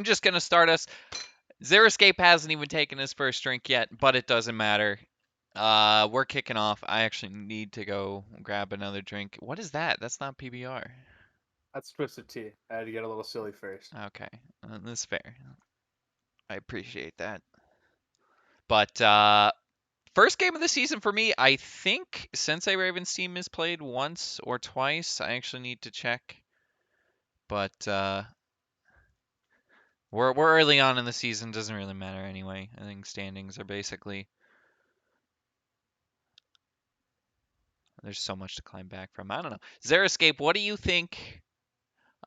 I'm just going to start us. Xeriscape hasn't even taken his first drink yet, but it doesn't matter. We're kicking off. I actually need to go grab another drink. What is that? That's not PBR. That's Twisted Tea. I had to get a little silly first. Okay, that's fair. I appreciate that. But first game of the season for me, I think Sensei Ravens team has played once or twice. I actually need to check. But we're early on in the season, doesn't really matter anyway. I think standings are basically there's so much to climb back from. I don't know. Xeriscape, what do you think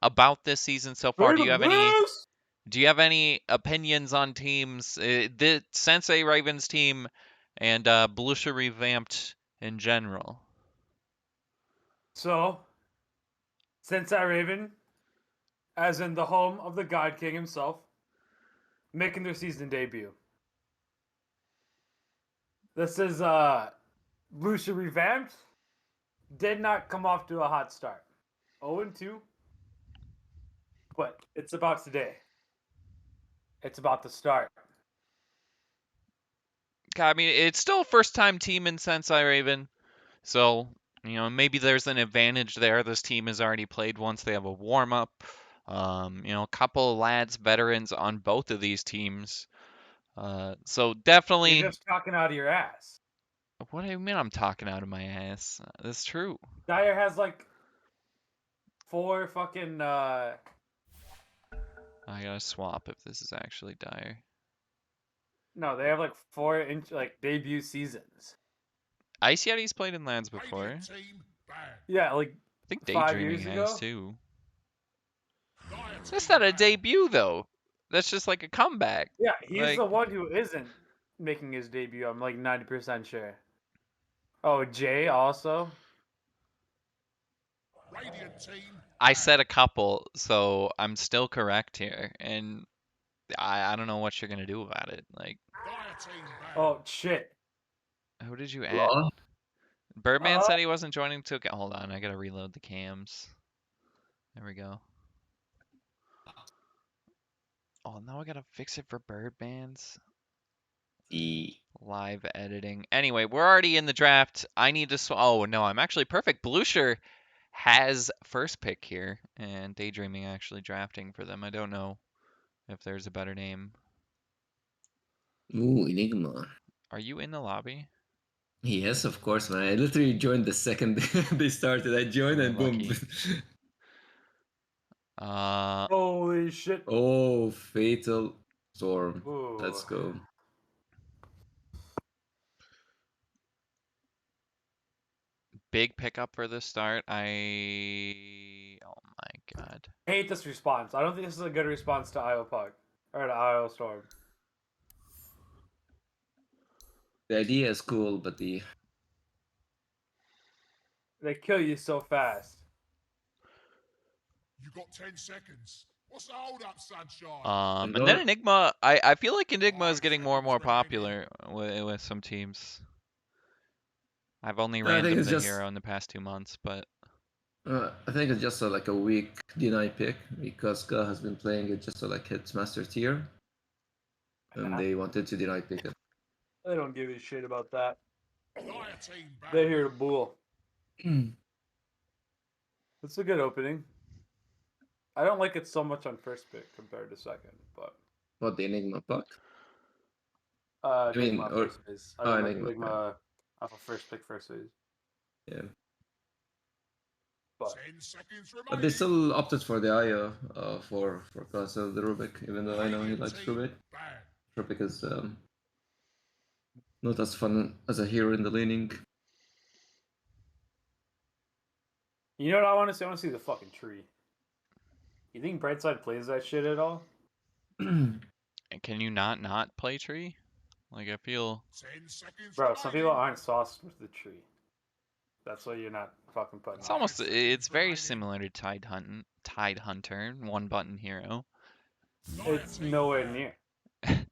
about this season so far? Ravens! Do you have any opinions on teams? The Sensei Ravens team and Belusha revamped in general. So, Sensei Raven, as in the home of the God King himself, making their season debut. This is Lucia revamped. Did not come off to a hot start. 0-2. But it's about today. It's about to start. I mean, it's still a first-time team in Sensei Raven, so maybe there's an advantage there. This team has already played once; they have a warm-up. A couple of lads, veterans on both of these teams. So You're definitely. just talking out of your ass. What do you mean I'm talking out of my ass? That's true. Dyer has like 4 fucking I gotta swap if this is actually dire. no, they have like 4 like debut seasons. Ice Yeti's played in lands before. I Yeah, like think 5 Daydreaming years has ago. too. That's not a debut though. That's just like a comeback. Yeah, he's Like, the one who isn't making his debut. I'm like 90% sure. Oh, Jay also. I said a couple, so I'm still correct here, and I don't know what you're gonna do about it. Like, Oh shit. who did you add? Law? Birdman Uh, said he wasn't joining till. Hold on, I gotta reload the cams. There we go. Oh, now I gotta fix it for Birdman's E. live editing. Anyway, we're already in the draft. I need to. Oh no, I'm actually perfect. Blucher has first pick here, and Daydreaming actually drafting for them. I don't know if there's a better name. Ooh, Enigma. Are you in the lobby? Yes, of course, man. I literally joined the second they started. I joined We're and boom. lucky. holy shit. Oh, Fatal Storm. Ooh. Let's go. Big pickup for the start. Oh my god. I hate this response. I don't think this is a good response to IO Pug. Or to IO Storm. The idea is cool, but the They kill you so fast. You got 10 seconds. What's the hold up, sunshine? And then Enigma. I feel like Enigma is getting more and more popular with some teams. I've only I ran think him it's the just hero in the past 2 months, but I think it's just like a weak deny pick because Ga has been playing it just to like hit master tier, and they wanted to deny pick it. They don't give a shit about that. Dire team back. They're here to bull. It's a good opening. I don't like it so much on first pick compared to second, but What, the Enigma puck? Enigma or- first phase. I don't like Enigma, Enigma off of first pick first phase. Yeah. But 10 seconds But remaining. they still opted for the IO for Castle the Rubik, even though I know he likes Rubik. Bad. Rubik is not as fun as a hero in the laning. you know what I want to see? I want to see the fucking tree. You think Brightside plays that shit at all? can you not play tree? Like I feel 10 seconds Bro, some people remaining. aren't sauced with the tree. That's why you're not fucking putting it's very similar to Tide Hunter, one button hero. It's nowhere near.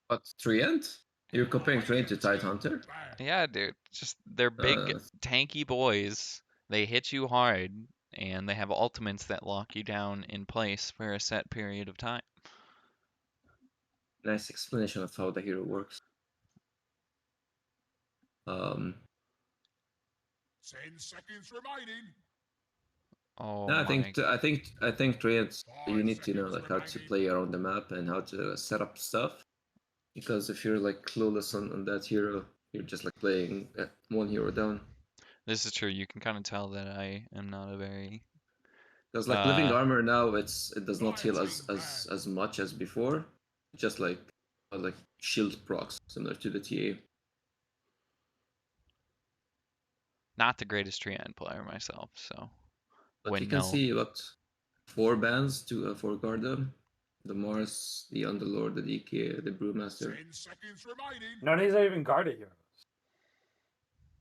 But Treant? You're comparing Treant to Tidehunter? Yeah, dude. Just they're big, tanky boys. They hit you hard, and they have ultimates that lock you down in place for a set period of time. nice explanation of how the hero works. 10 seconds remaining. Oh No, my. I think Trades, you 5 need to know seconds like how to remaining. play around the map and how to set up stuff. Because if you're like clueless on that hero, you're just like playing one hero down. This is true. You can kind of tell that I am not a very Because like living uh armor now, it does not heal Dieting ban. as much as before. Just like shield procs similar to the TA. not the greatest Treant player myself, so But you wouldn't can know. see what 4 bans to for Garda, the Mars, the Underlord, the DK, the 10 Brewmaster. seconds remaining. None of these are even guarded heroes.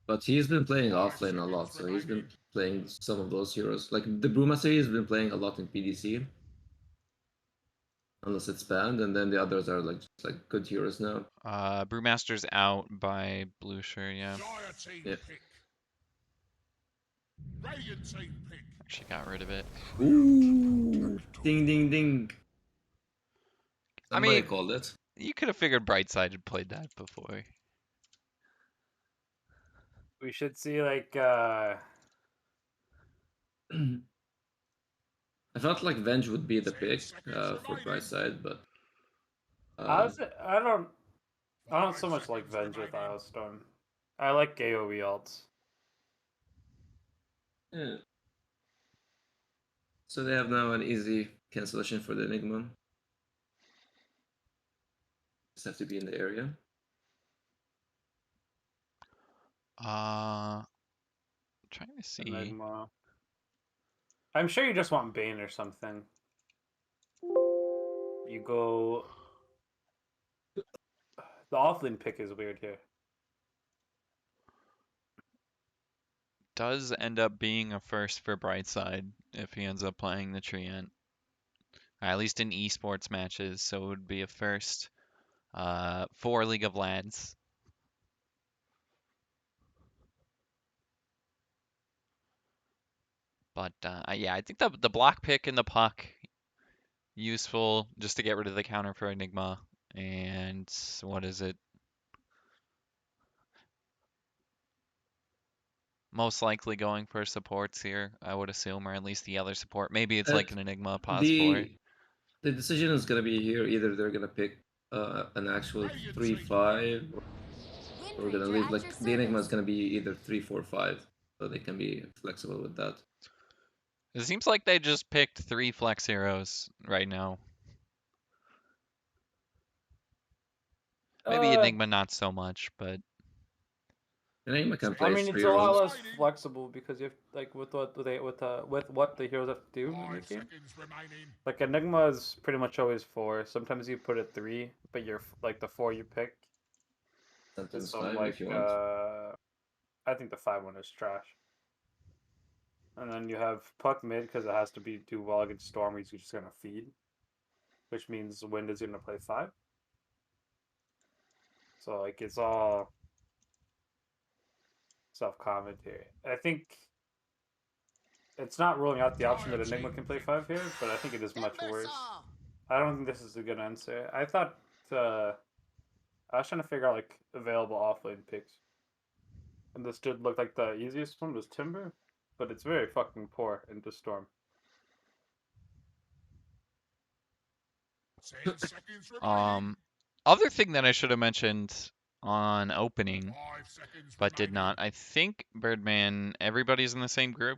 But he's been playing 5 offlane a lot, seconds so he's been remaining. playing some of those heroes. Like the Brewmaster, he's been playing a lot in PDC, unless it's banned, and then the others are like just like good heroes now. Brewmaster's out by Blue Shirt, yeah. Dieting Yeah. pick. Radiant team pick. Actually got rid of it. Ooh, ding ding ding. I Somebody mean, called it. you could have figured Brightside had played that before. We should see like I felt like Venge would be the 10 pick seconds for remaining. Brightside, but honestly, I don't 5 so much like seconds Venge with remaining. Iostorm. I like AoE alts. yeah. So they have now an easy cancellation for the Enigma. Just have to be in the area. Trying to see. Enigma. I'm sure you just want Bane or something. You go. The offlane pick is weird here. Does end up being a first for Brightside if he ends up playing the Treant. At least in esports matches, so it would be a first for League of Lads. But yeah, I think the block pick and the puck useful just to get rid of the counter for Enigma. And what is it? Most likely going for supports here, I would assume, or at least the other support. Maybe it's like It, an Enigma pause for. the decision is gonna be here. Either they're gonna pick an actual Radiant team 3-5, or Wind we're gonna Ranger leave at like your the Enigma is service. gonna be either 3-4-5, so they can be flexible with that. It seems like they just picked 3 flex heroes right now. Maybe Enigma not so much, but Enigma can I play mean, it's 3 a lot roles. less flexible because you have like with what they with what the heroes have to do in 5 the game. seconds remaining. Like Enigma is pretty much always 4. Sometimes you put it 3, but you're like the 4 you pick is Sometimes some 5 if like you want. I think the 5 one is trash. And then you have Puck mid because it has to be do well against Storm. He's just gonna feed, which means Wind is gonna play 5. So like it's all self commentary. I think it's not ruling out the option that Enigma can play 5 here, but I think it is much worse. Timbersaw. I don't think this is a good answer. I thought I was trying to figure out like available offlane picks, and this did look like the easiest one was Timber, but it's very fucking poor into Storm. 10 seconds remaining. other thing that I should have mentioned on opening 5 seconds but did remaining. not. I think Birdman, everybody's in the same group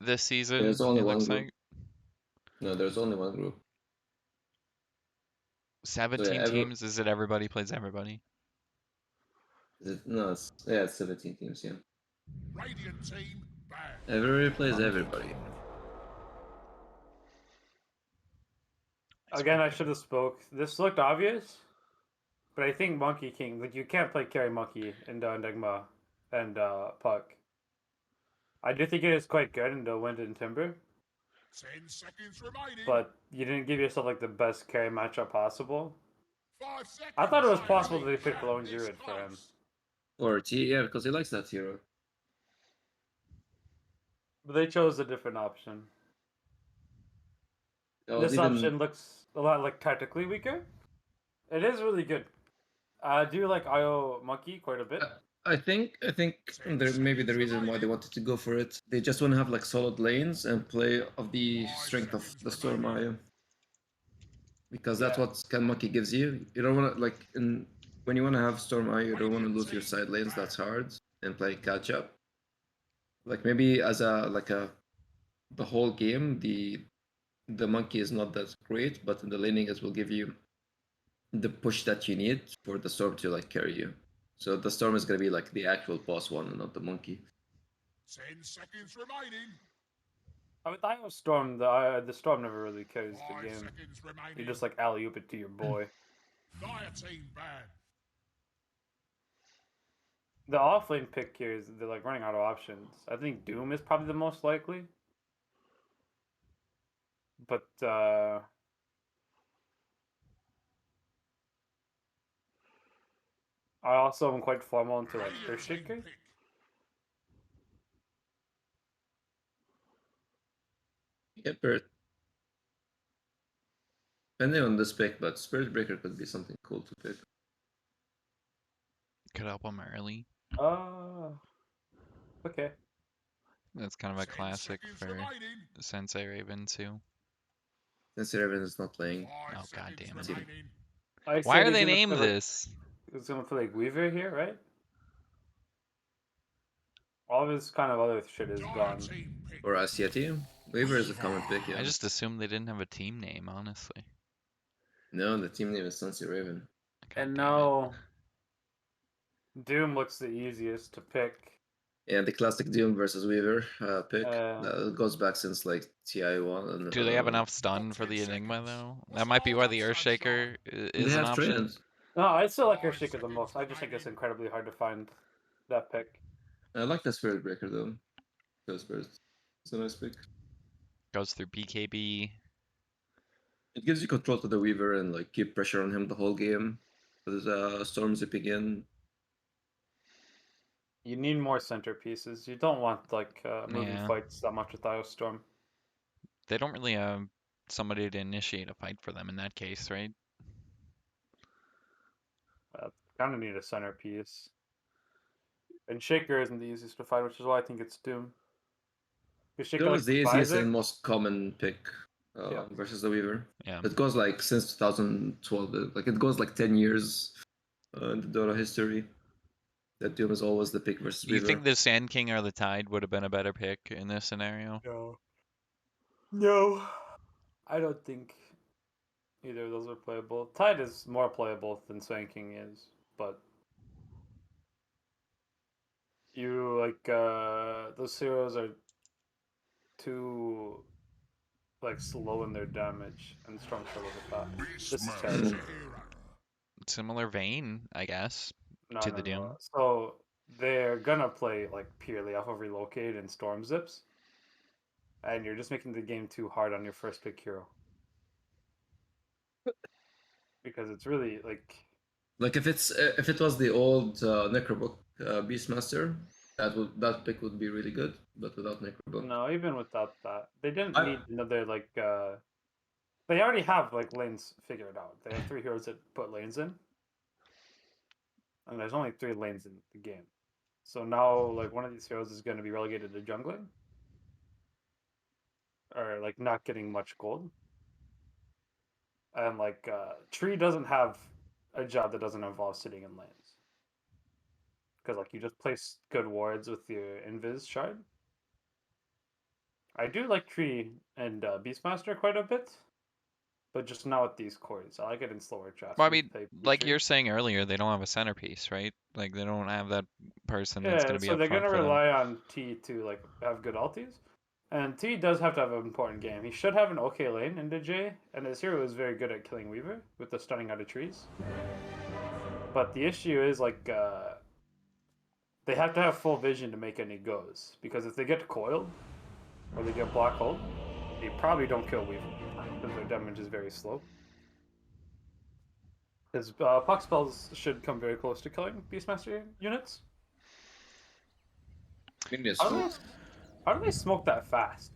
this season, There's only it one looks group. like. No, there's only one group. So yeah, 17 teams, is it everybody plays everybody? no, it's 17 teams. Yeah, Radiant team banned. everybody plays everybody. Again, I should have spoke. This looked obvious, but I think Monkey King, like you can't play carry Monkey into Enigma and Puck. I do think it is quite good into Wind and Timber, 10 seconds remaining. but you didn't give yourself like the best carry matchup possible. 5 seconds. I thought it was possible Radiant that they picked ban Lone this Druid for him. close. Or T, yeah, because he likes that hero. But they chose a different option. Oh, This even option looks a lot like tactically weaker, It is really good. I do like IO Monkey quite a bit. I think maybe the reason why they wanted to go for it, they just want to have like solid lanes and play of the strength of the Storm Eye. Because that's Yeah. what Scan Monkey gives you. You don't want to like when you want to have Storm Eye, you don't want to lose your side lanes. That's hard and play catch up. Like maybe as the whole game, the monkey is not that great, but in the laning it will give you the push that you need for the storm to like carry you. So the storm is gonna be like the actual boss one and not the monkey. 10 seconds remaining. I mean, the IO Storm, the Storm never really carries the 5 game. seconds remaining. You just like alley oop it to your boy. Dire team banned. The offlane pick here is they're like running out of options. I think Doom is probably the most likely. But I also am quite formal into like Radiant team Xeriscape. pick. Get Bird. Depending on this pick, but Spirit Breaker could be something cool to pick. Could help them early. Okay. That's kind of a 10 classic seconds for remaining. Sensei Raven too. Since Raven is not playing. 5 Oh, God seconds damn it. remaining. I Why said are he's they gonna named play, like, this? He's gonna play like Weaver here, right? All of his kind of other shit is Dire gone. team pick. Or Asiati. Weaver is a common pick, yeah. I just assumed they didn't have a team name, honestly. No, the team name is Sunset Raven. God And damn it. now Doom looks the easiest to pick. Yeah, the classic Doom versus Weaver pick. Uh, That goes back since like TI1 and Do they have enough stun for the Enigma though? That might be why the Earthshaker is they an have option. trends. No, I still like 5 Xeriscape the most. I just think it's remaining. incredibly hard to find that pick. I like the Spirit Breaker though. The Spirit. It's a nice pick. Goes through BKB. It gives you control to the Weaver and like keep pressure on him the whole game. There's storm zipping in. You need more centerpieces. You don't want like moving Yeah. fights that much with IO Storm. They don't really have somebody to initiate a fight for them in that case, right? Kind of need a centerpiece. And Shaker isn't the easiest to find, which is why I think it's Doom. Because Shaker Doom like is the buys easiest it. and most common pick Yeah. versus the Weaver. Yeah. It goes like since 2012. Like it goes like 10 years in the Dota history. That Doom is always the pick versus You Weaver. think the Sand King or the Tide would have been a better pick in this scenario? No. No. I don't think either of those are playable. Tide is more playable than Sand King is, but you like those heroes are too like slow in their damage and Storm Shadows are fast. This is terrible. Similar vein, I guess, No, to no, the no. Doom. So they're gonna play like purely off of relocate and storm zips, and you're just making the game too hard on your first pick hero. Because it's really Like if it was the old Necrobook Beastmaster, that pick would be really good. But without Necrobook, no, even without that, they didn't I- need another like. They already have like lanes figured out. They have 3 heroes that put lanes in, and there's only 3 lanes in the game. So now, like one of these heroes is going to be relegated to jungling, or like not getting much gold. And like Tree doesn't have a job that doesn't involve sitting in lanes, because like you just place good wards with your invis shard. I do like Tree and Beastmaster quite a bit, but just not with these cores. I like it in slower drafts. Well, I when you mean, play like Tree. you're saying earlier, they don't have a centerpiece, right? Like they don't have that person that's Yeah, going to be so up they're front gonna for them. rely on T to like have good ultis. And T does have to have an important game. He should have an okay lane into J, and his hero is very good at killing Weaver with the stunning out of trees. But the issue is like they have to have full vision to make any goes, because if they get coiled or they get black hole, they probably don't kill Weaver because their damage is very slow. Because puck spells should come very close to killing Beastmaster units. I think How do they smoke that fast?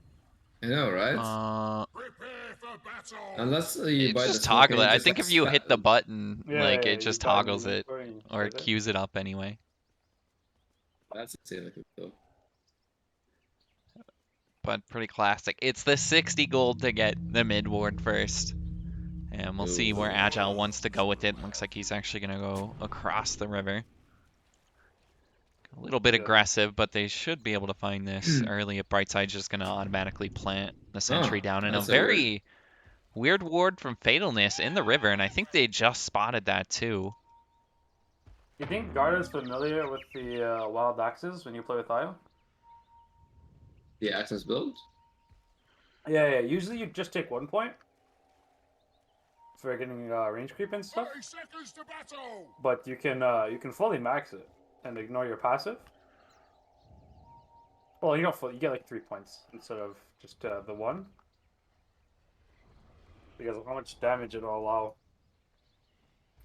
I know, right? Uh, Prepare for battle. Unless you buy the Just smoke toggle it. and I just think if you hit the button, Yeah, like yeah, it you just buy an toggles it, inventory and or set it it. queues it up anyway. That's insanely cool. But pretty classic. It's the 60 gold to get the mid ward first. And we'll see where Agile wants to go with it. Looks like he's actually going to go across the river. A little bit Yeah. aggressive, but they should be able to find this early. If Brightside's just going to automatically plant the sentry down in a that's very weird ward from Fatalness in the river, and I think they just spotted that too. You think Guard is familiar with the wild axes when you play with Io? The access build? Yeah, yeah. Usually you just take 1 point for getting range creep and stuff, 30 seconds to battle. but you can fully max it and ignore your passive. Well, you don't fully, you get like 3 points instead of just the 1. Because of how much damage it'll allow.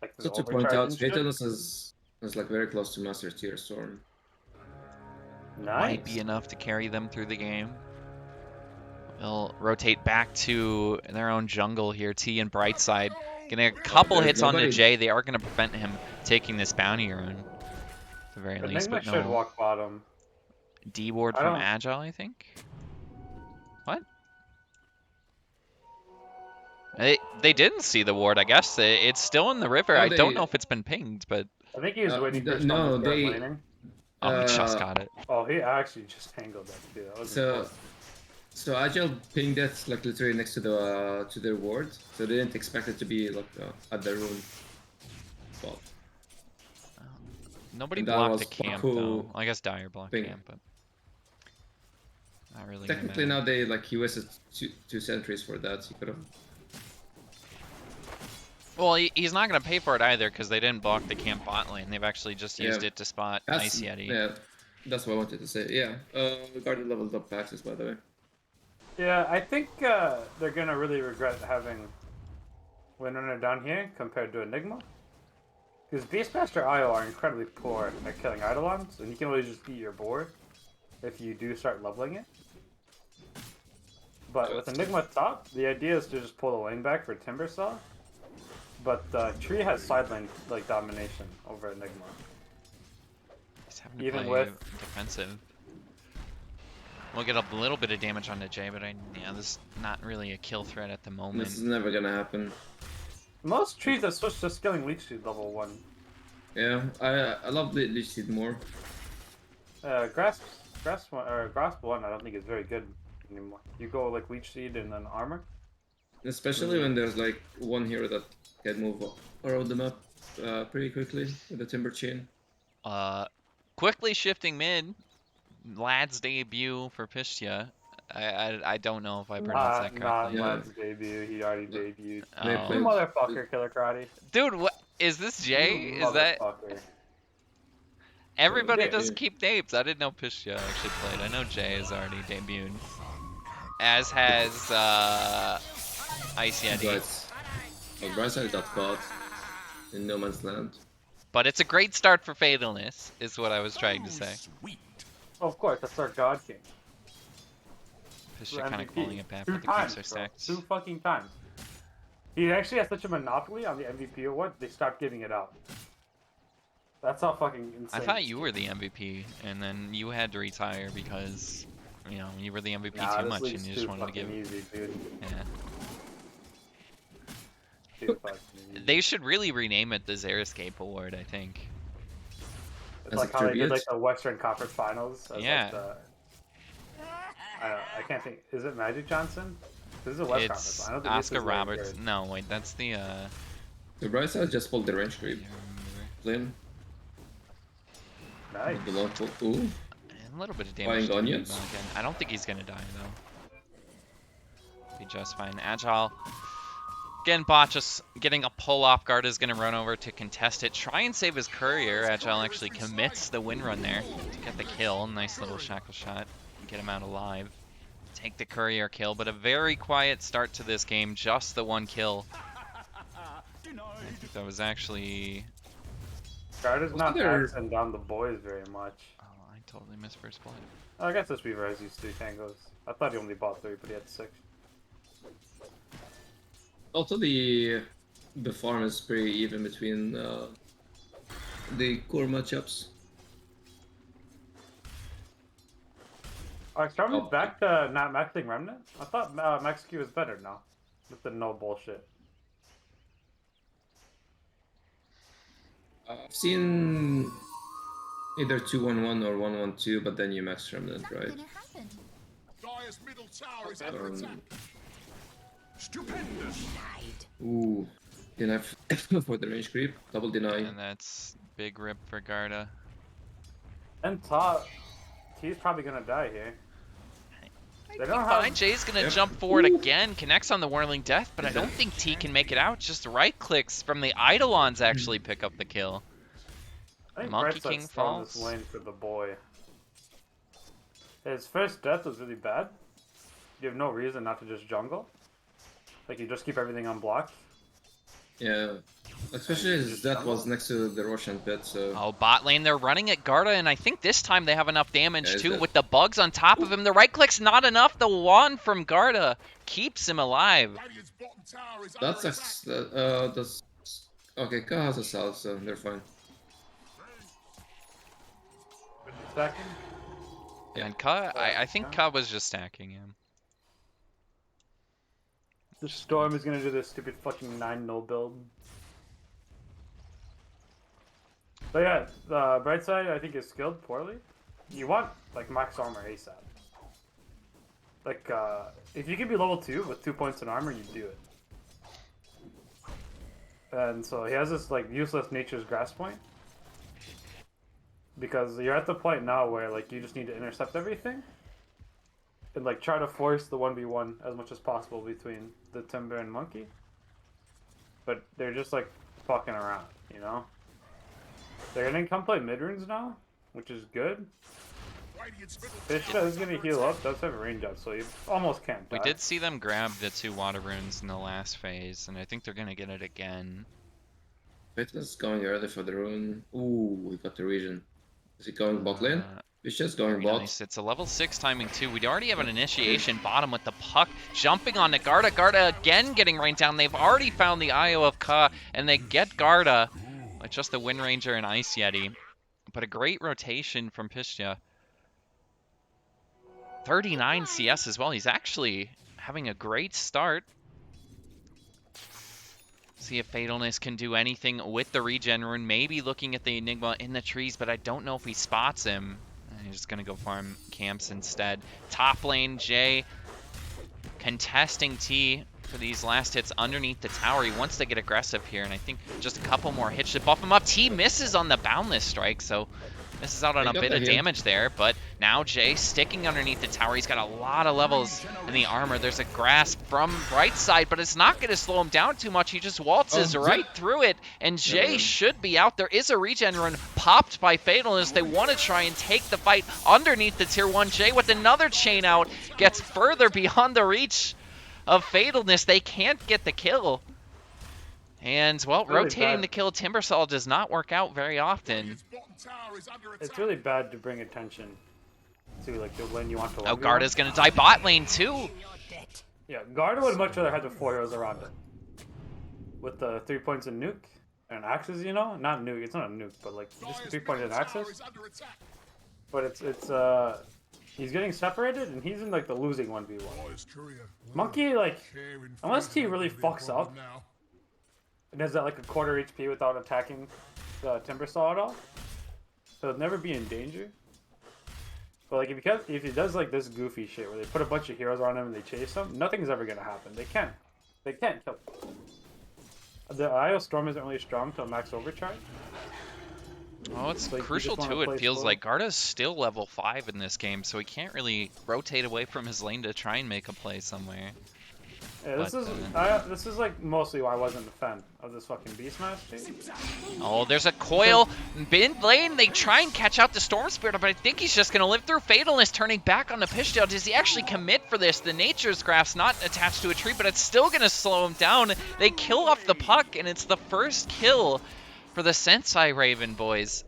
Like So the to point out, overcharge and shit. Fatalness is like very close to Master Tier Storm. Might be Nice. enough to carry them through the game. They'll rotate back to their own jungle here. T and Brightside getting a couple there's hits onto nobody- Jay. They are going to prevent him taking this bounty run, at the very least. Enigma But should no walk bottom. D ward I from don't- Agile, I think. What? They didn't see the ward, I guess. It's still in the river. Oh, I don't they- know if it's been pinged, but I think he was waiting for no, someone to start they- laning. oh, he just Uh, got it. Oh, he actually just angled that too. That was So Agile pinged it like literally next to their ward, so they didn't expect it to be like at their own spot. Nobody and that blocked was the camp, Baku though. I guess Dyer blocked ping. camp, but not really gonna Technically matter. now they like he wasted two sentries for that. He could have. Well, he's not going to pay for it either because they didn't block the camp bot lane. They've actually just used it to spot Ice Yeti. Yeah, that's what I wanted to say. Yeah, Guardian leveled up Axis by the way. Yeah, I think they're gonna really regret having Windrunner down here compared to Enigma. Because Beastmaster IO are incredibly poor at killing Eidolons, and you can always just eat your board if you do start leveling it. But with Enigma top, the idea is to just pull the lane back for Timbersaw. But Tree has side lane like domination over Enigma. He's having to Even play with- defensive. We'll get a little bit of damage onto Jay, but yeah, this is not really a kill threat at the moment. This is never gonna happen. Most trees have switched to skilling Leech Seed level 1. Yeah, I love Leech Seed more. Grasp 1 I don't think is very good anymore. You go like Leech Seed and then Armor. Especially when there's like one hero that can move around the map pretty quickly with the Timber Chain. Quickly shifting mid. Lad's debut for Pistia. I don't know if I pronounced that Not correctly. Yeah. Lad's debut. He already debuted. They Oh. played- You motherfucker, Killer Karate. Dude, what is this Jay? You Is that motherfucker. everybody Yeah. doesn't keep names? I didn't know Pistia actually played. I know Jay has already debuted. As has Ice Yeti. Brightside got caught in no man's land. But it's a great start for Fatalness, is what I was trying to say. Sweet. Of course, that's our God King. Pistia kind of MVP. calling it back, Two but the times, creeps are bro. stacked. 2 fucking times. He actually has such a monopoly on the MVP award, they stopped giving it out. That's how fucking insane. I thought you were the MVP, and then you had to retire because, you know, you were the MVP Nah, too this much, league's and you just too wanted to give. fucking easy, dude. Yeah. Too fucking easy. They should really rename it the Xeriscape Award, I think. It's As like a how they did tribute? like the Western Conference Finals. As Yeah. Like I can't think. Is it Magic Johnson? This is a West Conference. It's I don't think this Oscar is very Roberts. good. No, wait, that's the. The Brightside just pulled the range creep. Yeah, Lane. Nice. The long pull. Ooh. a little bit of Buying damage. To onions? Again. I don't think he's gonna die though. Be just fine. Agile. Again, bot just getting a pull off guard is gonna run over to contest it. Try and save his courier. Agile actually commits the win run there to get the kill. Nice little shackle shot. Get him out alive. Take the courier kill, but a very quiet start to this game. Just the one kill. I think that was actually. Guard is not there- axing down the boys very much. Oh, I totally missed first blood. I guess this Weaver has used 3 tangos. I thought he only bought 3, but he had 6. Also, the farm is pretty even between the core matchups. Are Stormy's Oh, back to not maxing Remnant? I thought Max Q was better now. With the no bullshit. I've seen either 2-1-1 or 1-1-2, but then you max remnant, right? Dire's middle tower is Okay. under attack. Stupendous. Ooh, deny for the range creep, double deny. And that's big rip for Garda. And top, he's probably gonna die here. I They think don't fine. have. Jay's gonna Yep. jump forward again, connects on the Whirling Death, but I don't think T can make it out. Just right clicks from the Eidolons actually pick up the kill. I think Monkey Brightside King stormed this falls. lane for the boy. His first death was really bad. You have no reason not to just jungle. Like you just keep everything unblocked. Yeah, especially as that was next to the Roshan pit, so Oh, bot lane, they're running at Garda, and I think this time they have enough damage Yeah, he's too dead. with the bugs on top of him. The right click's not enough. The wand from Garda keeps him alive. Radiant's bottom tower is under that's attack. that's okay. Ka has a salve, so they're fine. Second. And Ka, I think Ka was just stacking him. The storm is gonna do this stupid fucking 9-0 build. But yeah, the bright side I think is skilled poorly. You want like max armor ASAP. Like if you can be level 2 with 2 points in armor, you do it. And so he has this like useless nature's grasp point. Because you're at the point now where like you just need to intercept everything. And like try to force the 1v1 as much as possible between the Timber and Monkey. But they're just like fucking around, you know? They're gonna come play mid runes now, which is good. Radiant's middle Fishta tower is gonna heal up, does have a range up, so you almost can't die. We did see them grab the 2 water runes in the last phase, and I think they're gonna get it again. Fitness going early for the rune. Ooh, we got the region. Is he going bot lane? He's just going Very bot. nice. It's a level 6 timing too. We already have an initiation bottom with the puck jumping onto Garda. Garda again getting rained down. They've already found the IO of Ka, and they get Garda with just the Wind Ranger and Ice Yeti. But a great rotation from Pistia. 39 CS as well. He's actually having a great start. See if Fatalness can do anything with the regen rune. Maybe looking at the Enigma in the trees, but I don't know if he spots him. He's just going to go farm camps instead. Top lane, Jay contesting T for these last hits underneath the tower. He wants to get aggressive here, and I think just a couple more hits should buff him up. T misses on the Boundless Strike, so misses out on He a got bit the of hit. damage there, but now Jay sticking underneath the tower. He's got a lot of levels in the armor. There's a grasp from right side, but it's not going to slow him down too much. He just waltzes Oh, right through it, and Jay mind. should be out. There is a regen run popped by Fatalness. They want to try and take the fight underneath the tier 1. Jay with another chain out gets further beyond the reach of Fatalness. They can't get the kill. And, well, Really rotating bad. to kill Timbersaw does not work out very often. Radiant's bottom tower is under attack. It's really bad to bring attention to like the lane you want to. Oh, 1v1. Garda's going to die bot lane too. Yeah, Garda would much rather have the 4 heroes around it. With the 3 points in nuke and axes, you know? Not nuke, it's not a nuke, but like just Dire's 3 points in middle tower axes. is under attack. But it's he's getting separated and he's in like the losing 1v1. Dire's courier. Monkey, like, Caring unless T friends really will be fucks problem up, now. and has that like a quarter HP without attacking the Timbersaw at all, so it'll never be in danger. But like if he does like this goofy shit where they put a bunch of heroes on him and they chase him, nothing's ever gonna happen. They can't kill him. The IO Storm isn't really strong till max overcharge. Oh, it's Like, you crucial just wanna too. play It feels slow. like Garda's still level 5 in this game, so he can't really rotate away from his lane to try and make a play somewhere. Yeah, this But, this is like mostly why I wasn't a fan of this fucking Beast Master. Oh, there's a coil. Mid lane, they try and catch out the Storm Spirit, but I think he's just going to live through. Fatalness turning back on the Pishdale. Does he actually commit for this? The Nature's Graph's not attached to a tree, but it's still going to slow him down. They kill off the puck, and it's the first kill for the Sensei Raven boys.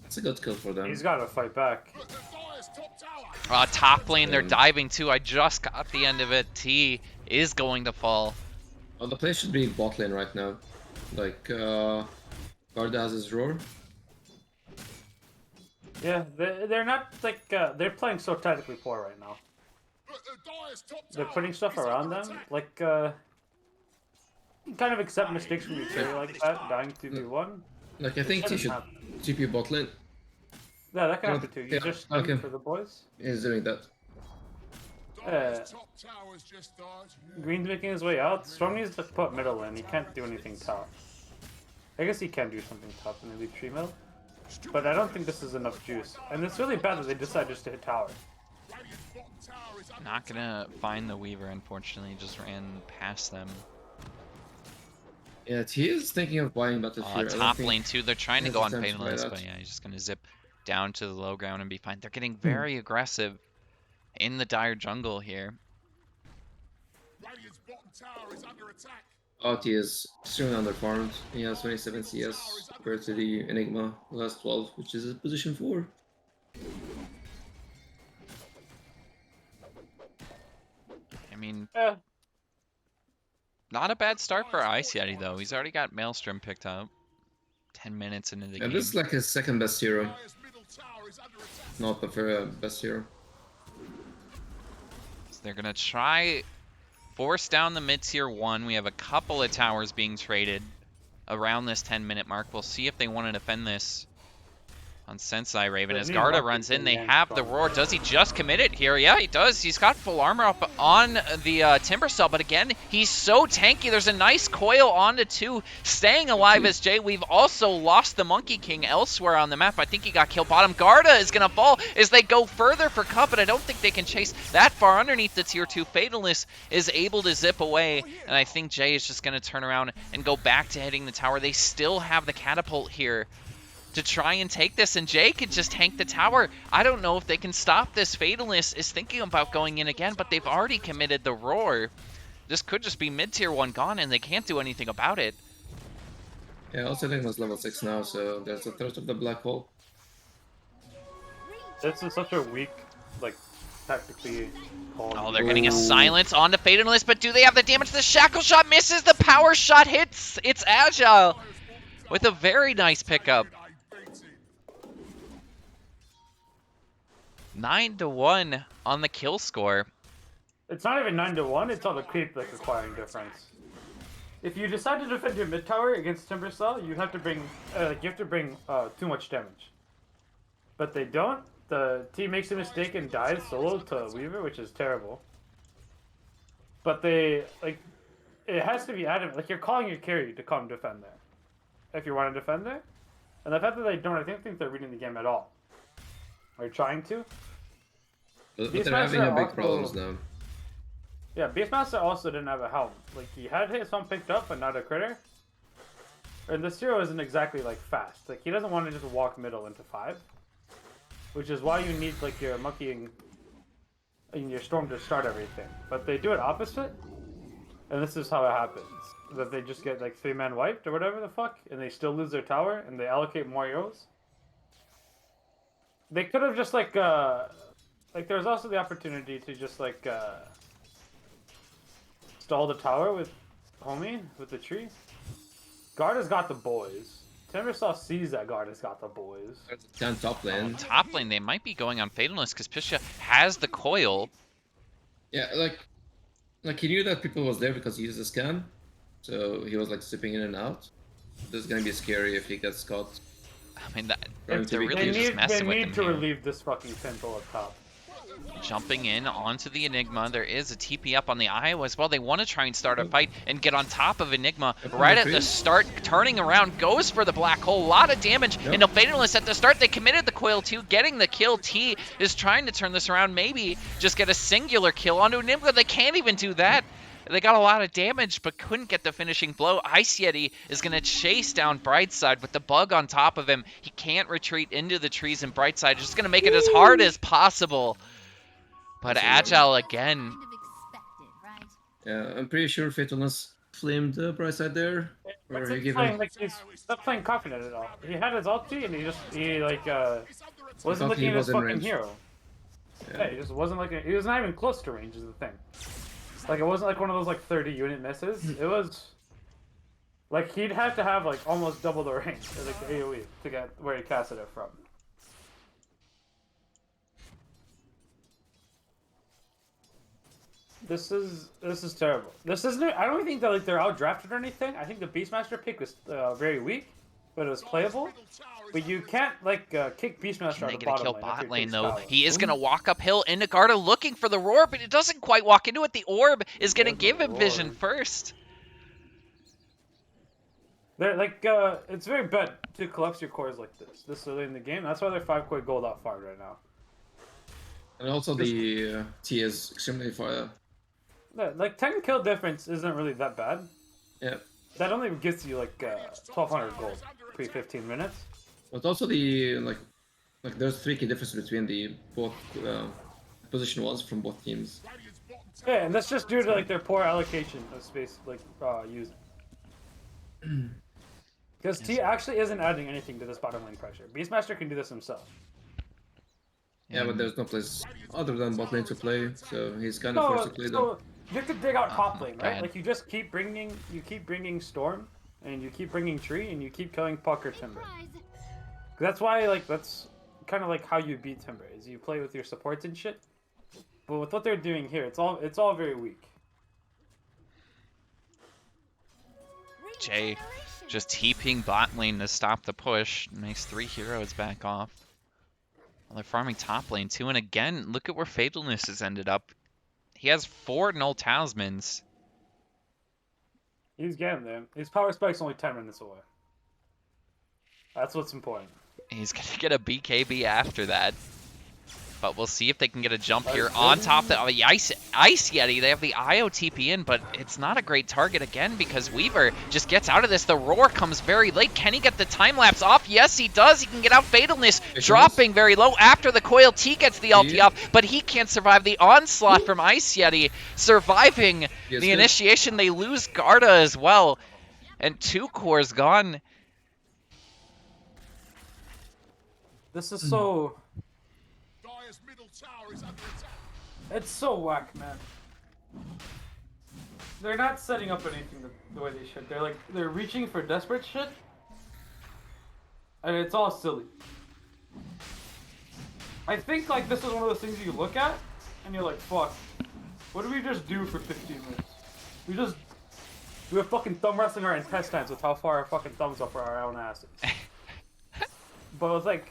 It's a good kill for them. He's got to fight back. But the Dire's top tower Top lane, they're Um, diving too. I just got the end of it. T is going to fall. Oh, the play should be bot lane right now. Like, Garda has his roar. Yeah, they're not like they're playing so tactically poor right now. They're putting stuff around them, like you kind of accept mistakes from your carry like that, dying 2v1. Like, I think he shouldn't should happen. TP bot lane. Yeah, that can Oh, happen too. You yeah, just okay. for the boys. He's doing that. Green's making his way out. Strong needs to put middle in. He can't do anything top. I guess he can do something top and maybe tree middle. But I don't think this is enough juice. And it's really bad that they decide just to hit tower. Not gonna find the Weaver, unfortunately. Just ran past them. Yeah, he is thinking of buying Battlefield. I don't Top think lane too. They're trying to he go has on the time to buy Fatalist, that. but yeah, he's just gonna zip down to the low ground and be fine. They're getting very aggressive in the dire jungle here. He is extremely underfarmed. He has 27 CS compared to the Enigma, who has 12, which is position 4. I mean, Yeah. not a bad start for Ice Yeti though. He's already got Maelstrom picked up. 10 minutes into the And game. this is like his second best hero. Not the very best hero. So they're gonna try force down the mid-tier 1. We have a couple of towers being traded around this 10-minute mark. We'll see if they want to defend this on Sensei Raven. As Garda runs in, they have the roar. Does he just commit it here? Yeah, he does. He's got full armor up on the Timber Cell, but again, he's so tanky. There's a nice coil onto 2, staying alive as Jay. We've also lost the Monkey King elsewhere on the map. I think he got killed bottom. Garda is going to fall as they go further for cut, but I don't think they can chase that far underneath the tier 2. Fatalist is able to zip away, and I think Jay is just going to turn around and go back to hitting the tower. They still have the catapult here to try and take this, and Jay could just tank the tower. I don't know if they can stop this. Fatalist is thinking about going in again, but they've already committed the roar. This could just be mid-tier 1 gone, and they can't do anything about it. Yeah, also Enigma's level 6 now, so there's a threat of the black hole. This is such a weak, like, tactically called. Oh, they're getting a silence on the Fatalist, but do they have the damage? The Shackle Shot misses, the Power Shot hits. It's Agile with a very nice pickup. 9-1 on the kill score. It's not even 9-1, it's all the creep like acquiring difference. If you decide to defend your mid tower against Timber Cell, you have to bring too much damage. But they don't. The team makes a mistake and dies solo to Weaver, which is terrible. But they it has to be adamant. Like, you're calling your carry to come defend there, if you want to defend there. And the fact that they don't, I don't think they're reading the game at all. Or trying to. But they're having a big problems now. Yeah, Beastmaster also didn't have a helm. Like, he had his helm picked up, but not a critter. And this hero isn't exactly, like, fast. Like, he doesn't want to just walk middle into 5. Which is why you need, like, your Monkey and your Storm to start everything. But they do it opposite. And this is how it happens. That they just get, like, 3-man wiped or whatever the fuck. And they still lose their tower. And they allocate more heroes. They could have just, like, there's also the opportunity to just, like, stall the tower with Homie, with the tree. Garda's got the boys. Timbersaw sees that Garda's got the boys. Down top lane. Top lane, they might be going on Fatalist because Pisha has the coil. Yeah, like he knew that people was there because he used a scan. So he was like zipping in and out. This is gonna be scary if he gets caught. I mean, Going to they're be really killed. just messing with They him need to here. relieve this fucking temple up top. Jumping in onto the Enigma. There is a TP up on the Iowa as well. They want to try and start a fight and get on top of Enigma. Right at the start, turning around, goes for the black hole. A lot of damage into Fatalist at the start. They committed the coil too, getting the kill. T is trying to turn this around, maybe just get a singular kill onto Enigma. They can't even do that. They got a lot of damage, but couldn't get the finishing blow. Ice Yeti is going to chase down Brightside with the bug on top of him. He can't retreat into the trees, and Brightside is just going to make it as hard as possible. But Agile again. Yeah, I'm pretty sure Fatalness flamed Brightside there. Or he gave him... He's not playing confident at all. He had his ulti and he wasn't thought looking he at his was in fucking range. hero. Yeah, he just wasn't like he was not even close to range. Is the thing. Like it wasn't like one of those like 30 unit misses. It was like he'd have to have like almost double the range, or, like the AOE, to get where he casted it from. This is terrible. This isn't. I don't think that like they're outdrafted or anything. I think the Beastmaster pick was very weak, but it was playable. But you can't like kick Beastmaster Can out they of get a bottom kill lane after bot he lane takes though? power. He is gonna walk uphill into Garda looking for the roar, but it doesn't quite walk into it. The orb is gonna There's the give him vision roar. first. They're like it's very bad to collapse your cores like this early in the game. That's why they're 5 core gold off farm right now. And also the T is extremely far. Yeah, like 10 kill difference isn't really that bad. Yeah. That only gets you like 1200 gold pre 15 minutes. But also the like there's 3 key difference between the both position ones from both teams. Yeah, and that's just due to like their poor allocation of space, like using. Because T actually isn't adding anything to this bottom lane pressure. Beastmaster can do this himself. Yeah, but there's no place other than bot lane to play, so he's kind of forced to play them. So you have to dig out top lane, right? bad. Like you just keep bringing Storm, and you keep bringing Tree, and you keep killing Puck or Timber. That's why that's kind of like how you beat Timber is you play with your supports and shit. But with what they're doing here, it's all very weak. Jay just TPing bot lane to stop the push. Makes 3 heroes back off. Well, they're farming top lane too, and again, look at where Fatalness has ended up. He has 4 null talismans. He's getting there. His power spike's only 10 minutes away. That's what's important. He's gonna get a BKB after that. But we'll see if they can get a jump here on top of the Ice Yeti. They have the IOTP in, but it's not a great target again because Weaver just gets out of this. The roar comes very late. Can he get the time lapse off? Yes, he does. He can get out Fatalness, dropping very low after the Coil T gets the ulti off, but he can't survive the onslaught from Ice Yeti. Surviving the initiation, they lose Garda as well. And 2 cores gone. This is so... It's so whack, man. They're not setting up anything the way they should. They're reaching for desperate shit, and it's all silly. I think like this is one of those things you look at, and you're like, "Fuck, what did we just do for 15 minutes? We were fucking thumb wrestling our intestines with how far our fucking thumbs up for our own asses." But it was like.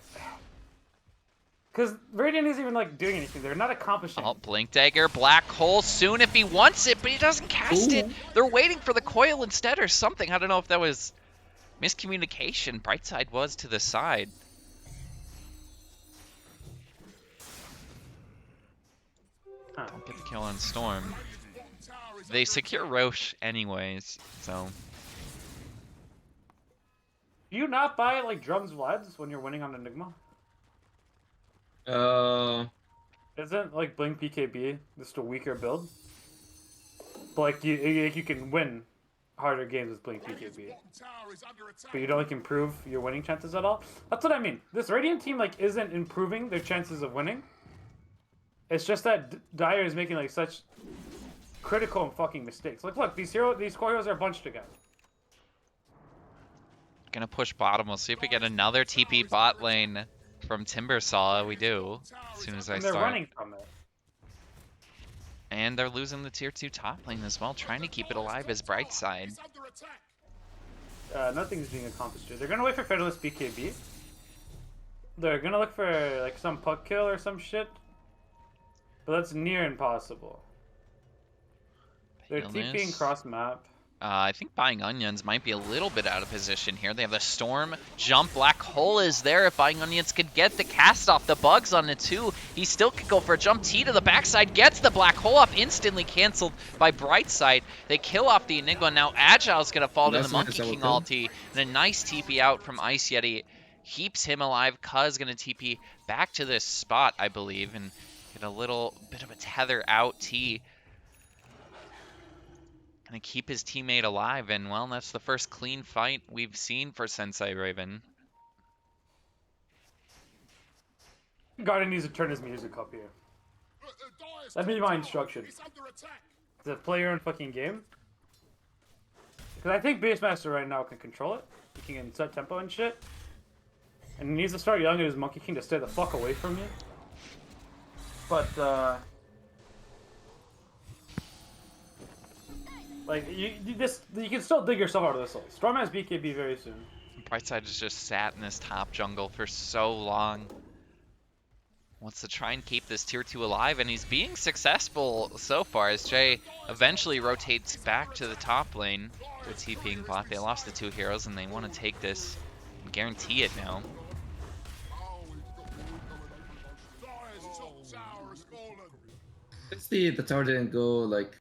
Because Radiant isn't even like doing anything. They're not accomplishing. Oh, Blink Dagger, Black Hole soon if he wants it, but he doesn't cast it. They're waiting for the coil instead or something. I don't know if that was miscommunication. Brightside was to the side. Don't get the kill on Storm. They secure Roche anyways, so. Do you not buy like drums Vlads when you're winning on Enigma? Isn't like Blink BKB just a weaker build? But like you can win harder games with Blink BKB. But you don't like improve your winning chances at all? That's what I mean. This Radiant team like isn't improving their chances of winning. It's just that Dire is making like such critical and fucking mistakes. Like look, these core heroes are bunched together. Gonna push bottom. We'll see if we get another TP bot lane. From Timbersaw, we do, as soon as I they're start. Running from it. And they're losing the tier 2 top lane as well, trying to keep it alive as Brightside. Nothing's being accomplished here. They're gonna wait for Federalist BKB. They're gonna look for like some puck kill or some shit. But that's near impossible. They're TPing cross map. I think Buying Onions might be a little bit out of position here. They have the Storm jump. Black Hole is there. If Buying Onions could get the cast off, the bugs on it too, he still could go for a jump. T to the backside, gets the Black Hole off, instantly canceled by Brightside. They kill off the Enigma. Now Agile's going to fall to the Monkey King ulti. And a nice TP out from Ice Yeti. Keeps him alive. Cuz going to TP back to this spot, I believe, and get a little bit of a tether out. T gonna keep his teammate alive, and well, that's the first clean fight we've seen for Sensei Raven. Garden needs to turn his music up here. That'd be my instruction. It's under attack. To play your own fucking game. Because I think Beastmaster right now can control it. He can set tempo and shit. And he needs to start yelling at his Monkey King to stay the fuck away from me. But, like, you can still dig yourself out of this hole. Storm has BKB very soon. Brightside has just sat in this top jungle for so long. Wants to try and keep this tier 2 alive, and he's being successful so far as Jay eventually rotates back to the top lane with TPing bot. They lost the 2 heroes, and they want to take this and guarantee it now. It's the tower didn't go like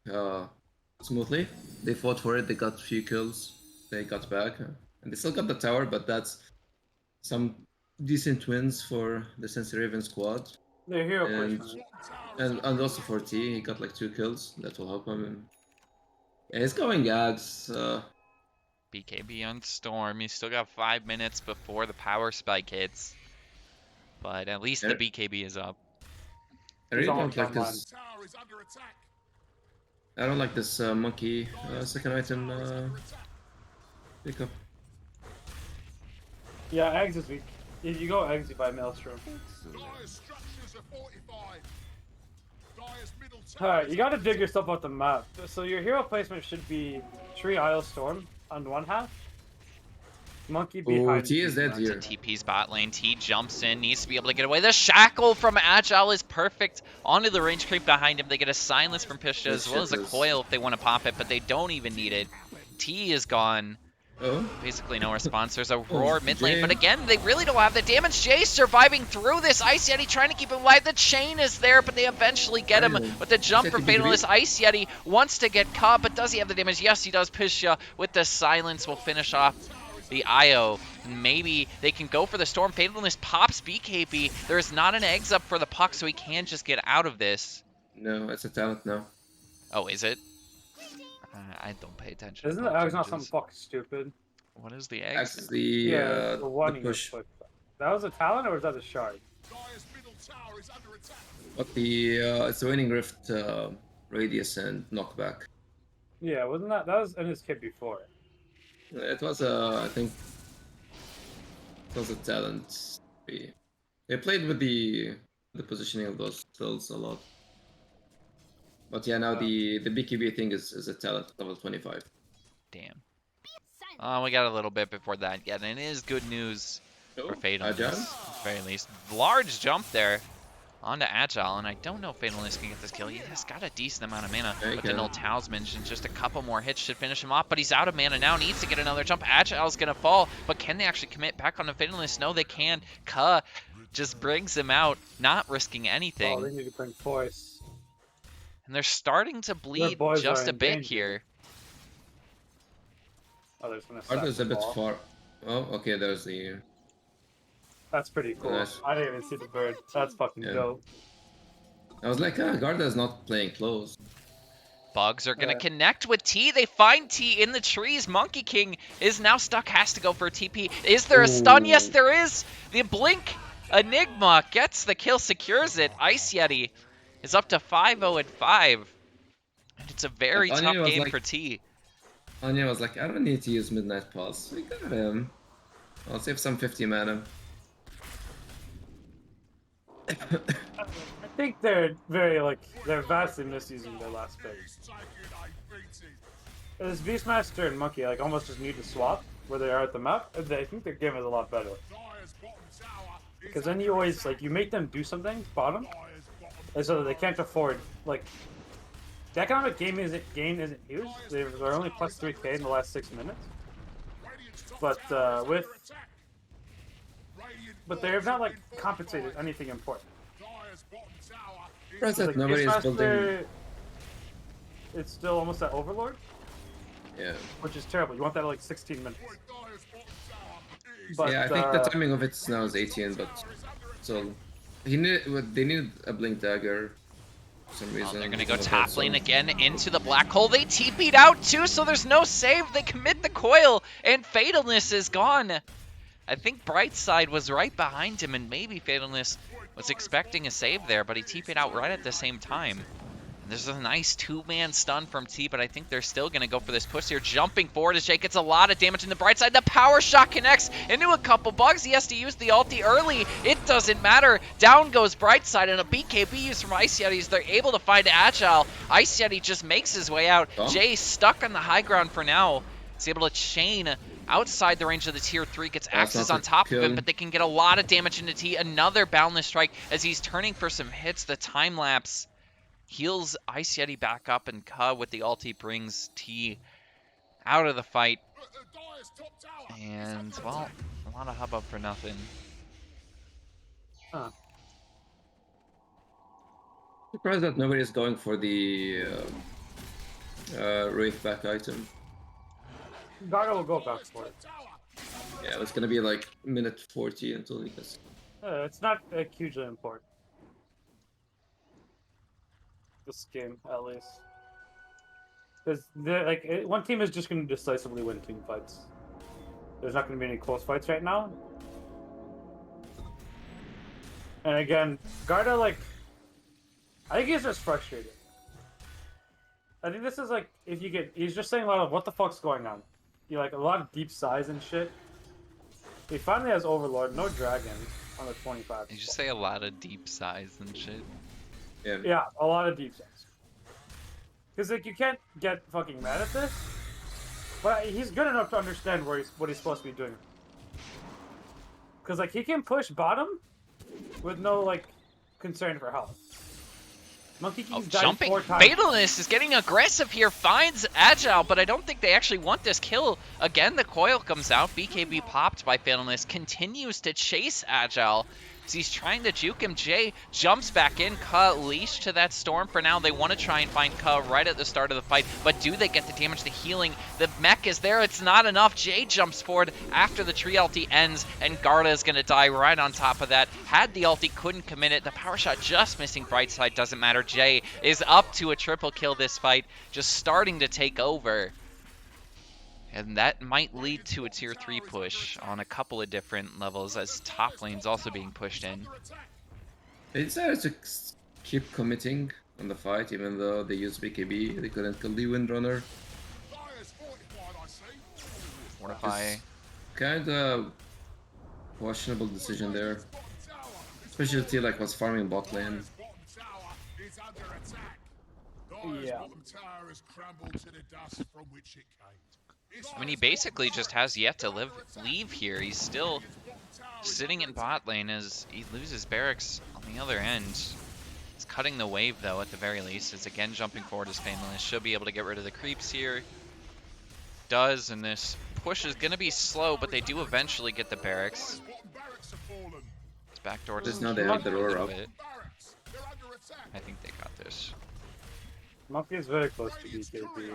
smoothly. They fought for it. They got a few kills. They got back, and they still got the tower. But that's some decent wins for the Sensi Raven squad, They're hero and placement. and also for T, he got like 2 kills. That will help him. And yeah, he's going Ags. BKB on Storm. He's still got 5 minutes before the power spike hits. But at least the BKB is up. I really He's on don't like top this. Tower is under attack. I don't like this monkey second item pickup. Yeah, eggs is weak. If you go eggs, you buy Maelstrom. Dyer's structures are fortified. Dyer's middle tower. Alright, you gotta dig yourself out the map. So your hero placement should be Tree Isle Storm on one half. Monkey Oh, behind. T is dead To here. TP's bot lane. T jumps in, needs to be able to get away. The shackle from Agile is perfect. Onto the range creep behind him. They get a silence from Pisha as well as a coil if they want to pop it, but they don't even need it. T is gone. Oh, Basically no response. There's a roar mid lane, Jay. but again, they really don't have the damage. Jay surviving through this. Ice Yeti trying to keep him alive. The chain is there, but they eventually get him with the jump for Fatalist. Ice Yeti wants to get caught, but does he have the damage? Yes, he does. Pisha with the silence will finish off the IO. Maybe they can go for the Storm. Fatalist pops BKB. There is not an eggs up for the puck, so he can just get out of this. no, it's a talent now. Oh, is it? I don't pay attention. Isn't to the eggs not changes. something fucking stupid? What is the Axe eggs? is the The one the you push. put. That was a talent or was that a shard? Dyer's middle tower is under attack. But the it's the Waning Rift radius and knockback. Yeah, wasn't that was in his kit before? It was I think it was a talent. They played with the positioning of those skills a lot. But yeah, now the BKB thing is a talent level 25. Damn. We got a little bit before that yet, and it is good news for Fatalist, Agile? at the very least. Large jump there onto Agile, and I don't know if Fatalist can get this kill. He has got a decent amount of mana, Yeah, he but the can. null talisman, and just a couple more hits should finish him off, but he's out of mana now, needs to get another jump. Agile's gonna fall, but can they actually commit back on the Fatalist? No, they can. Ka just brings him out, not risking anything. Oh, they need to bring force. And they're starting to bleed boys just are a in bit danger. here. Oh, there's gonna Ardo's a the bit ball. far. Oh, okay, there's the That's pretty cool. Nice. I didn't even see the bird. That's fucking Yeah. dope. I was like, Garda is not playing close. Bugs are gonna Yeah. connect with T. They find T in the trees. Monkey King is now stuck, has to go for a TP. Is there a stun? Yes, Ooh. there is. The Blink Enigma gets the kill, secures it. Ice Yeti is up to 5-0 and 5. And it's a very But tough Anya was game like- for T. Anya was like, I don't need to use Midnight Pulse. We got him. I'll save some 50 mana. I think they're they're vastly misusing their last pick. He's taking a beating. This Beastmaster and Monkey almost just need to swap where they are at the map. I think their game is a lot better. Dyer's bottom tower is Because then you always you make them do something bottom, Dyer's bottom. and so that they can't afford the economic gain isn't huge. They're only plus 3k in the last 6 minutes. Radiant's top But, tower is with- under attack. Radiant But they have not forces have been compensated anything important. Dyer's bottom tower is Right, that Like, nobody is building. Beastmaster, it's still almost at Overlord, Yeah. which is terrible. You want that at like 16 minutes. Dyer's bottom tower is But Yeah, I think the timing of it now is 18, but so they need a blink dagger for some reason. They're gonna go Okay, top so- lane again into the black hole. They TP'd out too, so there's no save. They commit the coil, and Fatalness is gone. I think Brightside was right behind him, and maybe Fatalness Was expecting a save there, but he TP'd out right at the same time. There's a nice two-man stun from T, but I think they're still going to go for this push here. Jumping forward as Jay gets a lot of damage in the bright side. The power shot connects into a couple bugs. He has to use the ulti early. It doesn't matter. Down goes bright side, and a BKB use from Ice Yetis. They're able to find Agile. Ice Yeti just makes his way out. Oh. Jay stuck on the high ground for now. He's able to chain outside the range of the tier 3, gets Axes on top of him, but they can get a lot of damage into T. Another boundless strike as he's turning for some hits. The time lapse heals Ice Yeti back up, and Ka with the ulti brings T out of the fight. And, well, a lot of hubbub for nothing. Huh. Surprised that nobody's going for the Wraith back item. Gaga will go back for it. Yeah, it's gonna be like minute 40 until he gets. It's not hugely important. This game, at least. Because one team is just going to decisively win team fights. There's not going to be any close fights right now. And again, Garda, like, I think he's just frustrated. I think this is like, he's just saying a lot of what the fuck's going on. Like a lot of deep size and shit. He finally has Overlord, no dragon on the 25. Did you say a lot of deep size and shit? Yeah, a lot of deep size. Because like you can't get fucking mad at this, but he's good enough to understand what he's supposed to be doing. Because like he can push bottom with no like concern for health. Monkey King's died Jumping. 4 times. Fatalist is getting aggressive here, finds Agile, but I don't think they actually want this kill. Again, the coil comes out. BKB popped by Fatalist, continues to chase Agile. As he's trying to juke him, Jay jumps back in. Ka leash to that storm for now. They want to try and find Ka right at the start of the fight, but do they get the damage, the healing? The mech is there, it's not enough. Jay jumps forward after the tree ulti ends, and Garda is going to die right on top of that. Had the ulti, couldn't commit it. The power shot just missing bright side, doesn't matter. Jay is up to a triple kill this fight, just starting to take over. And that might lead to a tier 3 push on a couple of different levels as top lane's also being pushed in. They decided to keep committing on the fight even though they used BKB. They couldn't kill the Windrunner. Fortify. Kinda questionable decision there. Especially the team like was farming bot lane. Yeah. I mean, he basically just has yet to leave here. He's still sitting in bot lane as he loses barracks on the other end. He's cutting the wave, though, at the very least. Is again jumping forward as Fameless. Should be able to get rid of the creeps here. Does, and this push is going to be slow, but they do eventually get the barracks. It's backdoor. Just now they have the roar up. I think they got this. Monkey is very close to BKB.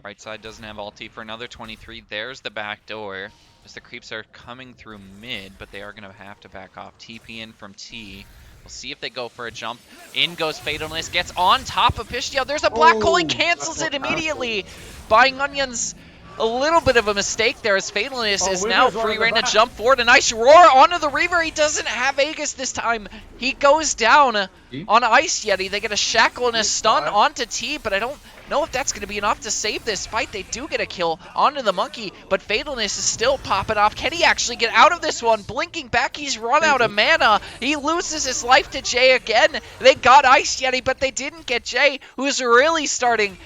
Right side doesn't have ulti for another 23. There's the back door. As the creeps are coming through mid, but they are going to have to back off. TP in from T. We'll see if they go for a jump. In goes Fatalness. Gets on top of Pishtio. There's a black hole. He cancels it immediately. Buying Onions. A little bit of a mistake there as Fatalness is now free reign to jump forward. A nice roar onto the Reaver. He doesn't have Aegis this time. He goes down on Ice Yeti. They get a shackle and a stun onto T, but I don't know if that's going to be enough to save this fight. They do get a kill onto the Monkey, but Fatalness is still popping off. Can he actually get out of this one? Blinking back, he's run out of mana. He loses his life to Jay again. They got Ice Yeti, but they didn't get Jay, who's really starting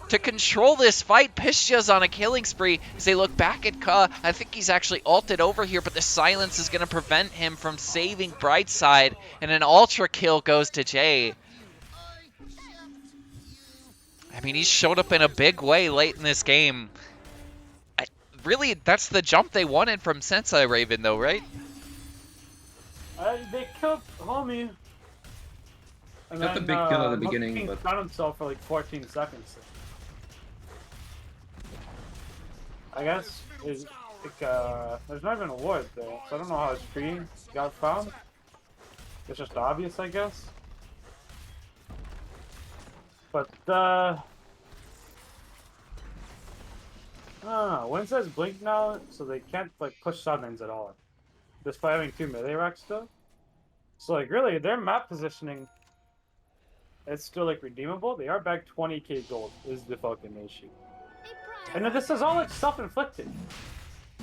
to control this fight. Pishtio's on a killing spree as they look back at Ka. I think he's actually ulted over here, but the silence is going to prevent him from saving Brightside, and an ultra kill goes to Jay. I mean, he showed up in a big way late in this game. Really, that's the jump they wanted from Sensei Raven, though, right? They killed Homie. And Got the big kill at the beginning, but found himself for like 14 seconds. I guess there's not even a ward there, so I don't know how his tree got found. It's just obvious, I guess. But I don't know. Wind says blink now, so they can't like push Sudlands at all. Just by having 2 melee racks still. So like really, their map positioning, it's still like redeemable. They are back 20k gold is the fucking issue. And then this is all like self-inflicted.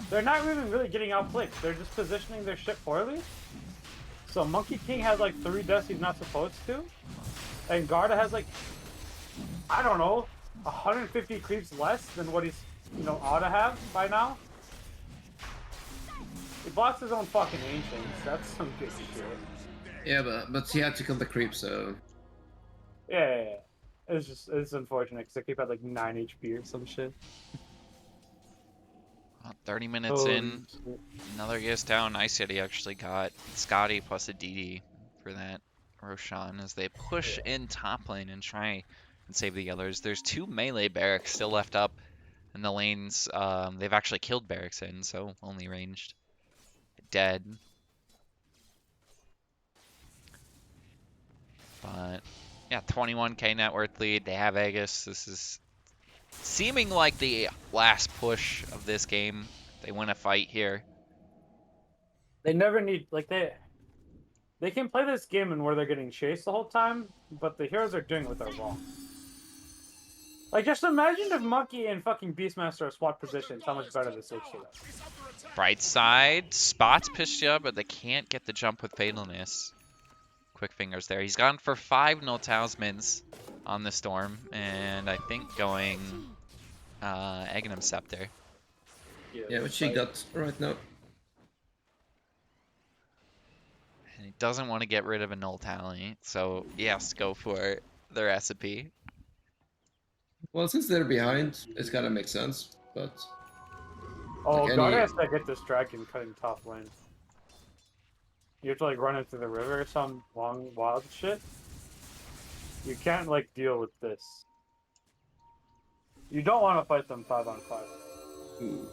They're not even really getting outflanked. They're just positioning their shit poorly. So Monkey King has like 3 deaths he's not supposed to. And Garda has like, I don't know, 150 creeps less than what he's, ought to have by now. He blocks his own fucking ancients. That's some good shit. Yeah, but he had to kill the creep, so Yeah. It's unfortunate because the creep had like 9 HP or some shit. 30 minutes in, another ES down. Nice hit he actually got. Scotty plus a DD for that Roshan as they push in top lane and try and save the others. There's 2 melee barracks still left up in the lanes. They've actually killed barracks in, so only ranged. Dead. But yeah, 21k net worth lead. They have Aegis. This is seeming like the last push of this game. They win a fight here. They never need they can play this game and where they're getting chased the whole time, but the heroes are doing what they're wrong. Like just imagine if Monkey and fucking Beastmaster are swapped positions, how much better this looks for them. Bright side spots Pistia, but they can't get the jump with Fatalness. Quick fingers there. He's gone for 5 no talismans on the storm, and I think going Aghanim Scepter. yeah, which he got right now. And he doesn't want to get rid of a null tally, so yes, go for the recipe. Well, since they're behind, it's gotta make sense. But Oh, like God any- has to get this dragon cutting top lane. You have to like run into the river or some long wild shit. You can't like deal with this. You don't want to fight them 5-on-5. ooh.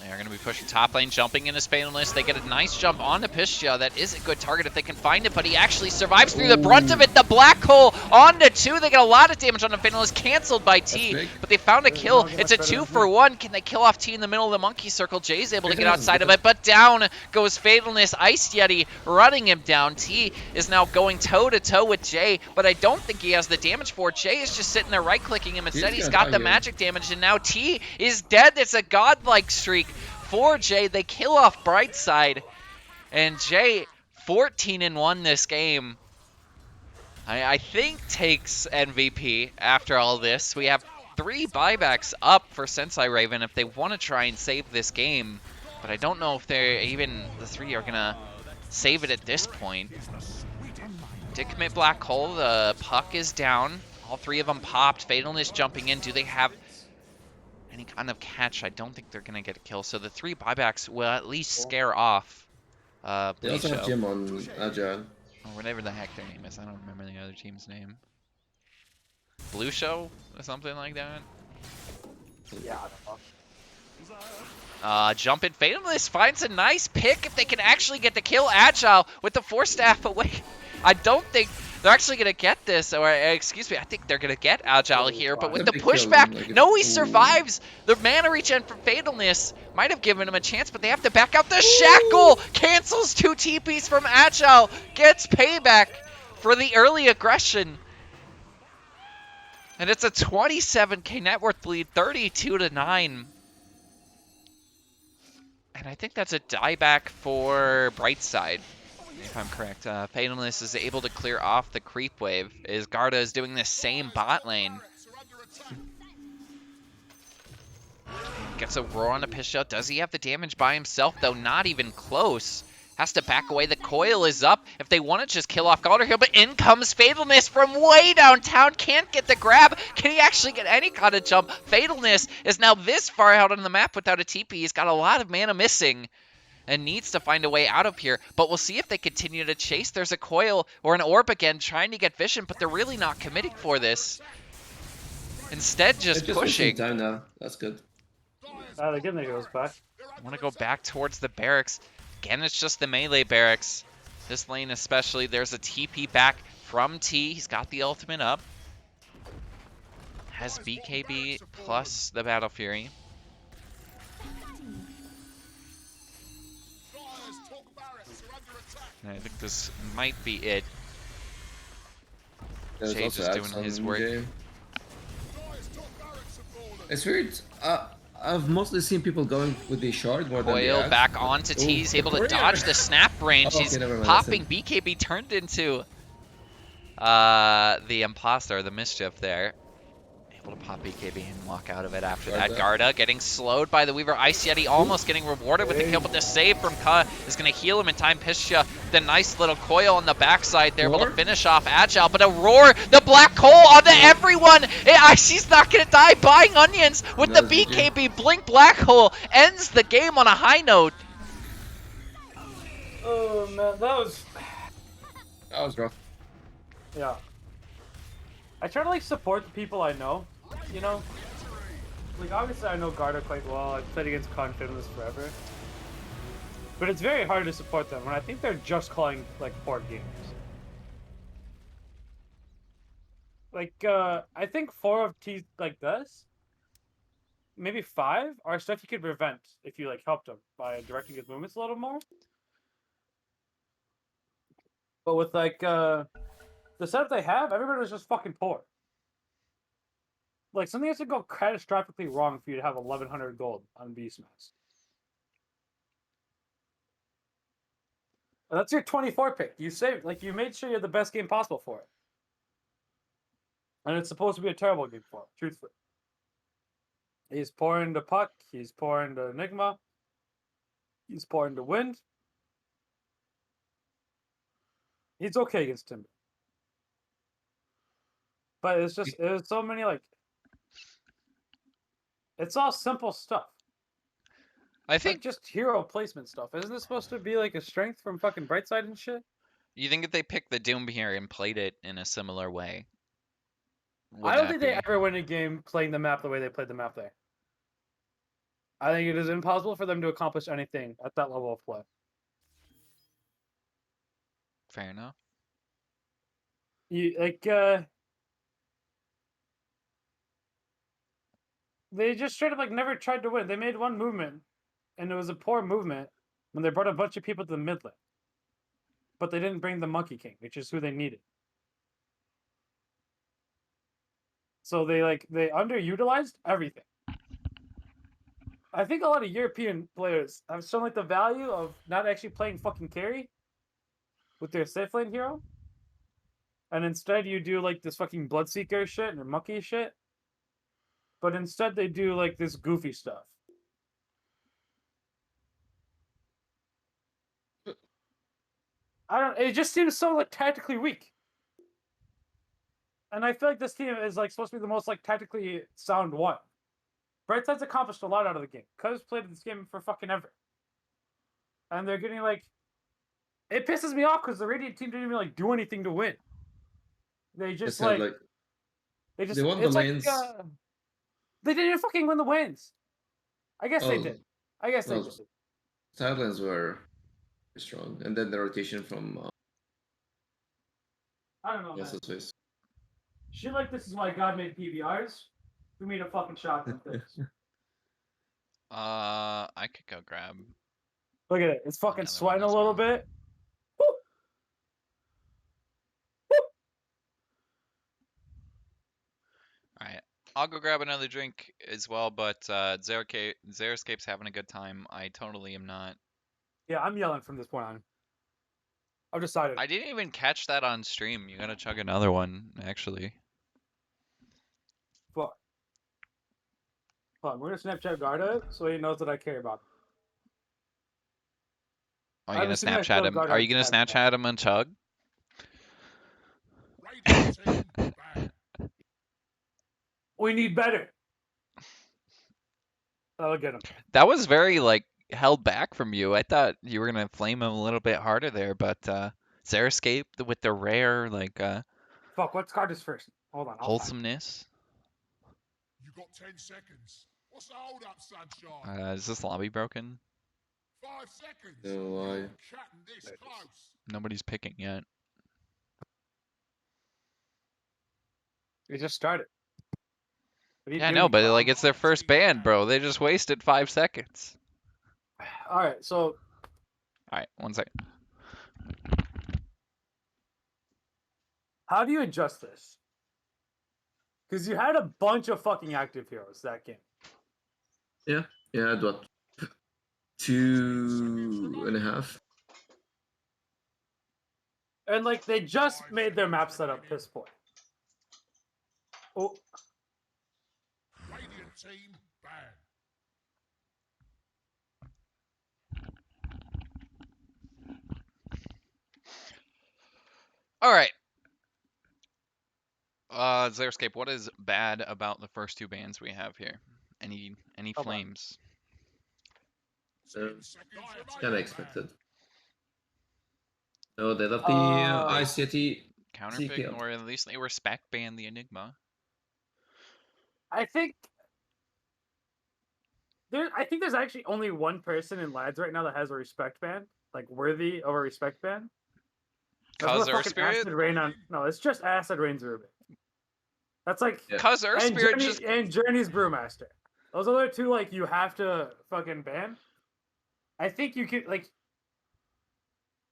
They are going to be pushing top lane, jumping into Fatalness. They get a nice jump onto Pistia. That is a good target if they can find it, but he actually survives through the brunt of it. The black hole onto 2. They get a lot of damage on the Fatalness, canceled by T, but they found a kill. It's a 2-for-1. Can they kill off T in the middle of the monkey circle? Jay's able to get outside of it, but down goes Fatalness. Ice Yeti running him down. T is now going toe-to-toe with Jay, but I don't think he has the damage for it. Jay is just sitting there right-clicking him. Instead, he's got the magic damage, and now T is dead. It's a godlike streak for Jay. They kill off Brightside, and Jay 14-1 this game. I think takes MVP after all this. We have 3 buybacks up for Sensei Raven if they want to try and save this game, but I don't know if they're even the 3 are gonna save it at this point. Did commit black hole. The puck is down. All 3 of them popped. Fatalness jumping in. Do they have any kind of catch? I don't think they're going to get a kill. So the 3 buybacks will at least scare off They also have Blisho, Jim on Agile. or whatever the heck their name is. I don't remember the other team's name. Blusho or something like that. Yeah, I don't know. Jump in. Fatalness finds a nice pick if they can actually get the kill. Agile with the 4 staff away. I don't think they're actually going to get this, or excuse me, I think they're going to get Agile here, but with the pushback, no, he survives. The mana regen from Fatalness might have given him a chance, but they have to back out. The Shackle cancels 2 TPs from Agile, gets payback for the early aggression. And it's a 27k net worth lead, 32-9. And I think that's a dieback for Brightside, if I'm correct. Fatalness is able to clear off the creep wave, as Garda is doing the same bot lane. Gets a roar on a Pistia. Does he have the damage by himself, though? Not even close. Has to back away. The coil is up. If they want to just kill off Galder here, but in comes Fatalness from way downtown. Can't get the grab. Can he actually get any kind of jump? Fatalness is now this far out on the map without a TP. He's got a lot of mana missing and needs to find a way out of here. But we'll see if they continue to chase. There's a coil or an orb again trying to get vision, but they're really not committing for this. Instead, just pushing. Time now. That's good. They're getting the heroes back. I want to go back towards the barracks. Again, it's just the melee barracks. This lane especially. There's a TP back from T. He's got the ultimate up. Has BKB plus the Battle Fury. under attack. And I think this might be it. There's Shade also just ads doing his on work. game. Dire's top barracks have fallen. It's weird. I've mostly seen people going with the shard more than the Coil ads. back onto T. He's able to dodge the snap range. Oh, okay, He's never mind, that's popping him. BKB, turned into the imposter, the mischief there. Able to pop BKB and walk out of it after that. Garda getting slowed by the Weaver. Ice Yeti almost getting rewarded with the kill, but the save from Ka is going to heal him in time. Pisha, the nice little coil on the backside. They're able to finish off Agile, but a roar, the black hole onto everyone. Icy's not going to die. Buying onions with the BKB. Blink black hole ends the game on a high note. Oh man, that was rough. yeah. I try to like support the people I know, you know. Like obviously I know Garda quite well. I've played against Confidence forever, but it's very hard to support them when I think they're just calling like poor games. Like I think 4 of T's like this, maybe 5 are stuff you could prevent if you like helped him by directing his movements a little more. But with like the setup they have, everybody was just fucking poor. Like something has to go catastrophically wrong for you to have 1100 gold on Beastmaster. And that's your 24 pick. You saved, like you made sure you had the best game possible for it. And it's supposed to be a terrible game for him, truthfully. He's poor into Puck, he's poor into Enigma, he's poor into Wind. He's okay against Timber. But it's just, there's so many like, it's all simple stuff. I think like just hero placement stuff. Isn't this supposed to be like a strength from fucking Brightside and shit? You think if they picked the Doom here and played it in a similar way? I don't think they ever win a game playing the map the way they played the map there. I think it is impossible for them to accomplish anything at that level of play. Fair enough. You like they just straight up like never tried to win. They made one movement, and it was a poor movement when they brought a bunch of people to the mid lane. But they didn't bring the Monkey King, which is who they needed. So they underutilized everything. I think a lot of European players have shown like the value of not actually playing fucking carry with their safe lane hero. And instead you do like this fucking Bloodseeker shit and monkey shit. But instead they do like this goofy stuff. It just seems so like tactically weak. And I feel like this team is like supposed to be the most like tactically sound one. Brightside's accomplished a lot out of the game. Cuz played this game for fucking ever. And they're getting like, it pisses me off because the Radiant team didn't even like do anything to win. They just like they won the lanes. They didn't even fucking win the wins. I guess they did. I guess they did. Side lanes were strong, and then the rotation from I don't know, man. Space. Shit like this is why God made PBRs. We made a fucking shot from this. I could go grab. Look at it. It's fucking Another sweating one a as little well. bit. Woo! Woo! Alright. I'll go grab another drink as well, but Xeriscape's having a good time. I totally am not. Yeah, I'm yelling from this point on. I've decided. I didn't even catch that on stream. You gotta chug another one, actually. Fuck. Hold on, we're gonna Snapchat Garda so he knows that I care about him. Are you gonna Snapchat him? Are you gonna Snapchat him and chug? Radiant team bad. We need better. That'll get him. That was very like held back from you. I thought you were gonna flame him a little bit harder there, but Xeriscape with the rare like Fuck, let's guard this first. Hold on. wholesomeness. You got 10 seconds. What's the hold up, sunshine? Is this lobby broken? 5 seconds. No lie. Chatting this close. Nobody's picking yet. We just started. Yeah, I know, but like it's their first ban, bro. They just wasted 5 seconds. All right, so. All right, 1 second. How do you adjust this? Because you had a bunch of fucking active heroes that game. Yeah, I had what, 2.5. And like they just made their map setup piss poor. Oh, Radiant team banned. All right. Xeriscape, what is bad about the first two bans we have here? Any on. flames? It's 10 seconds kind of remaining. expected. No, they love the Uh, ICT Counterpick, CP. or at least they respect ban the Enigma. I think there's actually only one person in Lads right now that has a respect ban, like worthy of a respect ban. That's Cause what Earth fucking Spirit? acid rain on. No, it's just acid rain's Rubik. That's like Yeah. Cause Earth and Spirit Journey just and Journey's Brewmaster. Those other two, like you have to fucking ban. I think you can like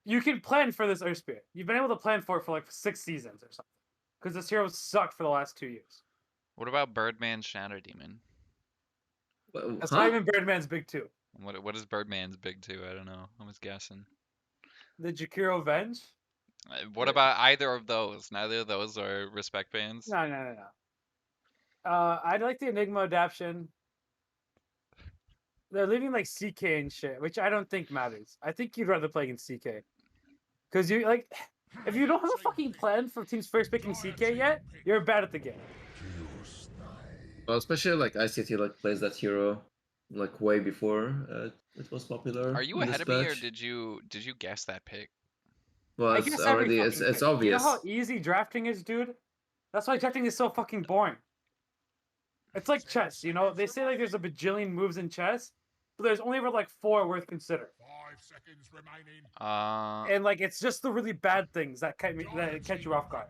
you can plan for this Earth Spirit. You've been able to plan for it for like 6 seasons or something. Because this hero sucked for the last 2 years. What about Birdman's Shadow Demon? That's Huh? not even Birdman's big two. What is Birdman's big two? I don't know. I was guessing. The Jakiro Venge? What about either of those? Neither of those are respect bans. No. I'd like the Enigma adaptation. They're leaving like CK and shit, which I don't think matters. I think you'd rather play against CK. Because you like if you don't have a fucking plan for teams first picking CK yet, you're bad at the game. Well, especially like ICT like plays that hero like way before it was popular. Are you in ahead this of me, or patch. did you guess that pick? Well, I it's guess every already fucking it's pick. Do you know obvious. how easy drafting is, dude? That's why drafting is so fucking boring. It's like chess, you know? They say like there's a bajillion moves in chess, but there's only ever like 4 worth considering. 5 seconds remaining. And like it's just the really bad things that catch you off guard.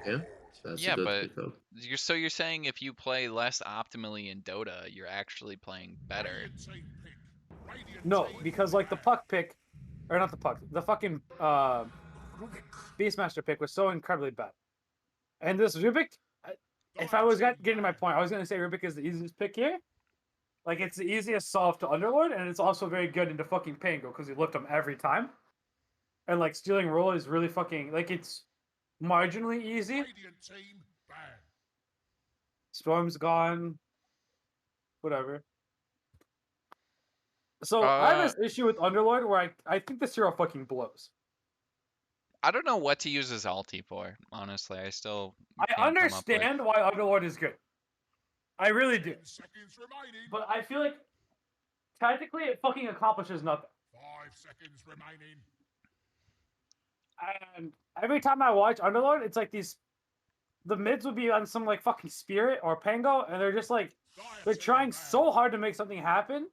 Yeah, that's Yeah, a good but pick up. you're saying if you play less optimally in Dota, you're actually playing better. Radiant team pick. Radiant No, team because like the puck pick, or not the puck, the fucking Beastmaster pick was so incredibly bad. And this Rubik, if I was getting to my point, I was gonna say Rubik is the easiest pick here. Like it's the easiest solve to Underlord, and it's also very good into fucking Pango because you lift him every time. And like stealing roll is really fucking like it's marginally easy. Radiant team banned. Storm's gone. Whatever. So I have this issue with Underlord where I think this hero fucking blows. I don't know what to use as ulti for, honestly. I still I can't come up with. understand why Underlord is good. I really do. 10 seconds remaining. But I feel like tactically it fucking accomplishes nothing. 5 seconds remaining. And every time I watch Underlord, it's like the mids would be on some like fucking Spirit or Pango, and they're just like they're trying so hard to make something happen,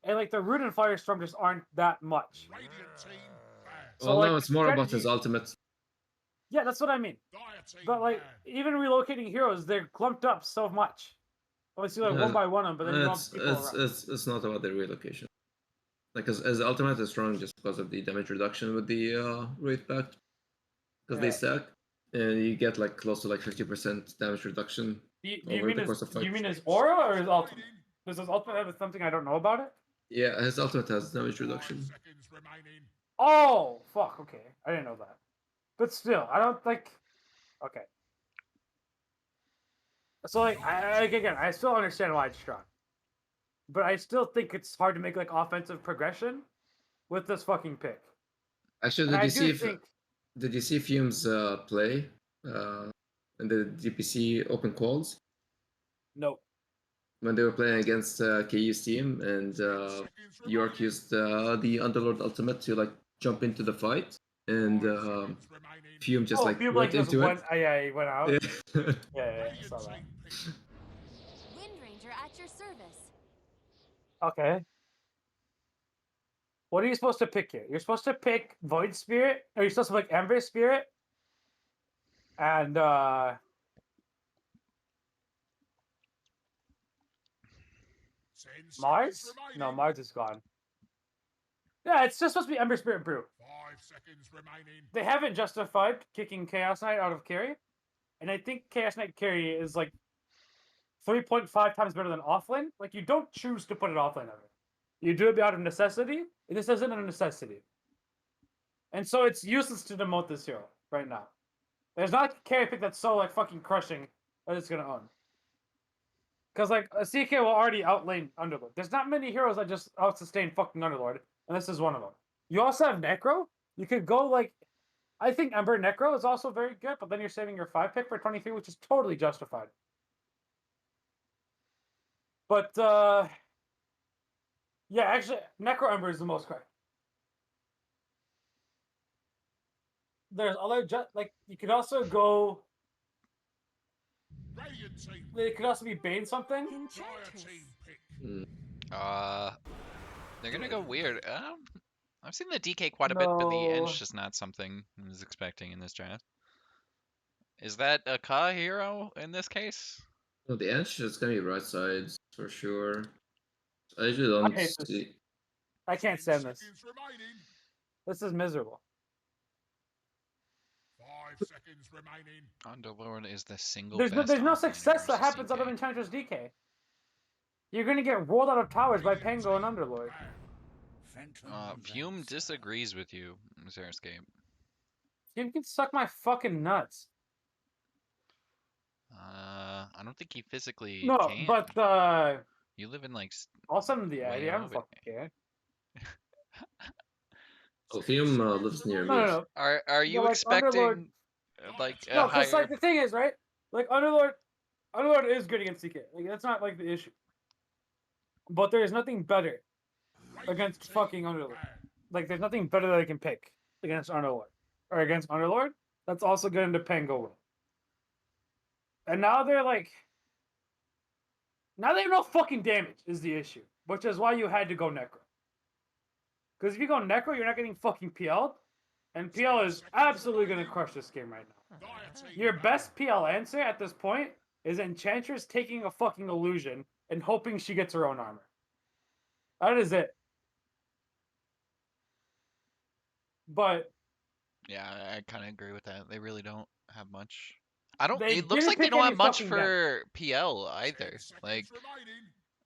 and like the Root and Firestorm just aren't that much. Radiant team banned. So, Well, like, no, it's more about his strategy- ultimate. Yeah, that's what I mean. Dire team But like banned. even relocating heroes, they're clumped up so much. Obviously, like Yeah, one by one them, but then you don't It's have people around. it's not about the relocation. Like his ultimate is strong just because of the damage reduction with the Wraith Pact. Because they Yeah. stack, and you get like close to like 50% damage reduction. Do you over mean the his course of do you fight. mean his aura or his ultimate? Does his ultimate have something I don't know about it? Yeah, his ultimate has damage 5 reduction. seconds remaining. Oh fuck! Okay, I didn't know that. But still, I don't like. Okay. So like, I still understand why it's strong, but I still think it's hard to make like offensive progression with this fucking pick. Actually, And did I you see do if think did you see Fume's play in the DPC open calls no. when they were playing against KU's team and Seconds York remaining. used the Underlord ultimate to like jump into the fight, and 5 seconds remaining. Fume just Oh, like Fume went like just into went. it. Yeah, he went out. Yeah. Yeah, I Radiant saw that. team pick. Wind Ranger at your service. Okay. What are you supposed to pick here? You're supposed to pick Void Spirit, or you're supposed to pick Ember Spirit, and 10 Mars. seconds remaining. No, Mars is gone. Yeah, it's just supposed to be Ember Spirit Brew. 5 seconds remaining. They haven't justified kicking Chaos Knight out of carry, and I think Chaos Knight carry is like 3.5 times better than offlane. Like, you don't choose to put it offlane ever. You do it out of necessity, and this isn't a necessity. And so it's useless to demote this hero right now. There's not a carry pick that's so like fucking crushing that it's gonna own. Because like a CK will already outlane Underlord. There's not many heroes that just out-sustain fucking Underlord, and this is one of them. You also have Necro. You could go like, I think Ember Necro is also very good, but then you're saving your 5 pick for 23, which is totally justified. But yeah, actually, Necro Ember is the most correct. There's other like you could also go. Radiant team. It could also be Bane something. Dire Enchantress. team pick. They're gonna go weird. I've seen the DK quite a bit, but the No. En's just not something I was expecting in this draft. Is that a Ka hero in this case? No, the edge is gonna be right sides for sure. I usually I don't hate this. see. I can't 10 stand this. seconds remaining. This is miserable. 5 seconds remaining. Underlord is the single There's best. no offlaner success that versus happens out of CK. Enchantress DK. You're gonna get rolled out of towers by Pango and Underlord. Fume disagrees with you, Xeriscape. You can suck my fucking nuts. I don't think he physically No, can. but You live in like I'll send him the way ID. I don't above fucking it. care. Oh, Fium lives near me. No. Are you like, Underlord- expecting like a No, because higher? like the thing is, right? Like Underlord is good against CK. Like that's not like the issue. But there is nothing better against fucking Underlord. Like there's nothing better that I can pick against Underlord or against Underlord. That's also good into Pango with. And now they're like, now they have no fucking damage is the issue, which is why you had to go Necro. Because if you go Necro, you're not getting fucking PL'd, and PL is absolutely gonna crush this game right now. Dire team Your best PL answer at this point is Enchantress taking a fucking illusion and hoping she gets her own armor. That is it. But Yeah, I kind of agree with that. They really don't have much. I don't. they It looks didn't like they pick don't any have much fucking for PL 10 either. seconds Like remaining.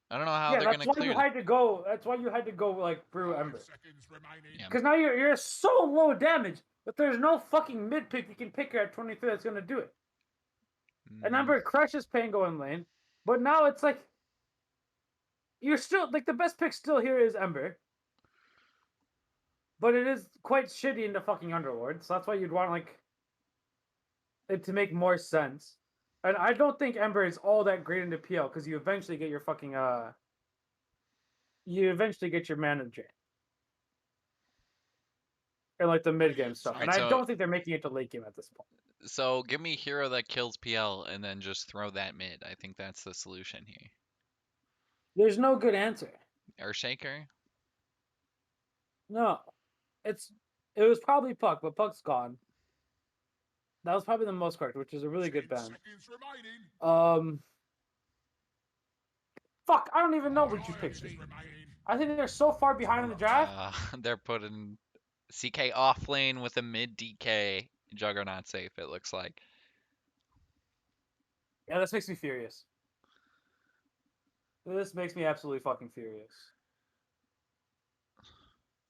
I don't know how yeah, they're that's gonna why clear you them. had to go. That's why you had to go like Brew 5 Ember. seconds remaining. Yeah. Because now you're so low damage that there's no fucking mid pick you can pick her at 23 that's gonna do it. And Mm, Ember crushes Pango in lane, but now it's like you're still like the best pick still here is Ember, but it is quite shitty into fucking Underlord, so that's why you'd want like it to make more sense. And I don't think Ember is all that great into PL because you eventually get your fucking you eventually get your mana drain. And like the mid game stuff. And Alright, I so- don't think they're making it to late game at this point. So give me hero that kills PL and then just throw that mid. I think that's the solution here. There's no good answer. Earthshaker. No. It was probably Puck, but Puck's gone. That was probably the most correct, which is a really good 10 ban. seconds remaining. Fuck, I don't even know what you Dire picked. team remaining. I think they're so far behind in the draft. They're putting CK off lane with a mid DK Juggernaut safe. It looks like. Yeah, this makes me furious. This makes me absolutely fucking furious.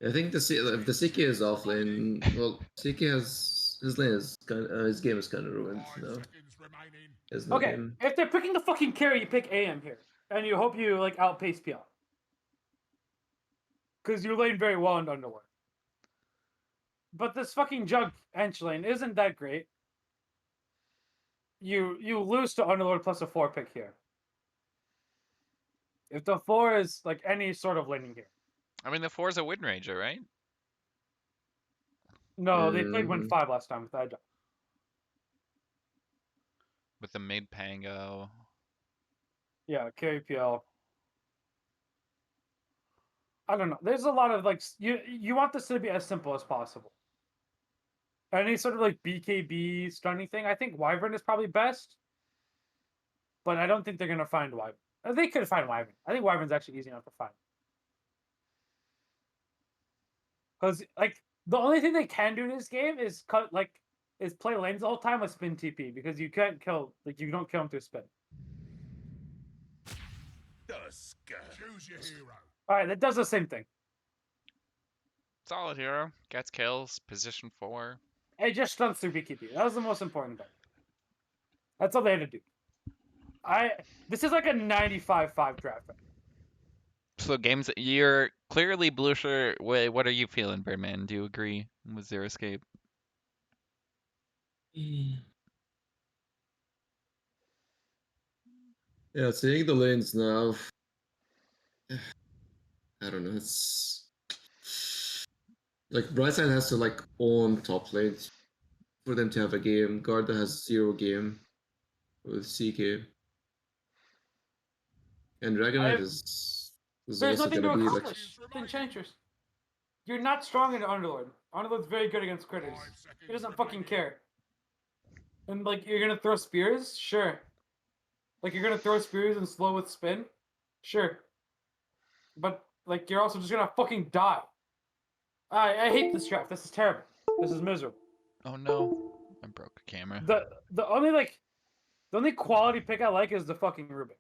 I think if the CK is off lane, well, CK has his lane is his game is kind of ruined 5 now. seconds remaining. There's no Okay, game. if they're picking the fucking carry, you pick AM here. And you hope you like outpace PL. Because you lane very well in Underlord. But this fucking jug hench lane isn't that great. You lose to Underlord plus a 4 pick here. If the 4 is like any sort of laning here. I mean, the 4 is a Wind Ranger, right? No, they played win 5 last time with that jug. With the mid Pango. Yeah, carry PL. I don't know. There's a lot of like you want this to be as simple as possible. Any sort of like BKB stunning thing, I think Wyvern is probably best. But I don't think they're gonna find Wyvern. They could find Wyvern. I think Wyvern's actually easy enough to find. Because like the only thing they can do in this game is play lanes the whole time with spin TP because you can't kill you don't kill them through spin. Choose your hero. All right, that does the same thing. Solid hero. Gets kills. Position 4. It just stuns through BKB. That was the most important thing. That's all they had to do. This is like a 95-5 draft. So games, you're clearly Blucher. What are you feeling, Birdman? Do you agree with Xeriscape? Yeah, seeing the lanes now. I don't know. It's like Brightside has to like own top lanes for them to have a game. Garda has 0 game with CK, and Dragonite is There's also nothing to gonna be like accomplish. Enchanters. You're not strong in Underlord. Underlord's very good against critters. He doesn't fucking care. And like you're gonna throw spears? Sure. Like you're gonna throw spears and slow with spin? Sure. But like you're also just gonna fucking die. I hate this draft. This is terrible. This is miserable. Oh no, I broke a camera. The only quality pick I like is the fucking Rubik.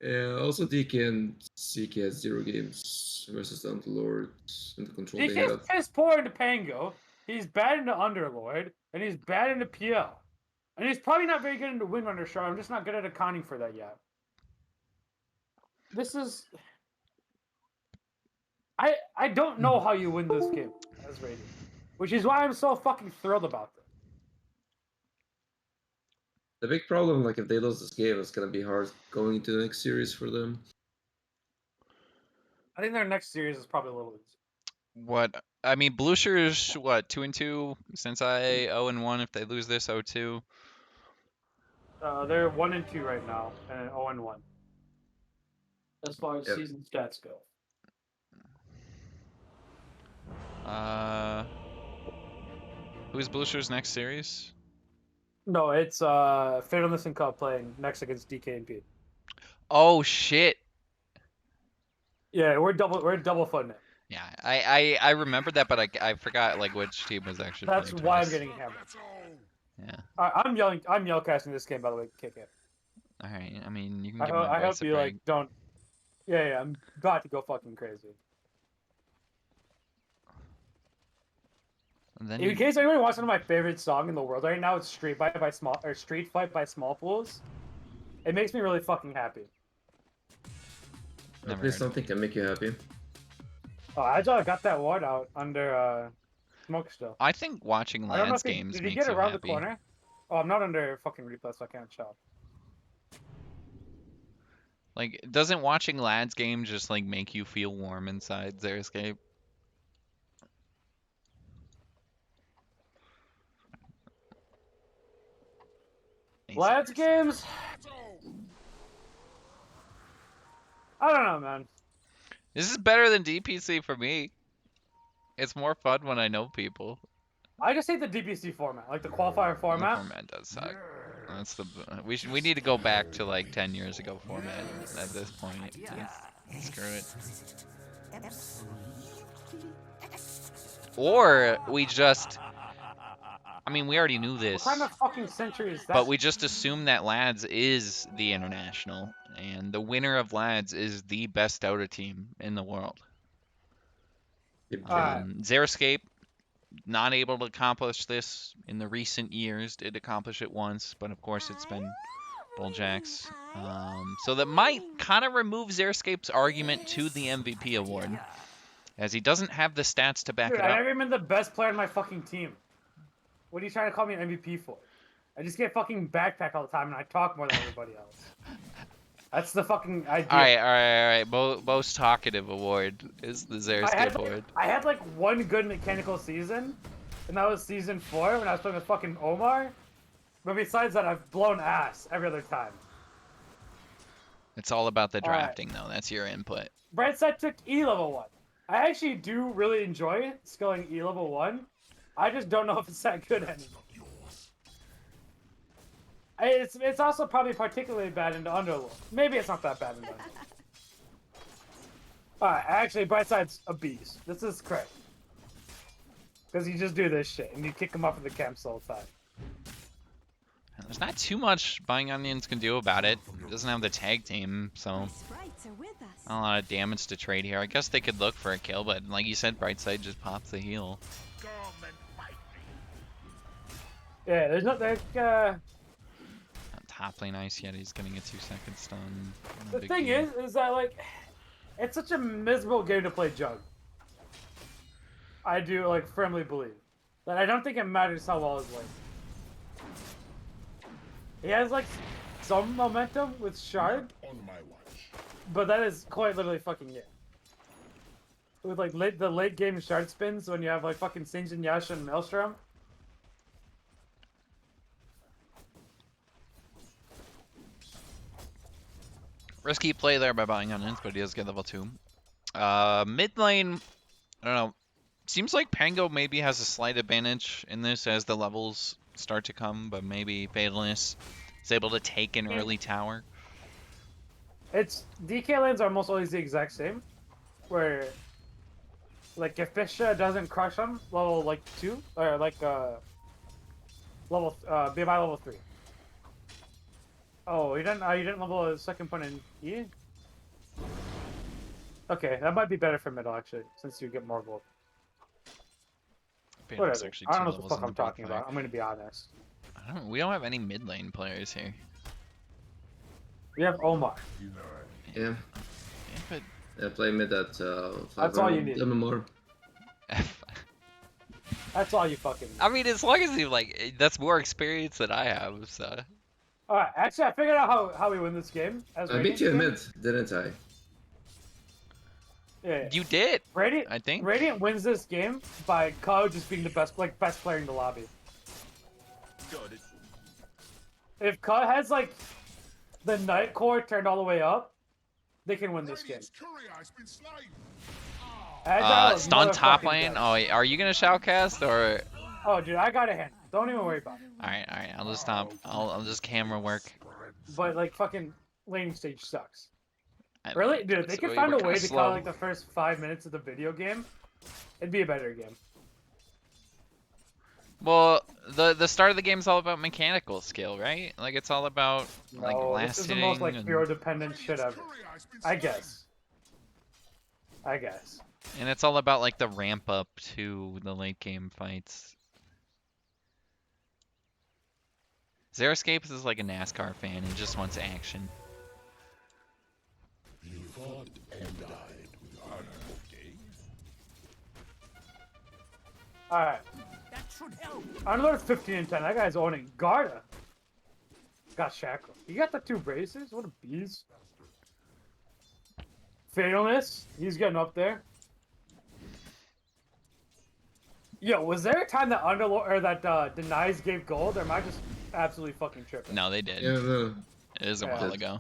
yeah. Also, DK and CK has 0 games versus the Underlord and the control they DK's have. piss poor into Pango. He's bad into Underlord, and he's bad into PL. And he's probably not very good into Windrunner Shard. I'm just not good at accounting for that yet. This is... I don't know how you win this game as Radiant. Which is why I'm so fucking thrilled about this. The big problem, like if they lose this game, it's gonna be hard going into the next series for them. I think their next series is probably a little easier. What? I mean, Blucher's what 2-2 since I 0-1. If they lose this 0-2. They're 1-2 right now, and 0-1. As far as season stats go. Who's Blucher's next series? No, it's Fatalness and Cup playing next against DK and P. Oh shit! Yeah, we're double footing it. Yeah, I remembered that, but I forgot like which team was actually That's playing why I'm twice. getting hammered. Yeah. I'm yellcasting this game by the way. Kick it. All right. I mean, you can I give my hope voice a you break. like don't. Yeah, I'm about to go fucking crazy. And then In case anyone wants to know my favorite song in the world right now, it's Street Fight by Small Fools. It makes me really fucking happy. Never Please heard something can make you happy. Oh, I just got that ward out under smoke still. I think watching I don't know Lance if games did he makes get you around happy. the corner? Oh, I'm not under fucking replay, so I can't shout. Like, doesn't watching lads games just like make you feel warm inside Xeriscape? Lads games? I don't know, man. This is better than DPC for me. It's more fun when I know people. I just hate the DPC format, like the qualifier format. The format does suck. That's the we need to go back to like 10 years ago format at this point. Screw it. Or we just, I mean, we already knew this, What kind of fucking century is that? but we just assume that Lads is the international, and the winner of Lads is the best Dota team in the world. Xeriscape, not able to accomplish this in the recent years, did accomplish it once, but of course it's been Bulljacks. So that might kind of remove Xeriscape's argument to the MVP award, as he doesn't have the stats to back Dude, it I up. never been the best player in my fucking team. What are you trying to call me an MVP for? I just get fucking backpack all the time and I talk more than everybody else. That's the fucking idea. All right. Most talkative award is the Xeriscape award. I had like one good mechanical season, and that was season 4 when I was playing with fucking Omar. But besides that, I've blown ass every other time. It's all about the drafting, though. That's your input. Brightside took E level 1. I actually do really enjoy skilling E level 1. I just don't know if it's that good anymore. It's also probably particularly bad into Underlord. Maybe it's not that bad in Underlord. Alright, actually, Brightside's a beast. This is correct. Because you just do this shit, and you kick him off of the camps all the time. There's not too much Buying Onions can do about it. It doesn't have the tag team, so Sprites are with us. not a lot of damage to trade here. I guess they could look for a kill, but like you said, Brightside just pops the heal. Come and fight me. Yeah, there's not like Top lane ice yet, he's getting a 2-second stun. Not a the big thing deal. is that like it's such a miserable game to play Jug. I do like firmly believe that I don't think it matters how well his lane. He has like some momentum with Shard, On my watch. but that is quite literally fucking it. With like the late game Shard spins when you have like fucking Sinjin, Yasha, and Maelstrom. Risky play there by Buying Onions, but he does get level 2. Mid lane, I don't know. Seems like Pango maybe has a slight advantage in this as the levels start to come, but maybe Fatalist is able to take an early tower. It's DK lanes are almost always the exact same, where like if Fisha doesn't crush him level like 2 or like level BMI level 3. Oh, you didn't level a second point in E? Okay, that might be better for middle actually, since you get more gold. Fatalist Whatever. actually I don't 2 know what the levels fuck in I'm the bot talking fight. about. I'm gonna be honest. We don't have any mid lane players here. We have Omar. Yeah. Yeah, but Yeah, play mid at That's all you need. MMR. That's all you fucking need. I mean, as long as you like, that's more experience than I have. So Alright, actually I figured out how we win this game. As I beat you in Radiant mid, didn't I? Yeah. you did, Radiant, I think. Radiant wins this game by Ko just being the best player in the lobby. Got it. If Ko has like the Night Core turned all the way up, they can win this game. Radiant's courier has been slain. Agile is Stun top motherfucking lane. dead. Oh, are you gonna shoutcast or? Oh, dude, I got a hand. Don't even worry about it. All right. I'll just stop. I'll just camera work. But like fucking laning stage sucks. I- Really, dude, if they so could we're find a kinda way to slow. call like the first 5 minutes of the video game, it'd be a better game. Well, the start of the game is all about mechanical skill, right? Like it's all about like No, last this is the hitting. most like and, hero dependent shit Radiant's ever. courier has been I slain. guess. I guess. and it's all about like the ramp up to the late game fights. Xeriscape is like a NASCAR fan. He just wants action. You fought and died with honor. Okay. Alright. That should help. Another 15 and 10. That guy's owning Garda. Got Shackle. You got the 2 braces? What a beast. Fatalness. He's getting up there. Yo, was there a time that Underlord or that Denies gave gold, or am I just absolutely fucking tripping? No, they did. Yeah, no. It was a Yeah. while ago.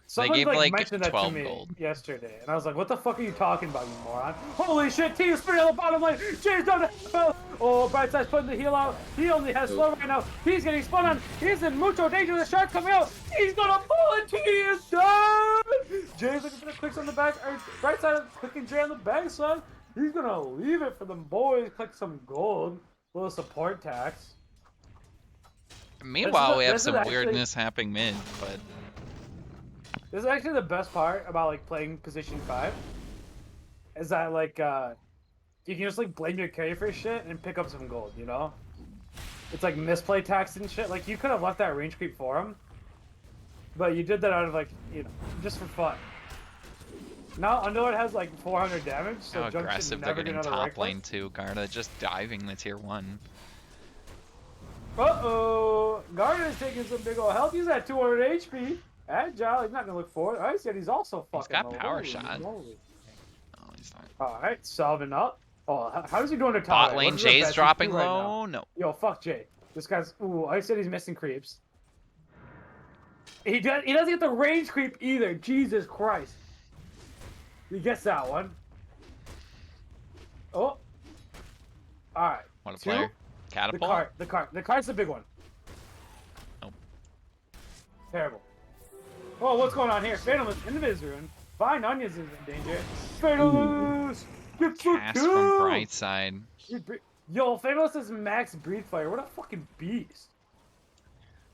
Someone gave, like, mentioned that 12 to me gold. yesterday, and I was like, "What the fuck are you talking about, you moron?" Holy shit! Team spinning on the bottom lane. James down the hell. Oh, Brightside's putting the heal out. He only has slow right now. He's getting spun on. He's in mucho danger. The shark coming out. He's gonna pull it. He is done. James looking for the clicks on the back. Or Brightside clicking Jay on the backside. He's gonna leave it for them boys. Click some gold. Little support tax. Meanwhile, we have this is some actually- weirdness happening mid, but This is actually the best part about like playing position 5. Is that like you can just like blame your carry for shit and pick up some gold, you know? It's like misplay tax and shit. Like you could have left that range creep for him. But you did that out of like, you know, just for fun. Now Underlord has like 400 damage, so how Junk should aggressive they're never do getting another right top click. lane too. Garda just diving the tier 1. Uh-oh! Garden is taking some big ol' health. He's at 200 HP. Agile, he's not gonna look forward. I said he's also fucking got low. power Holy shot. moly. Oh, he's not. Alright, solving up. Oh, how's he doing to top Bot lane? lane, What's the Jay's best he dropping can do right low. now? No. Yo, fuck Jay. This guy's. Ooh, I said he's missing creeps. He doesn't get the range creep either. Jesus Christ. He gets that one. Oh. Alright. What a 2. player. The Catapult. cart. The cart's the big one. Nope. Terrible. Oh, what's going on here? Phantom is in the Viz rune. Fine Onions is in danger. Fatalist! Get for Cast from two! Brightside. Yo, Fatalist is max breathe fire. What a fucking beast.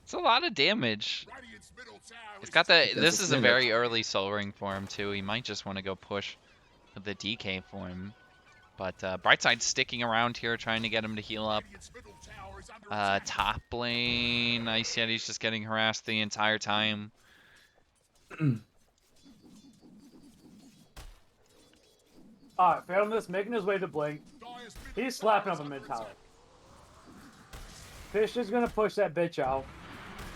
It's a lot of damage. Radiant's middle tower He's is got the. Against This a is a minute. very early Soul Ring for him too. He might just want to go push with the DK for him. But Brightside's sticking around here, trying to get him to heal up. Radiant's middle tower is under attack. Top lane, Ice Yeti's just getting harassed the entire time. Alright, Fatalist making his way to Blink. Dire's middle He's slapping tower up a is mid under tower. attack. Fish is gonna push that bitch out.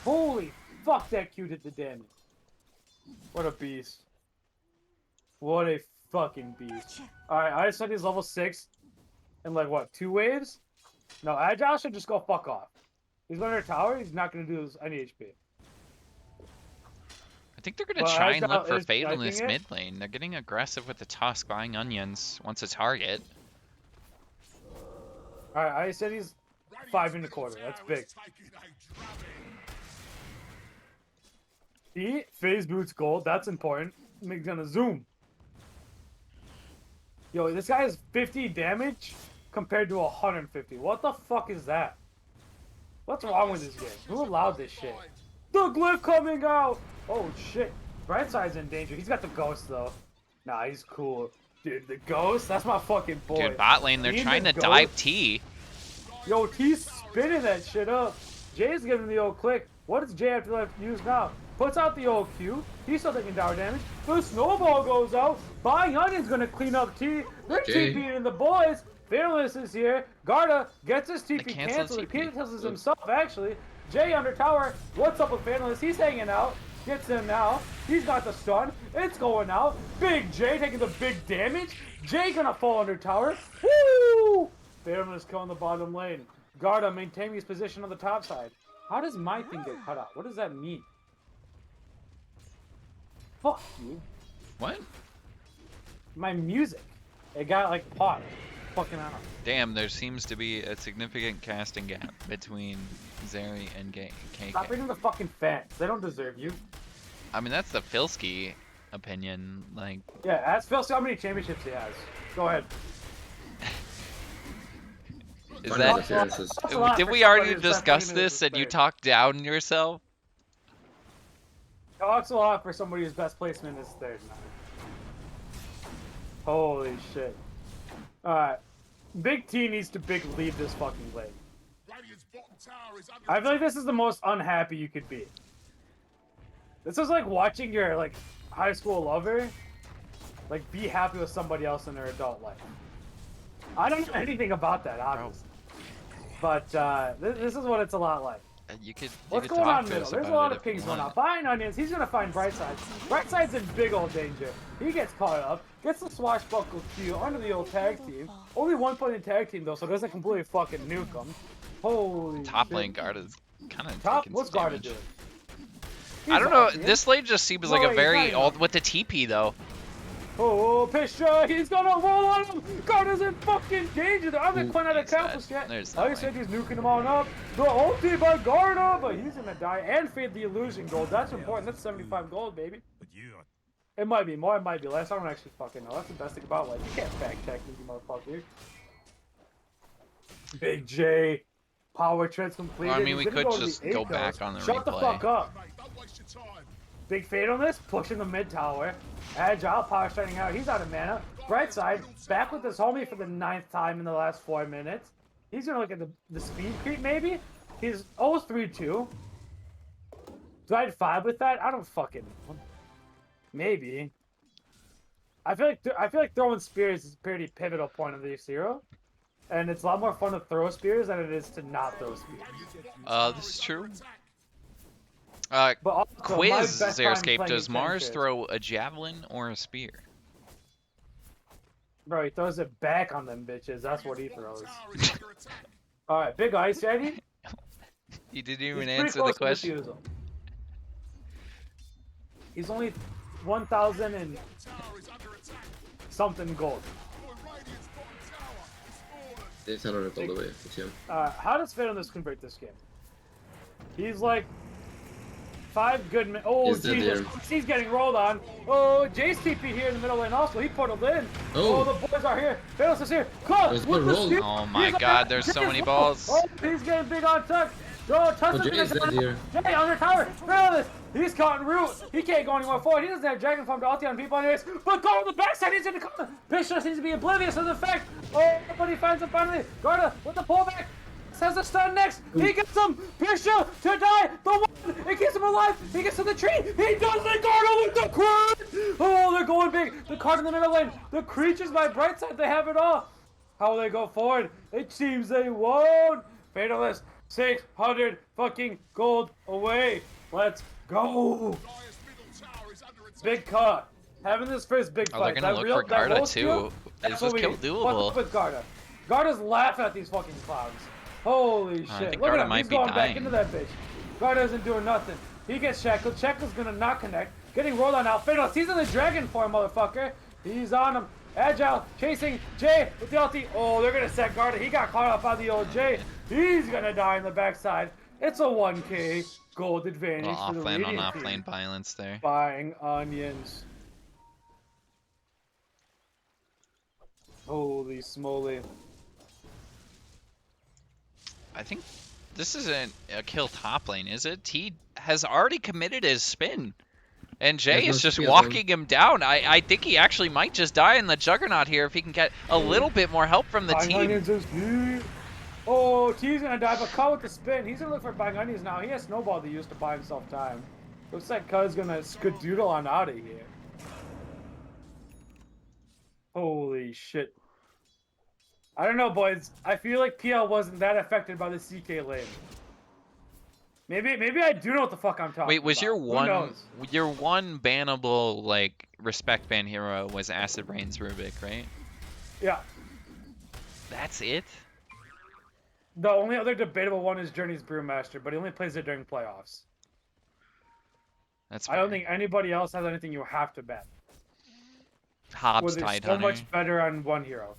Holy fuck, that Q did the damage. What a beast. What a fucking beast. Alright, I said he's level 6 in like what, 2 waves? No, Agile should just go fuck off. He's under a tower, he's not gonna do any HP. I think they're gonna Well, try and Agile look for is Fatal in sniping this it. mid lane. They're getting aggressive with the Tusk, buying onions once a target. Alright, I said he's Radiant's 5 and a middle quarter. That's tower big. is taking a drubbing. He phase boots gold, that's important. He's gonna zoom. Yo, this guy has 50 damage compared to 150. What the fuck is that? What's wrong with this game? Who allowed this shit? The glyph coming out! Oh shit. Brightside's in danger. He's got the ghost though. Nah, he's cool. Dude, the ghost? That's my fucking boy. Dude, bot lane, they're He and trying the to dive ghost- T. Yo, T's spinning that shit up. Jay's giving the old click. What does Jay have to use now? Puts out the old Q. He's still taking tower damage. The snowball goes out. Buying Onion's gonna clean up T. They're Jay. TPing the boys. Fearless is here. Garda gets his TP cancel canceled. He TP. cancels himself actually. Jay under tower. What's up with Fearless? He's hanging out. Gets him now. He's got the stun. It's going out. Big Jay taking the big damage. Jay gonna fall under tower. Woo! Fearless killing the bottom lane. Garda maintaining his position on the top side. How does my thing get cut out? What does that mean? Fuck you. What? My music. It got like paused. Fucking out. Damn, there seems to be a significant casting gap between Zeri and KK. Stop reading the fucking fans. They don't deserve you. I mean, that's the Filsky opinion. Like, Yeah, ask Phil see how many championships he has. Go ahead. is Funny that? that Xeris is- That's a lot Did for we somebody already who's got discuss 20 minutes this to and you spare. talked down yourself? Talks a lot for somebody whose best placement is third. Holy shit. Alright. Big T needs to big leave this fucking lane. Radiant's bottom tower is under I feel like this is the most unhappy you could be. This is like watching your like high school lover like be happy with somebody else in their adult life. I don't know anything about that, obviously. But this is what it's a lot like. You could. What's you could going talk on to middle? us There's a about lot it of if you pings going on. want. Buying Onions, he's gonna find Brightside. Brightside's in big old danger. He gets caught up, gets the swashbuckle Q under the old tag team. Only 1 point in tag team though, so it doesn't completely fucking nuke him. Holy Top shit. lane guard is kind of Top, taking what's some Garda damage. doing? I He's don't know. off, yeah? This lane just seems No, like a he's not very even old off. with the TP though. Oh, Pisha, he's gonna roll on him! Garda's in fucking danger! I'm gonna point out a He's dead. countless yet. There's no Like I way. said, he's nuking him on up. The ulti by Garda, but he's gonna die and fade the illusion gold. That's important. That's 75 gold, baby. But you are It might be more, it might be less. I don't actually fucking know. That's the best thing about life. You can't fact check me, you motherfucker. Big J. Power trends completed. Well, I mean, He's we gonna could to the just eight go coast. back on the Shut the replay. fuck up. mate, don't waste your time. Big fatalness, pushing the mid tower. Agile, power shining out. He's out of mana. Bright side, back with his homie for the 9th time in the last 4 minutes. He's gonna look at the speed creep, maybe? He's 0-3-2. Do I add 5 with that? I don't fucking know. Maybe. I feel like throwing spears is a pretty pivotal point of this hero. And it's a lot more fun to throw spears than it is to not throw spears. This is true. But also, my Quiz best time Xeriscape, playing does Mars Xeriscape. throw a javelin or a spear? Bro, he throws it back on them bitches. That's what he throws. Tower is under attack. Alright, big ice, Eddie. You didn't He's even pretty answer the close to question. refusal. He's only 1,000 and Tower is under attack. something gold. Boy, Radiant's bottom tower is fallen. They settled it all the way. It's him. How does Fatalness convert this game? He's like 5 good minutes. Oh, He's dead Jesus. here. He's getting rolled on. Oh, Jay's TP here in the middle lane also. He portaled in. Oh. The boys are here. Phalos is here. Close There's with no the roll. steal. Oh my He's on God, that. there's so Jay many is balls. low. Oh, he's getting big on Tuck. Oh, Tuck's Oh, Jay's dead here. Jay under tower. Phalos. He's caught in root. He can't go anymore forward. He doesn't have Dragon Form to ulti on people anyways. But go on the backside. He's going to come. Bishop seems to be oblivious of the fact. Oh, but he finds him finally. Garda with the pullback. Has a stun next. He gets him. Pisha to die. The one. It keeps him alive. He gets to the tree. He does the Garda with the crit. Oh, they're going big. The card in the middle lane. The creatures by Brightside. They have it all. How will they go forward? It seems they won't. Fatalist. 600 fucking gold away. Let's go. Dire's middle tower is under attack. Big cut. Having this first big Oh, fight. they're gonna That look real- for that Garda roll too. skill, Is that's this what we kill need. What's up doable? with Garda? Garda's laughing at these fucking clowns. Holy I shit. think Look Garda at him. might He's be going dying. back into that bitch. Garda isn't doing nothing. He gets shackled. Shackle's gonna not connect. Getting rolled on now. Fatal. He's in the dragon form, motherfucker. He's on him. Agile. Chasing Jay with the ulti. Oh, they're gonna set Garda. He got caught up on the old Jay. He's gonna die in the backside. It's a 1k gold advantage Little for the off-lane on Radiant off-lane team. violence there. Buying onions. Holy smoly. I think this isn't a kill top lane, is it? T has already committed his spin. And Jay There's is no just spear walking him down. I think he actually might just die in the Juggernaut here if he can get a little bit more help from the Buying team. onions is huge. Oh, T's gonna die, but Cud with the spin. He's gonna look for buying onions now. He has Snowball to use to buy himself time. Looks like Cud's gonna skadoodle on out of here. Holy shit. I don't know, boys. I feel like PL wasn't that affected by the CK lane. Maybe I do know what the fuck I'm talking Wait, was about. your Who one knows? bannable like respect ban hero was Acid Rain's Rubik, right? Yeah. That's it? The only other debatable one is Journey's Brewmaster, but he only plays it during playoffs. That's I don't fair. think anybody else has anything you have to ban. Hobbs Where they're Tide so Hunter. much better on one hero.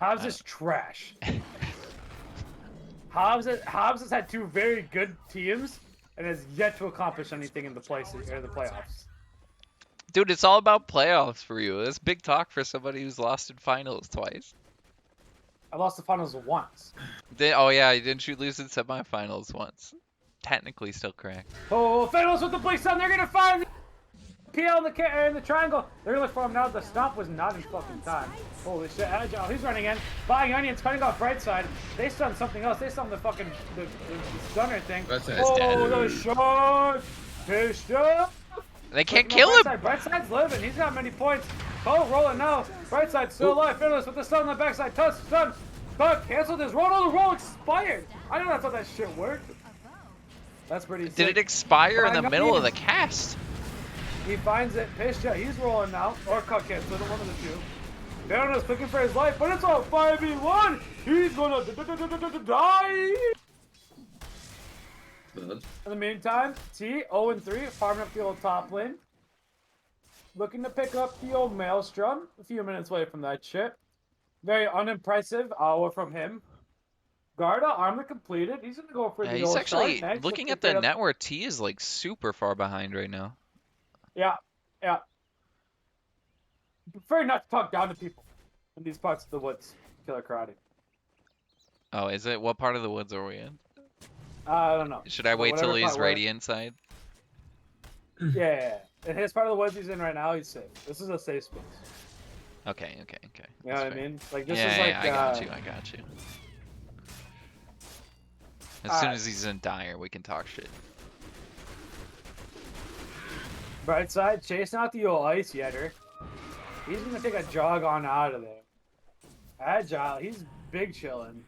Hobbs is trash. Hobbs has had 2 very good teams and has yet to accomplish anything in the playoffs. Dude, it's all about playoffs for you. That's big talk for somebody who's lost in finals twice. I lost the finals once. Oh yeah, didn't you lose in semifinals once? Technically still correct. Oh, Finals with the Blink Sun. They're gonna find PL in the triangle. They're gonna look for him now. The stomp was not in fucking time. Holy shit, Agile. He's running in. Buying onions, cutting off right side. They stunned something else. They stunned the fucking the stunner thing. Right side. Oh, dead. the shot. Bishop. They can't No, kill him! Brightside's living. He's got many points. Oh, rolling now. Brightside still alive. Finless with the stun on the backside. Touch, stun. Cut, canceled his roll. Oh, the roll expired. I know that's how that shit worked. That's pretty sick. Did it expire in the Buying middle of the onions. cast? He finds it. Pisha, he's rolling now. Or cut canceled, one of the two. Baroness looking for his life, but it's all 5v1. He's gonna die. But In the meantime, T 0-3, farming up the old top lane. Looking to pick up the old Maelstrom. A few minutes away from that shit. Very unimpressive hour from him. Garda, armor completed. He's gonna go for Yeah, the he's old actually, start next. looking Let's at the get up- network, T is like super far behind right now. Yeah, yeah. Prefer not to talk down to people in these parts of the woods. Killer Karate. Oh, is it? What part of the woods are we in? I don't know. Should I But wait till whatever he's part we're- radiant side? Yeah. In his part of the woods he's in right now, he's safe. This is a safe space. Okay. You know That's what I fair. mean? Like this Yeah, is like yeah, I got you. As soon Alright. as he's in dire, we can talk shit. Bright side, chasing out the old ice yetter. He's gonna take a jog on out of there. Agile, he's big chillin'.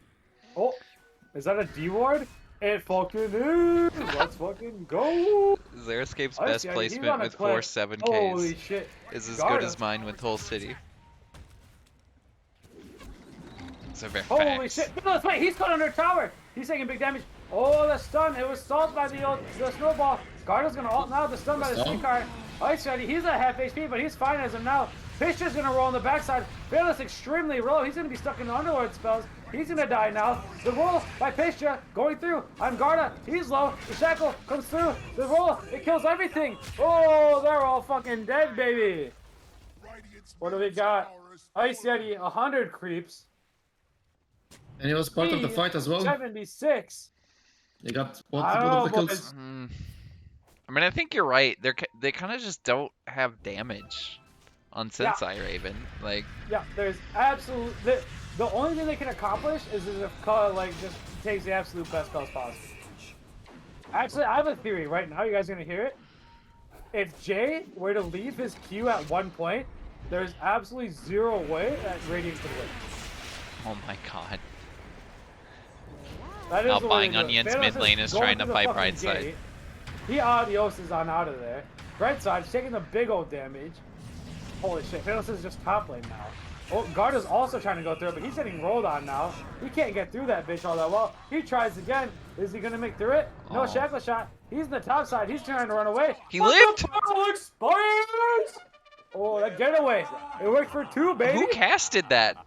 Oh, is that a D ward? It fucking is! Let's fucking go! Xeriscape's Ice best Yetter, he's placement on a with clip. 4 7Ks Holy shit. is as Garda. good as mine with Whole City. So very Holy facts. shit! No, let's wait, he's caught under tower! He's taking big damage. Oh, the stun! It was stalled by the snowball. Garda's gonna ult now. The stun by the Stun? C car. Ice Yeti, he's at half HP, but he's fine as of now. Pisha's gonna roll on the backside. Bayless extremely low. He's gonna be stuck in the Underlord spells. He's gonna die now. The roll by Pisha going through on Garda. He's low. The shackle comes through. The roll, it kills everything. Oh, they're all fucking dead, baby. Radiant's What do we middle got? tower has Ice fallen. Yeti, 100 creeps. And he was part of the fight as well. 76. He got I both don't of the know, kills. boys. I mean, I think you're right. They kind of just don't have damage on Yeah. Sensei Raven. Like, Yeah, there's absolute. The only thing they can accomplish is if Ka like just takes the absolute best calls possible. Actually, I have a theory right now. You guys are gonna hear it. If Jay were to leave his Q at one point, there's absolutely zero way that Radiant could win. oh my god. That is Now the way buying to do it. onions Thanos mid lane is going trying to through the fight fucking right side. gate. He adioses on out of there. Right side's taking the big old damage. Holy shit, Thanos is just top lane now. Oh, Garda's also trying to go through it, but he's getting rolled on now. He can't get through that bitch all that well. He tries again. Is he gonna make through it? No Oh. shackle shot. He's in the top side. He's trying to run away. He But lived! the battle expires! Oh, that getaway. It worked for two, baby. Who casted that?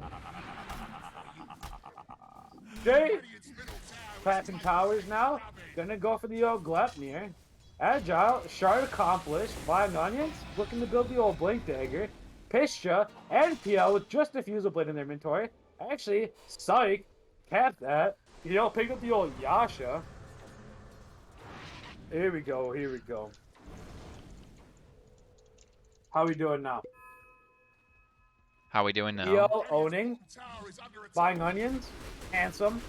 Jay, passing towers now. Gonna go for the old Glepnir. Agile, shard accomplished. Buying onions, looking to build the old blink dagger. Pisha and PL with just a fusel blade in their inventory. Actually, Psych capped that. PL picked up the old Yasha. Here we go. Here we go. How we doing now? How we doing now? PL owning. Tower is under attack. Buying onions. Handsome.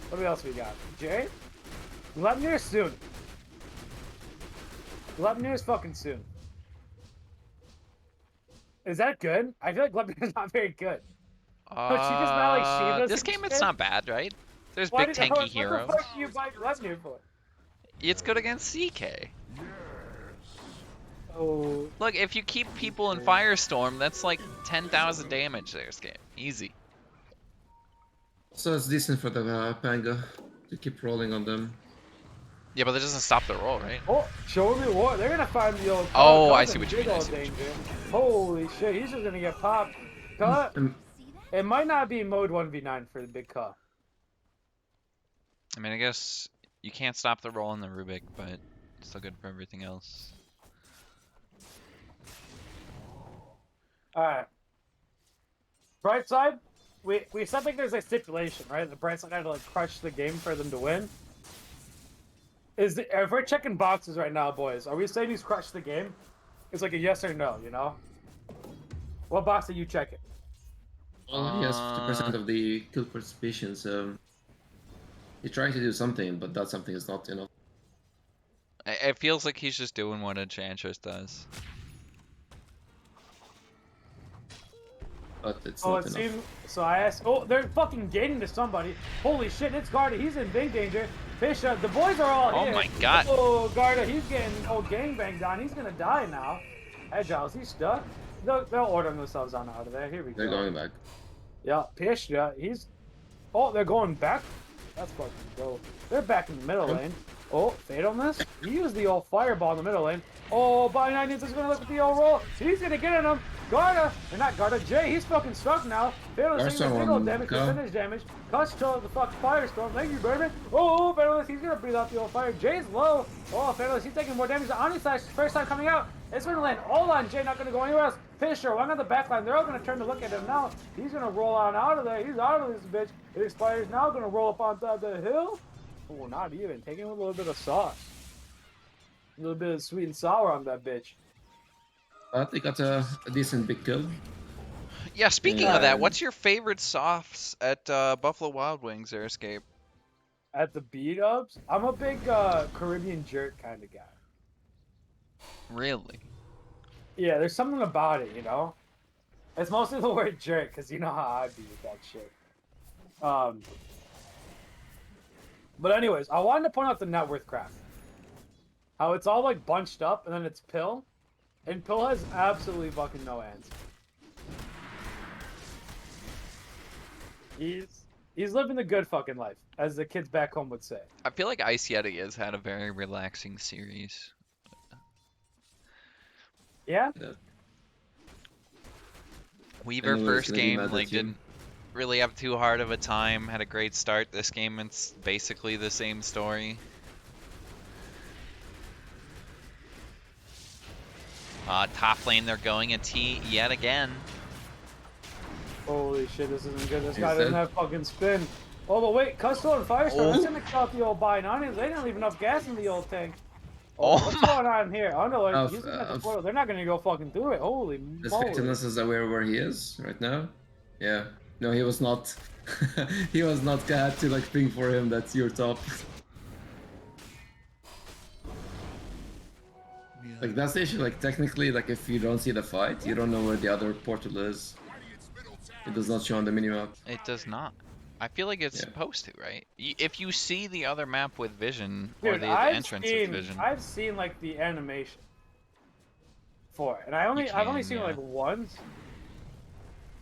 What else we got? Jay? Glepnir soon. Glepnir's fucking soon. Is that good? I feel like Glepnir's not very good. She just not like Shiva's This and game, it's shit? not bad, right? There's Why big did- tanky what heroes. the fuck do you buy Glepnir for? It's good against CK. Oh, Look, if you keep people in Firestorm, that's like 10,000 damage there, Xeriscape. Easy. So it's decent for the Panga to keep rolling on them. Yeah, but that doesn't stop the roll, right? oh, show me what? They're gonna find the old. Oh, I Ka's see in what you big mean, I old see what you danger. Holy shit, he's just gonna get popped. Ka, Um, it might not be mode 1v9 for the big Ka. I mean, I guess you can't stop the roll in the Rubik, but it's still good for everything else. Alright. Bright side, we said like there's a stipulation, right? The bright side had to like crush the game for them to win. If we're checking boxes right now, boys, are we saying he's crushed the game? It's like a yes or no, you know? What box are you checking? well, he has 50% of the kill participation, so he's trying to do something, but that something is not enough. It feels like he's just doing what Enchantress does. But it's Oh, not it enough. seems. So I asked. Oh, they're fucking gaining to somebody. Holy shit, it's Garda. He's in big danger. Fisha, the boys are all Oh here. my god. Oh, Garda, he's getting old gangbanged on. He's gonna die now. Agile, is he stuck? They'll order themselves on out of there. Here we go. They're going back. Yeah, Pisha, he's. Oh, they're going back. That's fucking dope. They're back in the middle lane. Oh, Fatal Miss. He used the old fireball in the middle lane. Oh, Buying Onions is gonna look at the old roll. He's gonna get in him. Garda, or not Garda, Jay, he's fucking stuck now. Fatal Miss taking the Garza big old on damage, Ka. percentage damage. Cuts to the fucking firestorm. Thank you, baby. Oh, Fatal Miss, he's gonna breathe out the old fire. Jay's low. Oh, Fatal Miss, he's taking more damage. The Omni Slash, first time coming out. It's gonna land all on Jay, not gonna go anywhere else. Fisher, one on the back line. They're all gonna turn to look at him now. He's gonna roll on out of there. He's out of this bitch. It expires now. Gonna roll up on top of the hill. Oh, not even. Taking a little bit of sauce. A little bit of sweet and sour on that bitch. But they got a decent big kill. Yeah, speaking Yeah. of that, what's your favorite softs at Buffalo Wild Wings, Xeriscape? At the B-dubs, I'm a big Caribbean jerk kind of guy. Really? Yeah, there's something about it, you know? It's mostly the word jerk, because you know how I be with that shit. But anyways, I wanted to point out the net worth craft. How it's all like bunched up, and then it's Pill. And Pill has absolutely fucking no answer. He's living the good fucking life, as the kids back home would say. I feel like Ice Yeti has had a very relaxing series. Yeah. Yeah. Weaver Anyways, first gonna be mad game at like you. didn't really have too hard of a time. Had a great start. This game it's basically the same story. Top lane they're going a T yet again. Holy shit, this isn't good. This He's guy doesn't dead. have fucking spin. Oh, but wait, Custo and Firestorm, Oh. that's gonna kill out the old Binonians. They didn't leave enough gas in the old tank. Oh What's my- going on here? Oh no, Of- he's looking at the of- portal. They're not gonna go fucking through it. Holy Is moly. Victimus is aware where he is right now? Yeah. No, he was not. He was not glad to like ping for him. That's your top. Like that's the issue. Like technically, like if you don't see the fight, you don't know where the other portal is. It does not show on the minimap. It does not. I feel like it's Yeah. supposed to, right? If you see the other map with vision, or Dude, the I've entrance seen, with vision. I've seen like the animation for it, and I've only can, seen it yeah. like once.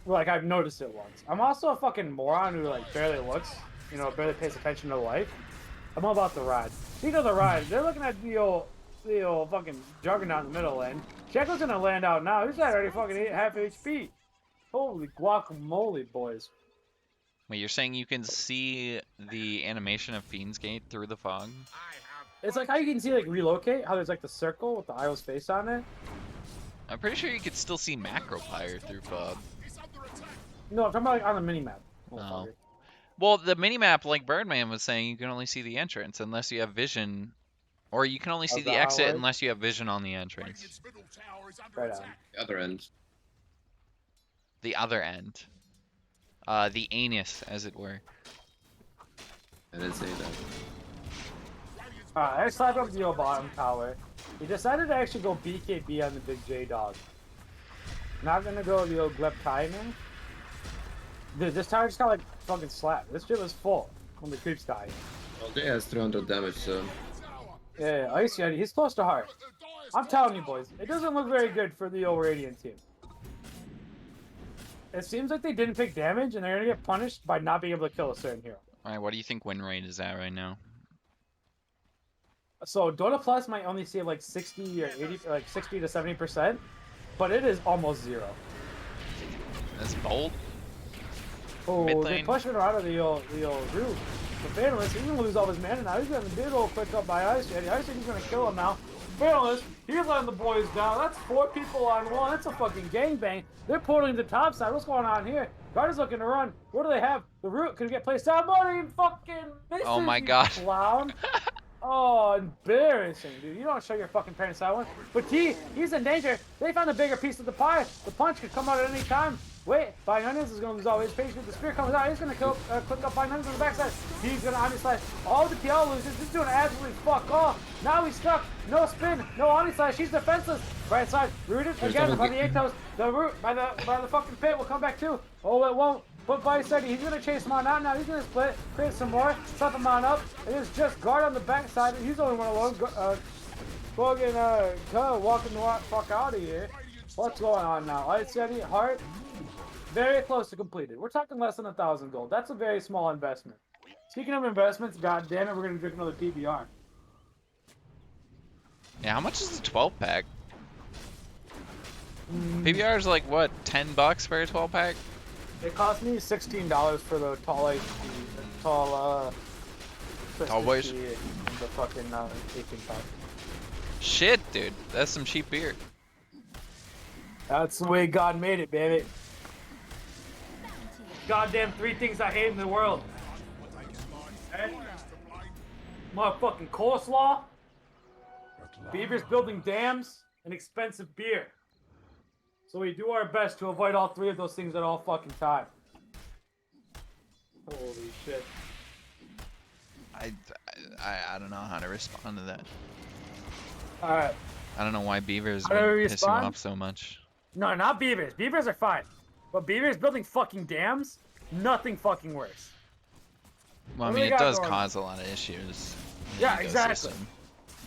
Like I've noticed it once. I'm also a fucking moron who like barely looks, you know, barely pays attention to life. I'm all about the ride. Speaking of the ride, they're looking at the old fucking juggernaut in the middle lane. Checo's gonna land out now. He's at already fucking half HP. Holy guacamole, boys. Wait, you're saying you can see the animation of Fiend's Gate through the fog? It's like how you can see like relocate, how there's like the circle with the Io's face on it. I'm pretty sure you could still see Macropyre through fog. No, I'm talking about like on the minimap. Oh. Well, the minimap, like Birdman was saying, you can only see the entrance unless you have vision. Or you can only see Is the that how it exit works? unless you have vision on the entrance. Right on. The other end. The other end. The anus, as it were. I didn't say that. Alright, I slapped up the old bottom tower. He decided to actually go BKB on the big J dog. Not gonna go the old Glep timing. Dude, this tower just got like fucking slapped. This shit was full when the creeps died. Well, Jay has 300 damage, so Yeah, Ice Yeti, he's close to heart. I'm telling you, boys, it doesn't look very good for the old Radiant team. It seems like they didn't take damage, and they're gonna get punished by not being able to kill a certain hero. Alright, what do you think win rate is at right now? So Dota Plus might only save like 60 or 80, like 60 to 70%, but it is almost zero. That's bold. Oh, Mid they lane. pushed it out of the old roof. The Banalist, he's gonna lose all his mana now. He's getting a big old quick up by Ice Yeti. Ice Yeti's gonna kill him now. Banalist, he's letting the boys down. That's 4 people on one. That's a fucking gangbang. They're pulling the top side. What's going on here? Guard is looking to run. What do they have? The root could get placed down. Money fucking misses, Oh my you God. clown. Oh, embarrassing, dude. You don't show your fucking parents that one. But he's in danger. They found a bigger piece of the pie. The punch could come out at any time. Wait, Binonians is going to lose all his patience. The spear comes out. He's going to kill, click up Binonians on the backside. He's going to Omni-Slash. All the PL losers. He's doing absolutely fuck off. Now he's stuck. No spin. No Omni-Slash. He's defenseless. Right side. Rooted again by the Atos. The root by the fucking pit will come back too. Oh, it won't. But by side, he's gonna chase him on out now. He's gonna split, create some more, slap him on up. It is just guard on the backside. He's the only one alone. Fucking walking the fuck out of here. What's going on now? Ice Yeti, Heart, very close to completed. We're talking less than 1,000 gold. That's a very small investment. Speaking of investments, god damn it, we're gonna drink another PBR. Yeah, how much is the 12 pack? PBR is like what, $10 for a 12 pack? It cost me $16 for the tall Tall boys? and the fucking 18 pack. Shit, dude, that's some cheap beer. That's the way God made it, baby. Goddamn 3 things I hate in the world. Okay? Motherfucking coleslaw, beavers building dams, and expensive beer. So we do our best to avoid all 3 of those things at all fucking time. Holy shit. I don't know how to respond to that. Alright. I don't know why beavers How do we would piss you respond? off so much. No, not beavers. Beavers are fine. But beavers building fucking dams, nothing fucking works. Well, I What do mean, we it got does going? cause a lot of issues. in the Yeah, exactly. ecosystem.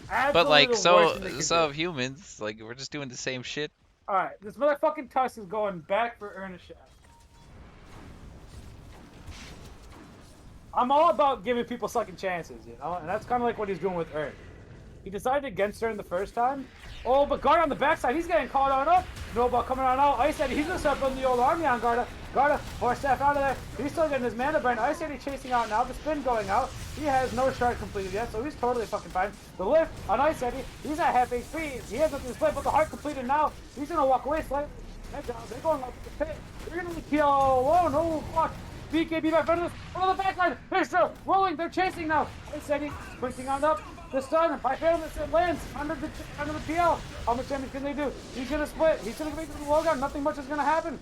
But Absolutely like, the so worst thing they can so do. humans, like, we're just doing the same shit. Alright, this motherfucking Tusk is going back for Earnest Shaft. I'm all about giving people second chances, you know? And that's kind of like what he's doing with Earn. He decided against her in the first time. Oh, but Garda on the backside, he's getting called on up. No ball coming on out. Ice Eddie, he's gonna start building the old army on Garda. Garda, 4 staff out of there. He's still getting his mana burn. Ice Eddie chasing out now. The spin going out. He has no shard completed yet, so he's totally fucking fine. The lift on Ice Eddie, he's at half HP. He has nothing to split, but the heart completed now. He's gonna walk away slightly. They're going up to the pit. They're gonna kill. Oh no, fuck. BKB back front of this. Oh, the backline. They're still rolling. They're chasing now. Ice Eddie sprinting on up. The stun by Fairness, it lands under the PL. How much damage can they do? He's gonna split. He's gonna make it to the low gun. Nothing much is gonna happen.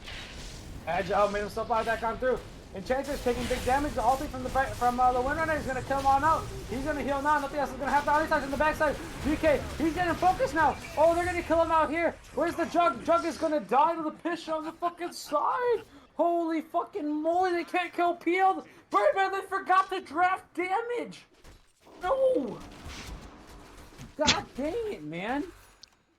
Agile made himself out of that gun through. Enchantress taking big damage. The ulti from the Windrunner is gonna kill him on out. He's gonna heal now. Nothing else is gonna happen. Onyx on the backside. BK, he's getting focused now. Oh, they're gonna kill him out here. Where's the Jug? Jug is gonna die to the pitch on the fucking side. Holy fucking moly! They can't kill PL. Birdman, they forgot to draft damage. No. God dang it, man.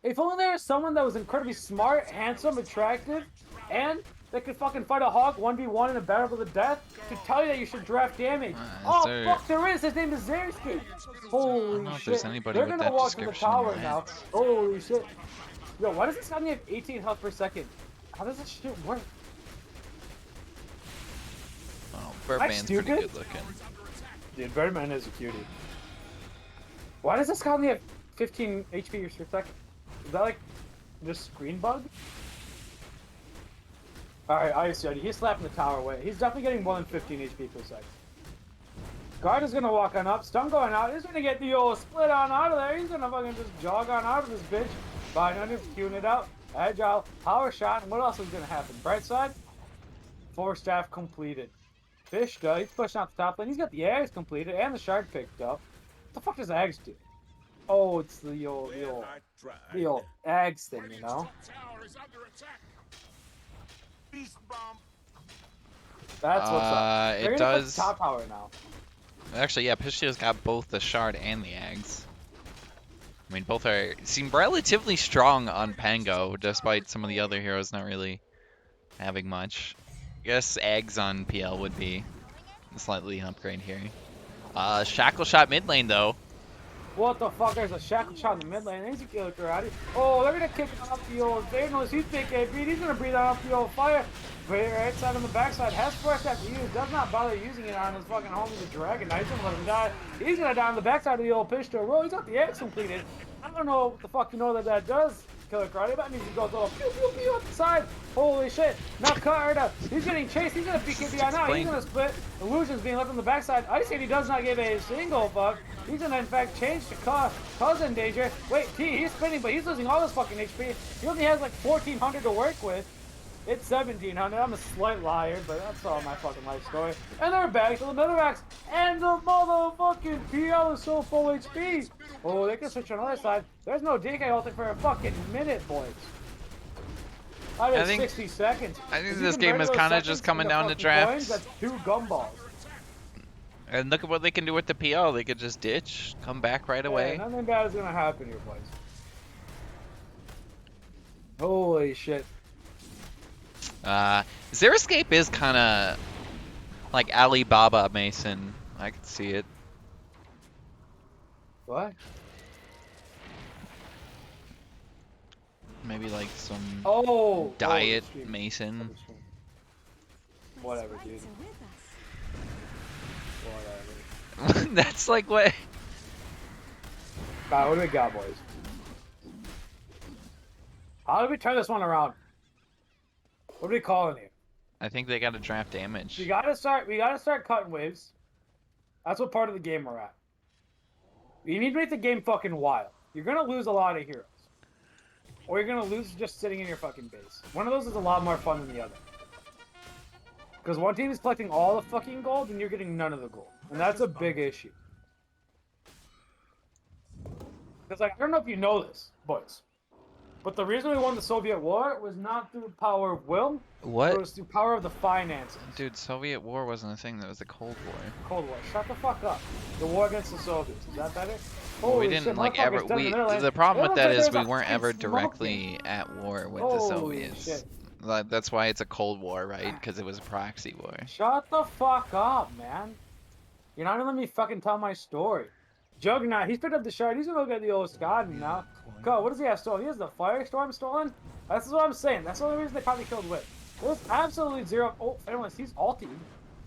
If only there was someone that was incredibly smart, handsome, attractive, and that could fucking fight a hog 1v1 in a battle to the death to tell you that you should draft damage. Oh, fuck, there is. His name is Xeriscape. Holy shit. They're gonna walk to the tower now. Holy shit. Yo, why does this guy only have 18 health per second? How does this shit work? Oh, Birdman's pretty good looking. Dude, Birdman is a cutie. Why does this guy only have 15 HP per second? Is that like just screen bug? Alright, I see. He's slapping the tower away. He's definitely getting more than 15 HP per second. Guard is gonna walk on up. Stun going out. He's gonna get the old split on out of there. He's gonna fucking just jog on out of this bitch. Behind under, queuing it out. Agile, power shot, and what else is gonna happen? Bright side, 4 staff completed. Fish does. He's pushing out the top lane. He's got the eggs completed and the shard picked up. What the fuck does Ags do? Oh, it's the old Ags thing, you know? That's what's up. They're It gonna put does. top power now. Actually, yeah, Pishio's got both the shard and the eggs. I mean, both seem relatively strong on Pango, despite some of the other heroes not really having much. I guess eggs on PL would be slightly an upgrade here. Shackle shot mid lane though. What the fuck? There's a shackle shot in the mid lane. He's a killer karate. Oh, they're gonna kick off the old Thanos. He's BKB. He's gonna breathe off the old fire. Right side on the backside. Has first have to use. Does not bother using it on his fucking homie, the Dragon Knight. He's gonna let him die. He's gonna die on the backside of the old pistol. Roll. He's got the X completed. I don't know what the fuck you know that does. Killer karate. That means he goes all pew pew pew up the side. Holy shit. Now Carter. He's getting chased. He's gonna BKB on now. He's gonna split. Illusion's being left on the backside. Ice Eddie does not give a single fuck. He's gonna in fact change to cause danger. Wait, he's spinning, but he's losing all his fucking HP. He only has like 1400 to work with. It's 1700. I'm a slight liar, but that's all my fucking life story. And they're back to the Middlebacks. And the motherfucking PL is so full HP. Oh, they can switch on the other side. There's no DK ulting for a fucking minute, boys. I think 60 seconds. I think this game is kind of just coming down to drafts. That's 2 gumballs. And look at what they can do with the PL. They could just ditch, come back right away. Nothing bad is gonna happen here, boys. Holy shit. Xeriscape is kind of like Alibaba Mason. I can see it. What? Maybe like some diet Mason. Whatever, dude. Fights are with us. Whatever. That's like what. Alright, what do we got, boys? How do we turn this one around? What are we calling you? I think they got to draft damage. We gotta start cutting waves. That's what part of the game we're at. You need to make the game fucking wild. You're gonna lose a lot of heroes. Or you're gonna lose just sitting in your fucking base. One of those is a lot more fun than the other. Because one team is collecting all the fucking gold and you're getting none of the gold. And that's a big issue. Because like, I don't know if you know this, boys. But the reason we won the Soviet War was not through power of will. What? It was through power of the finances. Dude, Soviet War wasn't a thing. That was the Cold War. Cold War. Shut the fuck up. The war against the Soviets. Is that better? Well, we Holy didn't shit, like ever. The problem with that is we weren't ever directly at war with the Soviets. Shit. That's why it's a Cold War, right? Because it was a proxy war. Shut the fuck up, man. You're not gonna let me fucking tell my story. Juggernaut, he's picked up the shard. He's gonna look at the old Scotty now. God, what does he have stolen? He has the Firestorm stolen? That's what I'm saying. That's the only reason they probably killed Wit. There's absolutely zero. Oh, Fatalist, he's ulti.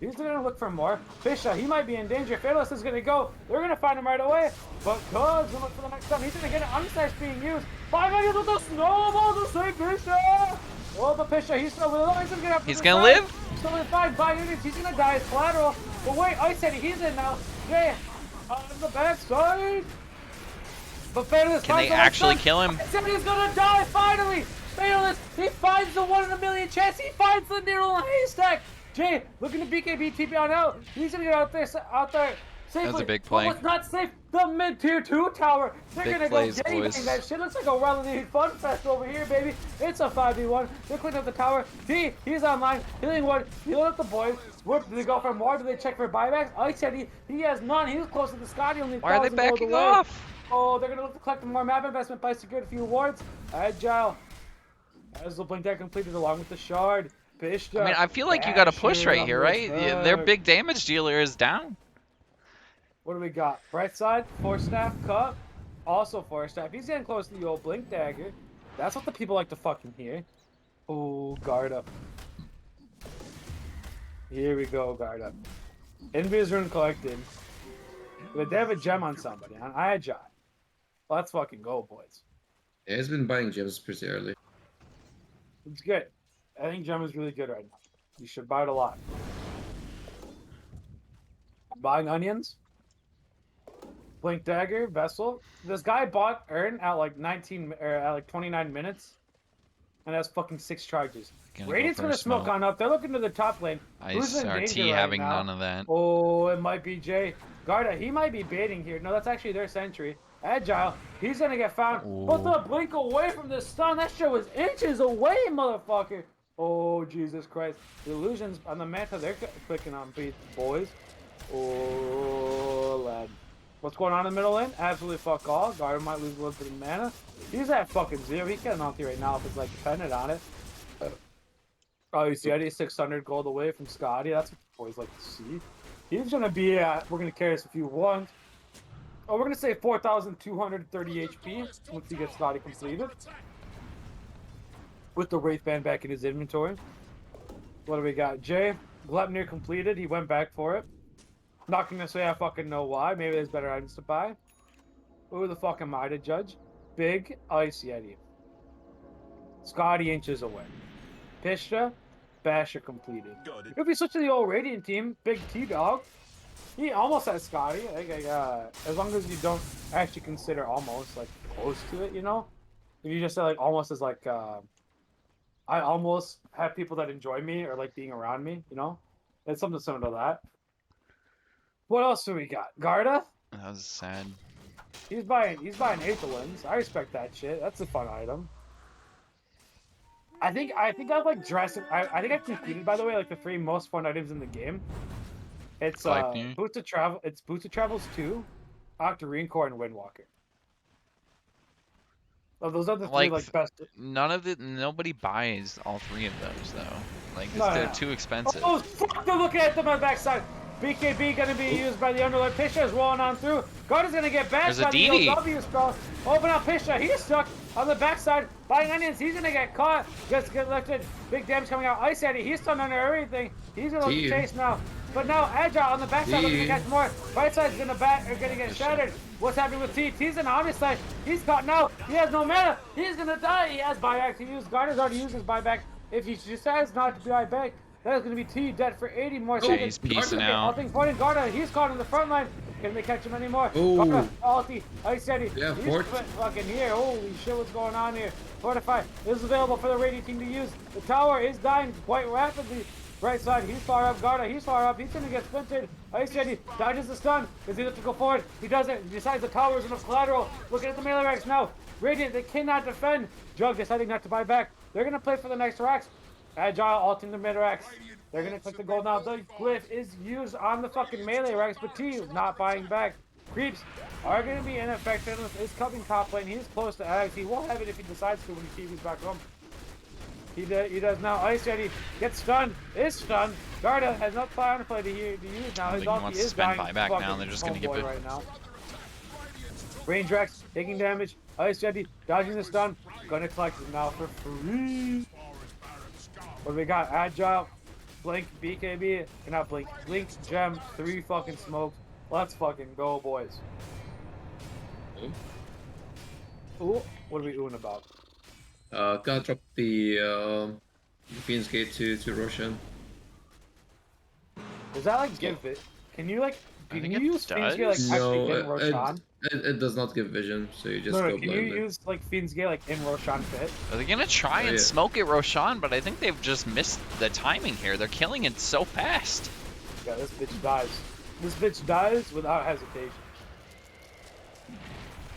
He's gonna look for more. Fisha, he might be in danger. Fatalist is gonna go. They're gonna find him right away. But Cub's gonna look for the next time. He's gonna get it. Unstash being used. 5 minutes with the snowball to save Fisha. Oh, but Fisha, he's still with it. He's gonna, He's gonna live? Still in 5 by units. He's gonna die as collateral. But wait, I said he's in now. Jay, on the backside. But Fatalist Can they actually kill him? He's gonna die finally. Fatalist, he finds the 1 in a million chance. He finds the needle in a haystack. Jay, looking to BKB TP on out. He's gonna get out there safely. That was a big play. But what's not safe? The mid tier 2 tower. They're Big gonna plays, go gangbang boys. that shit. Looks like a relatively fun fest over here, baby. It's a 5v1. They're cleaning up the tower. D, he's online. Healing 1. Healing up the boys. Whoop, do they go for more? Do they check for buybacks? I said he has none. He's close to the Scotty. Only Why are they 1,000 gold backing away. off? Oh, they're gonna look to collect more map investment by securing a few wards. Agile. As the blink that completed along with the shard. Pishta. I mean, I feel like you got to push right Basher here, on right? the Their side. big damage dealer is down. What do we got? Bright side, Force Staff, Cup. Also Force Staff. He's getting close to the old Blink Dagger. That's what the people like to fucking hear. Oh, guard up. Here we go, guard up. Envy's rune collected. But they have a gem on somebody, on Agile. Let's fucking go, boys. Yeah, he's been buying gems pretty early. It's good. I think gem is really good right now. You should buy it a lot. Buying onions. Blink Dagger, Vessel. This guy bought Earn at like 29 minutes. And that's fucking 6 charges. Gonna go Radiant's for gonna a smoke smoke. on up. They're looking to the top lane. Who's in RT danger right having now? none of that. Oh, it might be Jay. Garda, he might be baiting here. No, that's actually their sentry. Agile, he's gonna get found. But Ooh. the blink away from the stun. That shit was inches away, motherfucker. Oh, Jesus Christ. The illusions on the manta, they're clicking on beat, boys. Oh, lad. What's going on in the middle lane? Absolutely fuck all. Garda might lose a little bit of mana. He's at fucking 0. He can't ulti right now if it's like dependent on it. Oh, you see, I need 600 gold away from Scotty. That's what the boys like to see. He's gonna be at, we're gonna carry us if you want. Oh, we're gonna say 4,230 HP once he gets Scotty completed. With the Wraith Band back in his inventory. What do we got? Jay, Glepnir completed. He went back for it. Not gonna say I fucking know why. Maybe there's better items to buy. Who the fuck am I to judge? Big Ice Yeti. Scotty inches away. Pishta, Basher completed. If we switch to the old Radiant team, Big T-Dog, he almost has Scotty. As long as you don't actually consider almost, like, close to it, you know? If you just say, like, almost as, like, I almost have people that enjoy me or like being around me, you know? It's something similar to that. What else do we got? Garda? That was sad. He's buying Aethelins. I respect that shit. That's a fun item. I think I've like drastic. I think I've completed, by the way, like the 3 most fun items in the game. It's Gleipnir. Boots of Travel. It's Boots of Travels 2, Octarine Core, and Windwalker. Oh, those are the 3 like best. Nobody buys all 3 of those though. Like No, they're no. too expensive. Oh fuck! They're looking at them on the backside. BKB gonna be used by the Underlord. Pisha is rolling on through. Garda's gonna get bashed There's a by the DD. OW spell. Open up Pisha. He's stuck on the backside. Buying onions. He's gonna get caught. Just get lifted. Big damage coming out. Ice Eddie. He's stunned under everything. He's gonna look to chase now. But now Agile on the backside looking to catch more. Right side's gonna get shattered. What's happening with T? T's in the honest side. He's caught now. He has no mana. He's gonna die. He has buyback to use. Garda's already used his buyback. If he decides not to buy back, that is going to be T dead for 80 more seconds. Jay's piecing Okay, all out. things pointing. Garda, he's caught in the front line. Can they catch him anymore? Oh. Garda, ulti, Ice Eddie. Yeah, he's fort. fucking here. Holy shit, what's going on here? Fortify is available for the Radiant team to use. The tower is dying quite rapidly. Right side, he's far up. Garda, he's far up. He's going to get splintered. Ice Eddie dodges the stun. Is he left to go forward? He doesn't. He decides the tower is enough collateral. Looking at the melee ranks now. Radiant, they cannot defend. Jug deciding not to buy back. They're going to play for the next racks. Agile ulting the mid racks. They're gonna click the gold now. The glyph is used on the fucking melee racks, but T not buying back. Creeps are gonna be ineffective. Is coming top lane. He's close to Alex. He won't have it if he decides to when he TV's back home. He does now. Ice Jetty gets stunned. Is stunned. Garda has not counterplay to use now. His He ulti wants to is spend dying. buyback now, Fucking they're just gonna homeboy give it. right now. Range Rex, taking damage. Ice Jetty, dodging the stun. Gonna collect it now for free. What do we got? Agile, Blink, BKB, not Blink, Blink, Gem, 3 fucking smokes. Let's fucking go, boys. Ooh, what are we oohing about? Gotta drop the Fiend's Gate to Roshan. Does that like give it? Can you like? I Can think you it use Fiend's Gate like does. actually No, in Roshan? it does not give vision, so you just No, go can you blindly. use like Fiend's Gate like in Roshan Pit? Are they gonna try Oh, and yeah. smoke it Roshan? But I think they've just missed the timing here. They're killing it so fast. Yeah, this bitch dies. This bitch dies without hesitation.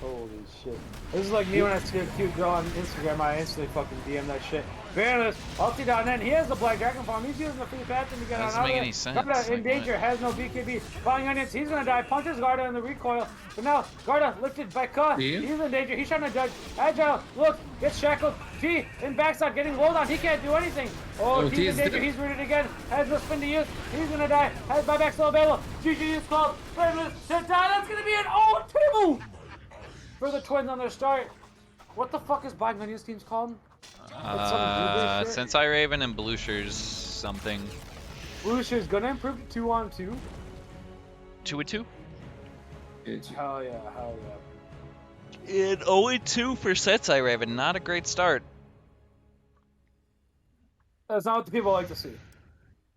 Holy shit. This is like me when I see a cute girl on Instagram, I instantly fucking DM that shit. Fairness, ulti down in. He has the Black Dragon farm. He's using the free pattern to get That on doesn't out make of any it. sense. Garda in Like, danger, what? has no BKB. Falling onions, he's gonna die. Punches Garda in the recoil. But now, Garda lifted by Ka. See? He's in danger. He's trying to dodge. Agile, look, gets shackled. T in backside, getting rolled on. He can't do anything. Oh, Oh, T's T in is danger. dead. He's rooted again. Has no spin to use. He's gonna die. Has buyback still available. GG is called. Fairness to die. That's gonna be an 0-2 for the Twins on their start. What the fuck is Buying Onions team's called? That's some blue shit. Sensei Raven and Blueshers something. Bluesh's gonna improve to 2-on-2. 2-2? Hell yeah, hell yeah. In 0-2 for Sensei Raven. Not a great start. That's not what the people like to see.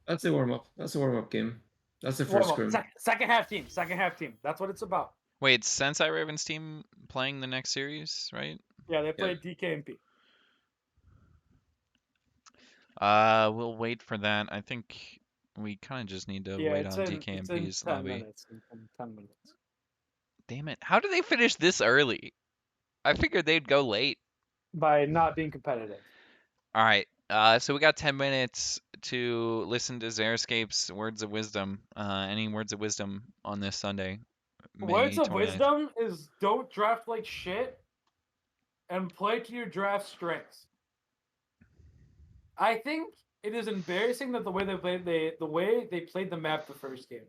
That's a warm up. That's a warm up game. That's the Warm first up. scrim. Second half team. Second half team. That's what it's about. Wait, Sensei Raven's team playing the next series, right? Yeah, they play DK and P. We'll wait for that. I think we kind of just need to Yeah, wait it's on in 10 DKMP's lobby. minutes. In 10 minutes. Damn it. How did they finish this early? I figured they'd go late. By not being competitive. All right. So we got 10 minutes to listen to Xeriscape's words of wisdom. Any words of wisdom on this Sunday? Words of 29th. wisdom is don't draft like shit and play to your draft strengths. I think it is embarrassing that the way they played the map the first game.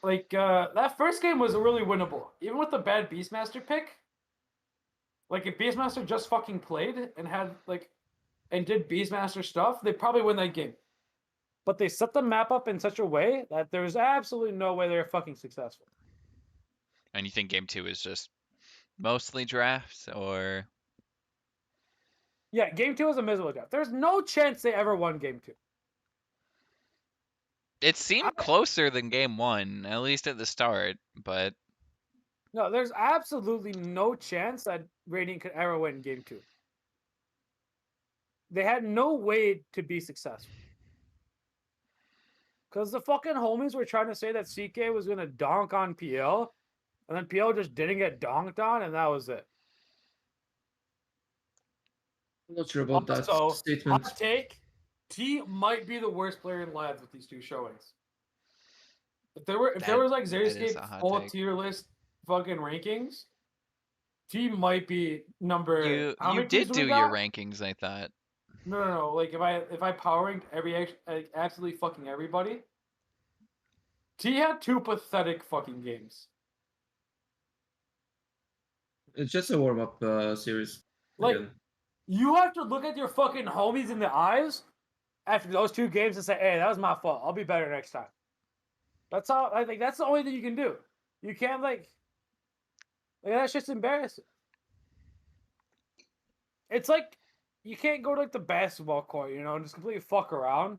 Like that first game was really winnable, even with the bad Beastmaster pick. Like if Beastmaster just fucking played and had like and did Beastmaster stuff, they probably win that game. But they set the map up in such a way that there's absolutely no way they're fucking successful. And you think game 2 is just mostly drafts, or? Yeah, game 2 was a miserable draft. There's no chance they ever won game 2. It seemed closer than game 1, at least at the start, but No, there's absolutely no chance that Radiant could ever win game 2. They had no way to be successful. Because the fucking homies were trying to say that CK was going to donk on PL, and then PL just didn't get donked on, and that was it. I'm not sure about that Also, statement. hot take, T might be the worst player in LADs with these 2 showings. If there was like is Xeriscape a hot full take. tier list fucking rankings, T might be number. How you many teams did we do got? your rankings, I thought. No. Like if I power ranked absolutely fucking everybody, T had 2 pathetic fucking games. It's just a warm up series. Like Again. you have to look at your fucking homies in the eyes after those 2 games and say, "Hey, that was my fault. I'll be better next time." That's all. I think that's the only thing you can do. You can't like that's just embarrassing. It's like you can't go to like the basketball court, and just completely fuck around.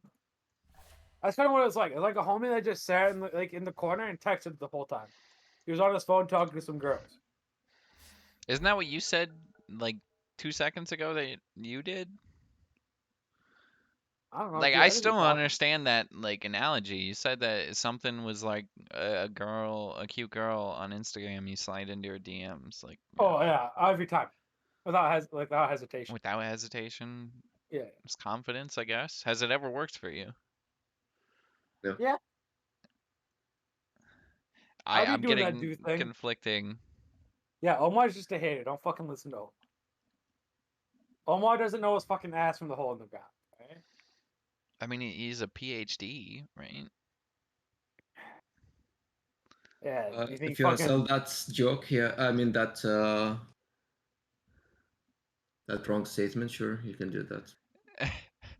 That's kind of what it's like. It's like a homie that just sat in the corner and texted the whole time. He was on his phone talking to some girls. Isn't that what you said like 2 seconds ago that you did? I don't know. Like dude, I think still we don't talked. understand that like analogy. You said that something was like a cute girl on Instagram. You slide into her DMs like Oh yeah, every time, without hesitation. without hesitation. Yeah. It's confidence, I guess. Has it ever worked for you? Yeah. I'll be I'm doing that getting dude thing. conflicting. Yeah, Omar's just a hater. Don't fucking listen to him. Omar doesn't know his fucking ass from the hole in the ground. Right? I mean, he's a PhD, right? Yeah, you think If you want to sell fucking that joke, yeah, I mean that wrong statement, sure, you can do that.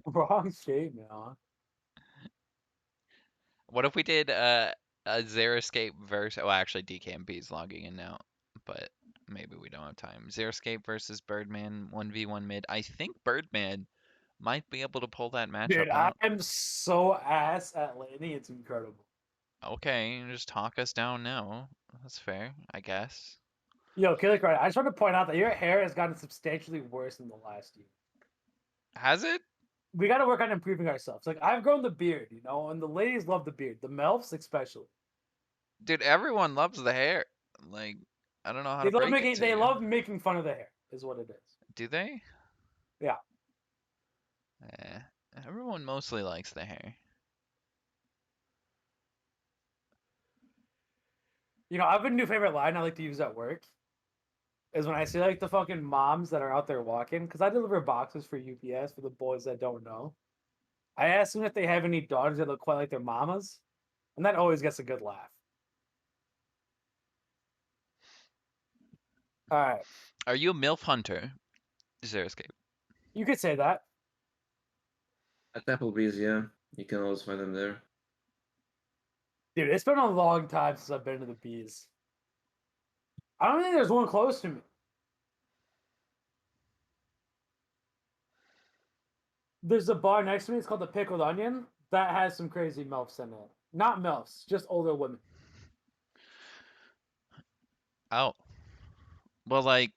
wrong statement, huh? What if we did a Xeriscape versus? Oh, actually, DKMP is logging in now, but maybe we don't have time. Xeriscape versus Birdman 1v1 mid. I think Birdman might be able to pull that Dude, matchup I out. am so ass at laning, it's incredible. Okay, just talk us down now. That's fair, I guess. Yo, Killer Card, I just want to point out that your hair has gotten substantially worse in the last year. Has it? We got to work on improving ourselves. Like, I've grown the beard, you know, and the ladies love the beard. The melfs, especially. Dude, everyone loves the hair. Like, I don't know how to break it to They you. love making fun of the hair, is what it is. Do they? Yeah. Eh, everyone mostly likes the hair. You know, I have a new favorite line I like to use at work. Is when I see like the fucking moms that are out there walking, because I deliver boxes for UPS for the boys that don't know. I ask them if they have any daughters that look quite like their mamas, and that always gets a good laugh. All right, Are you a MILF hunter? Xeriscape. you could say that. At Applebee's, yeah, you can always find them there. Dude, it's been a long time since I've been to the bees. I don't think there's one close to me. There's a bar next to me. It's called the Pickled Onion. That has some crazy MILFs in it. Not MILFs, just older women. Oh. Well, like,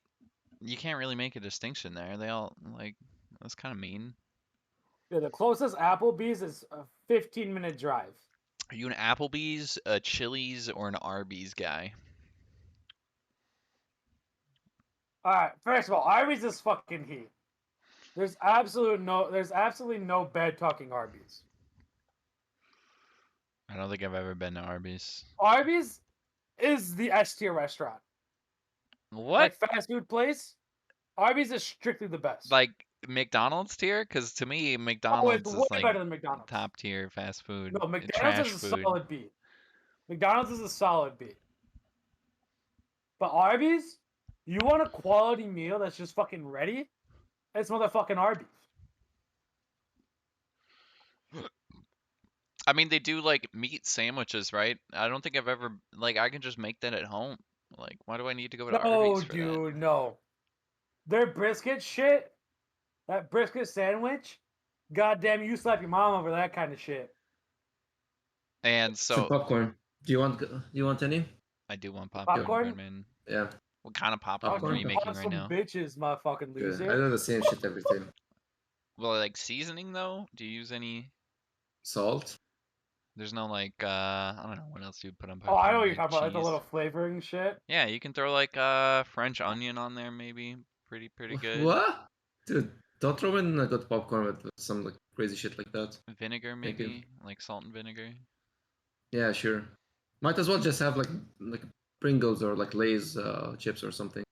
you can't really make a distinction there. They all, like, that's kind of mean. Yeah, the closest Applebee's is a 15-minute drive. Are you an Applebee's, a Chili's, or an Arby's guy? All right, first of all, Arby's is fucking heat. There's absolutely no bad talking Arby's. I don't think I've ever been to Arby's. Arby's is the S tier restaurant. What? Like fast food place, Arby's is strictly the best. Like McDonald's tier? Because to me, Oh, it's McDonald's way is like better than McDonald's. top tier fast food, No, McDonald's trash is a food. solid beat. McDonald's is a solid beat. But Arby's, you want a quality meal that's just fucking ready? It's motherfucking Arby's. I mean, they do like meat sandwiches, right? I don't think I've ever like I can just make that at home. Like, why do I need to go to No, Arby's for that? dude, no. Their brisket shit, that brisket sandwich, goddamn, you slap your mom over that kind of shit. And Some so popcorn. Do you want any? I do want popcorn, Popcorn? man. Yeah, What kind of popcorn are Popcorn? you making Fuck right some now? bitches, motherfucking good. I loser. do the same shit every time. Well, like seasoning though? Do you use any? Salt. There's no like I don't know what else you would put on Oh, I popcorn. know what you're Like talking about, like the cheese. little flavoring shit. Yeah, you can throw like French onion on there maybe. Pretty good. What? Dude, don't throw in a good popcorn with some like crazy shit like that. Vinegar Thank you. maybe, like salt and vinegar. Yeah, sure. Might as well just have like Pringles or like Lay's chips or something.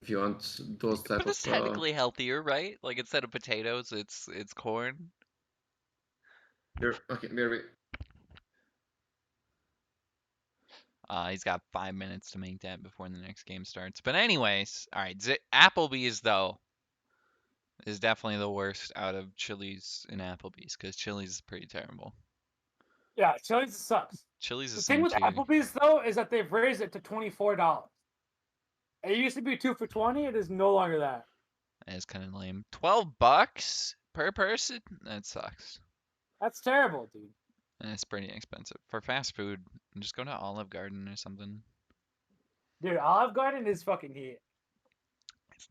If you want those type But it's of technically healthier, right? Like instead of potatoes, it's corn. here, okay, here He's got 5 minutes to make that before the next game starts. But anyways, all right. Applebee's though is definitely the worst out of Chili's and Applebee's because Chili's is pretty terrible. Yeah, Chili's sucks. Chili's The is thing same with tier. Applebee's though is that they've raised it to $24. It used to be 2 for $20. It is no longer that. It's kind of lame. $12 per person? That sucks. That's terrible, dude. And it's pretty expensive. For fast food, just go to Olive Garden or something. Dude, Olive Garden is fucking heat. It's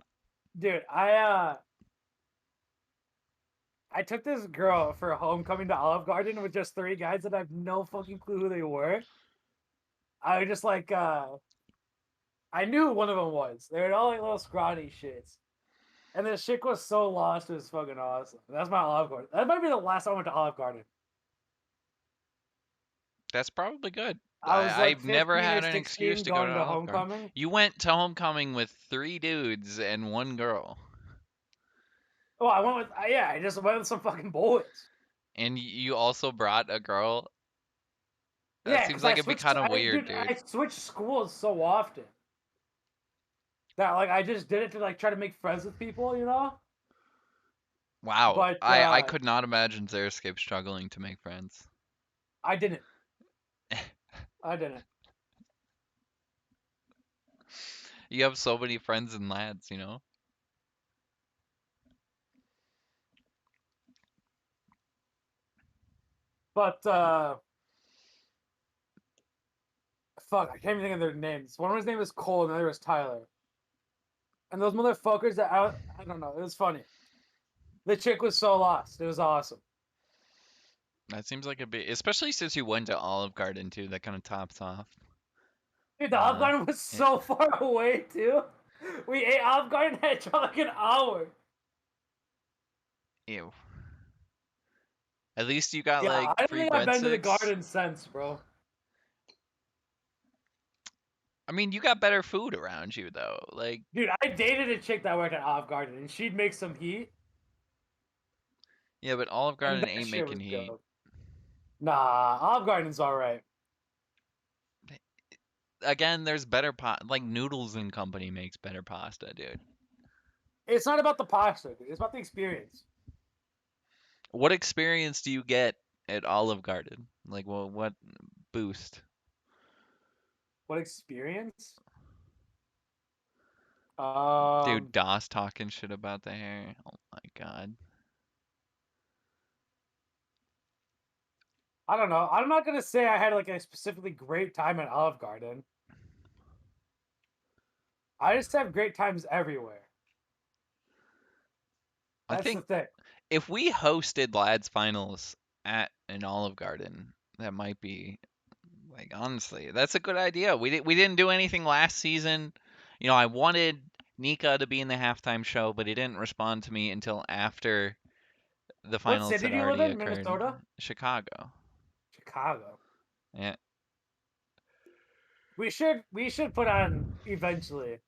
Dude, I took this girl for a homecoming to Olive Garden with just 3 guys that I have no fucking clue who they were. I was just like, I knew who one of them was. They were all like little scrawny shits. And this chick was so lost, it was fucking awesome. That's my Olive Garden. That might be the last time I went to Olive Garden. That's probably good. I was like I've never 15 or had an 16 excuse to go going to to Olive Garden. homecoming. You went to homecoming with 3 dudes and 1 girl. Oh, I went with I just went with some fucking boys. And you also brought a girl. That Yeah, seems because like it'd be kind of weird, dude, dude. I switch schools so often that like I just did it to like try to make friends with people, you know. Wow, But I could not imagine Xeriscape struggling to make friends. I didn't. I didn't. You have so many friends and lads, you know? But fuck, I can't even think of their names. One of his name is Cole, and the other was Tyler. And those motherfuckers that I don't know. It was funny. The chick was so lost. It was awesome. That seems like a bit, especially since you went to Olive Garden too. That kind of tops off. Dude, the Olive Garden was Yeah. so far away too. We ate Olive Garden and it took like an hour. Ew. At least you got Yeah, like I don't free think I've been to the breadsticks. garden since, bro. I mean, you got better food around you though. Like, Dude, I dated a chick that worked at Olive Garden, and she'd make some heat, yeah, but Olive and Garden that ain't shit was making heat. dope. Nah, Olive Garden's all right. Again, there's better like Noodles and Company makes better pasta, dude. It's not about the pasta, dude. It's about the experience. What experience do you get at Olive Garden? Like, well, what boost? What experience? Dude, DOS talking shit about the hair. Oh my god. I don't know. I'm not gonna say I had like a specifically great time at Olive Garden. I just have great times everywhere. I That's the think thing. if we hosted Lads Finals at an Olive Garden, that might be like honestly, that's a good idea. We didn't do anything last season. You know, I wanted Nika to be in the halftime show, but he didn't respond to me until after the What finals city had do you live already in? occurred. Minnesota? Chicago. Chicago. Yeah. We should put on eventually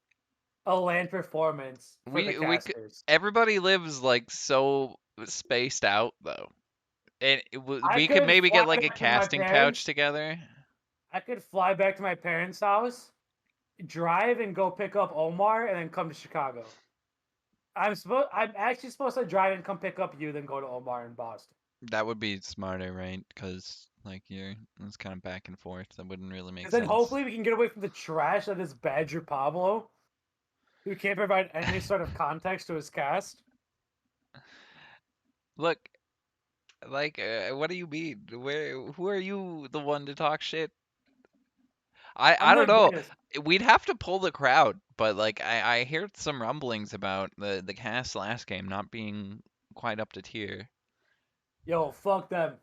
a land performance for the We could, casters. everybody lives like so spaced out though. And I we could could maybe fly get like a back to my casting couch parents. together. I could fly back to my parents' house, drive and go pick up Omar, and then come to Chicago. I'm actually supposed to drive and come pick up you, then go to Omar in Boston. That would be smarter, right? Because like it's kind of back and forth. That wouldn't really make And then sense. hopefully we can get away from the trash that is Badger Pablo, who can't provide any sort of context to his cast. Look, like, what do you mean? Who are you, the one to talk shit? I'm I don't the know. greatest. We'd have to pull the crowd, but like, I heard some rumblings about the cast last game not being quite up to tier. Yo, fuck them.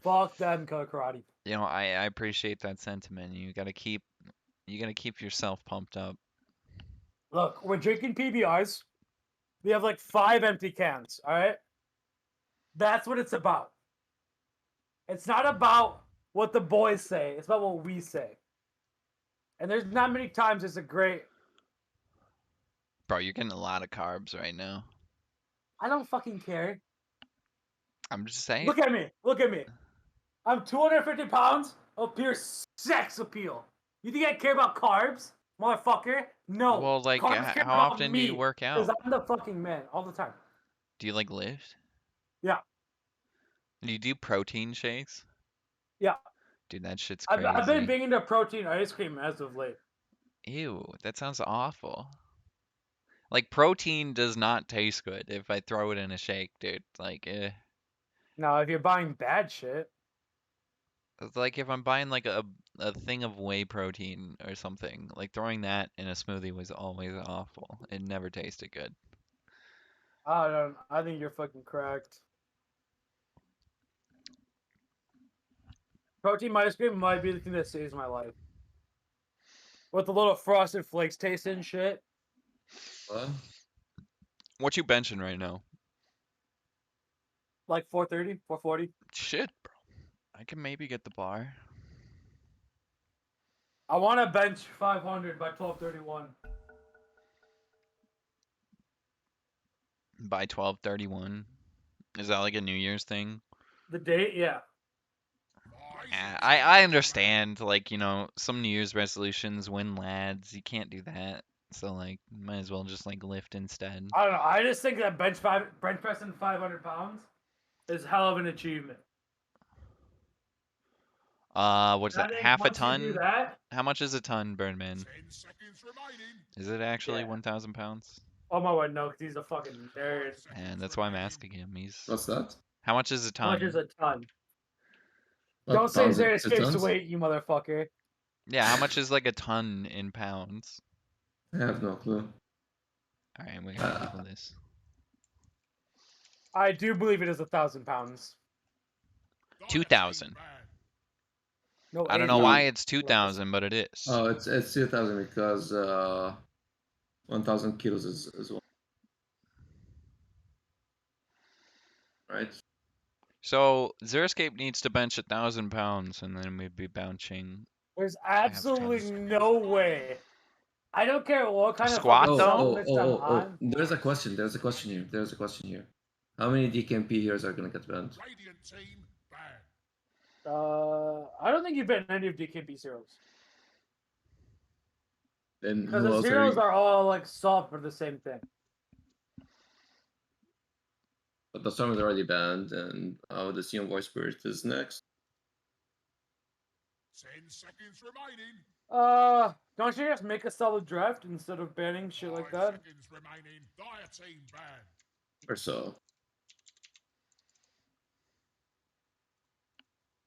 Fuck them, Killer Karate. You know, I appreciate that sentiment. You gotta keep yourself pumped up. Look, we're drinking PBRs. We have like 5 empty cans, all right? That's what it's about. It's not about what the boys say, it's about what we say. And there's not many times it's a great. Bro, you're getting a lot of carbs right now. I don't fucking care. I'm just saying. Look at me. Look at me. I'm 250 pounds of pure sex appeal. You think I care about carbs, motherfucker? No. Well, like, Carbs care how about often do you me. work Because out? I'm the fucking man all the time. Do you like lift? Yeah. Do you do protein shakes? Yeah. Dude, that shit's I've been crazy. big into protein ice cream as of late. Ew, that sounds awful. Like, protein does not taste good if I throw it in a shake, dude. Like, Now, if you're buying bad shit, it's like if I'm buying like a thing of whey protein or something, like throwing that in a smoothie was always awful. It never tasted good. I think you're fucking cracked. Protein ice cream might be the thing that saves my life. With the little frosted flakes taste and shit. What? What you benching right now? Like 430, 440. Shit, bro. I can maybe get the bar. I want to bench 500 by 1231. By 12:31. Is that like a New Year's thing? The date, yeah. Yeah, I understand, like, some New Year's resolutions, win lads. You can't do that. So, like, might as well just, like, lift instead. I don't know. I just think that bench pressing 500 pounds is hell of an achievement. What's I that? think Half a once you do ton? that, How much is a ton, Birdman? 10 seconds remaining. Is it actually Yeah. 1,000 pounds? oh my word, no, because he's a fucking nerd. 5 seconds And that's why I'm remaining. asking him. What's that? How much is a How much ton? is a ton? What, Don't say pounds? Xeriscape's Tons? weight, you motherfucker. Yeah, how much is like a ton in pounds? I have no clue. All right, we gotta Uh, Google this. I do believe it is 1,000 pounds. Dire 2,000. team ban. No, I don't it know is why Ooh. it's 2,000, but it is. Oh, it's 2,000 because 1,000 kilos is one, right? So Xeriscape needs to bench 1,000 pounds, and then we'd be benching. There's tons. absolutely no way. I don't care what kind of Squat, fucking Oh, though? oh, supplements oh, I'm oh, oh. on. There's a question. There's a question here. There's a question here. How many DKMP heroes are gonna get banned? Radiant team ban. I don't think you've been any of DKP zeros. Then Because who the else are zeros you? are all like soft for the same thing. But the storm is already banned, and I would assume Voice Spirit is next. 10 seconds remaining. Don't you just make a solid draft instead of banning shit like 5 that? seconds remaining. Dire team ban. Or so.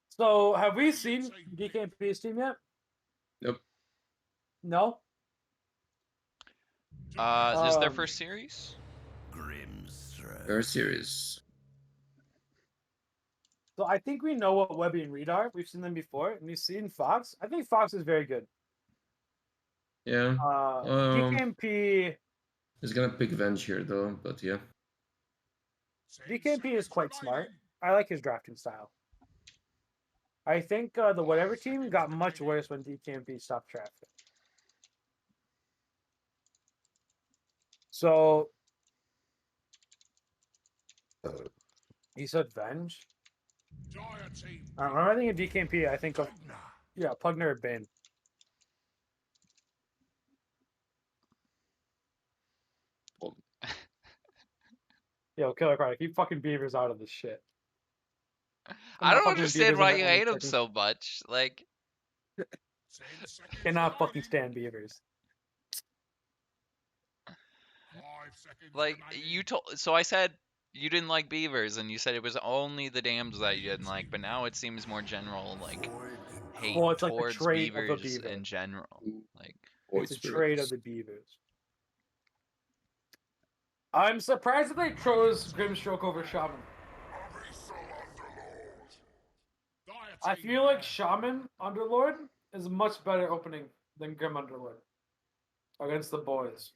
So, have we seen DKP's team yet? Nope. No? Is this their Um, first series? They're serious. So, I think we know what Webby and Reed are. We've seen them before. And we've seen Fox. I think Fox is very good. Yeah. DKP He's gonna pick Venge here though, but yeah. 10 DKP is seconds quite smart. remaining. I like his drafting style. I think the whatever team got much worse when DKP stopped drafting. So he said Venge. Dire team When I think of DKP, I think of Pugner or Bane. Yo, Killer Cry, keep fucking Beavers out of this shit. I don't fucking understand Beavers why in you the only hate him fucking- so much. Like, 10 seconds Cannot fucking remaining. stand Beavers. 5 seconds like remaining. you told. So I said you didn't like beavers, and you said it was only the dams that you didn't like. But now it seems more general, like hate Well, it's like the towards trait of the beavers beaver. in general. Like, Voice It's a trait of Spirits. the Beavers. I'm surprised that they chose Grimstroke over Shaman. Dire I team feel like ban. Shaman Underlord is a much better opening than Grim Underlord against the boys.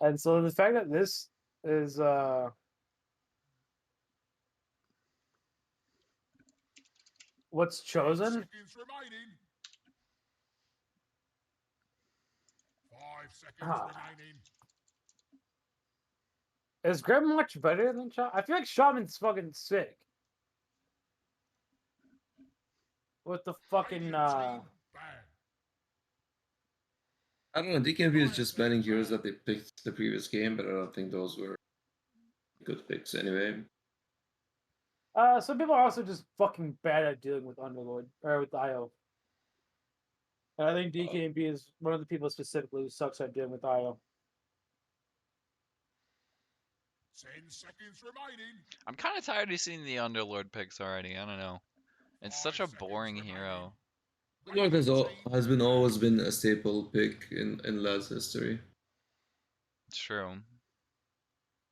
And so the fact that this is what's 10 chosen, seconds remaining. 5 seconds Ah. remaining. is Grim much better than Shaman? I feel like Shaman's fucking sick. With the fucking Radiant team ban. I don't know, DKMP is just banning heroes that they picked the previous game, but I don't think those were good picks anyway. Some people are also just fucking bad at dealing with Underlord or with IO. And I think DKB is one of the people specifically who sucks at dealing with IO. 10 seconds remaining. I'm kind of tired of seeing the Underlord picks already. I don't know. It's such a 5 seconds boring remaining. hero. Lord has always been a staple pick in LAD's history. It's true.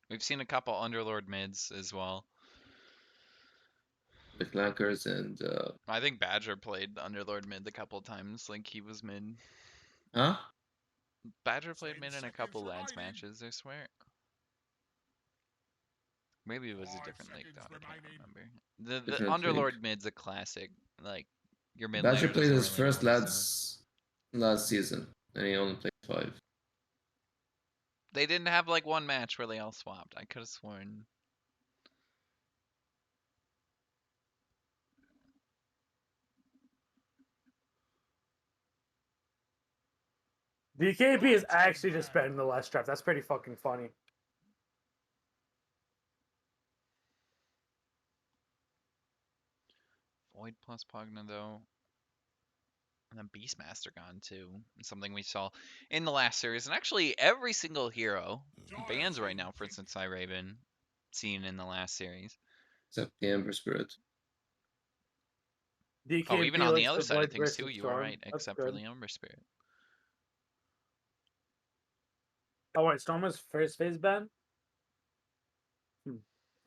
We've seen a couple Underlord mids as well. The Clankers and I think Badger played Underlord mid a couple times. Like he was mid. huh? Badger played 10 mid in a seconds couple lads remaining. matches, I swear. Maybe it was a 5 different league seconds though. I can't remaining. remember. The Different league. Underlord mid's a classic. Like your mid Badger laner played doesn't his really first know his stuff. last season, and he only played 5. They didn't have like one match where they all swapped. I could have sworn. DKP is actually just better than the last draft. That's pretty fucking funny. Void plus Pugna though. And then Beastmaster gone too. Something we saw in the last series. And actually every single hero bans right now, for instance, Raven, seen in the last series. Except the Ember Spirit. Oh, even DKP on the likes other the side of Void things Burst too, and you were Storm. right, That's except for good. the Ember Spirit. Oh wait, Storm was first phase ban?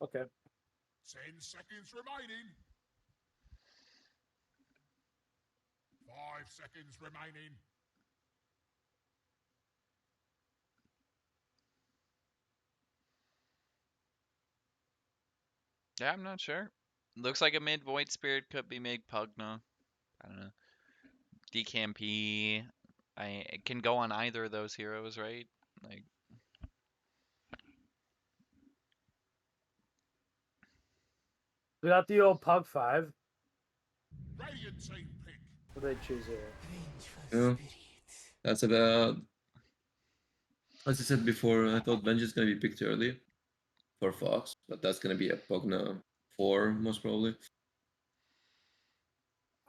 Okay. 10 seconds remaining. 5 seconds remaining. Yeah, I'm not sure. Looks like a mid Void Spirit could be mid Pugna. I don't know. DKMP. It can go on either of those heroes, right? Like, We got the old Pug 5. Radiant team pick. What did they choose here? Yeah. That's about. As I said before, I thought Venge is gonna be picked early for Fox, but that's gonna be a Pugna 4 most probably.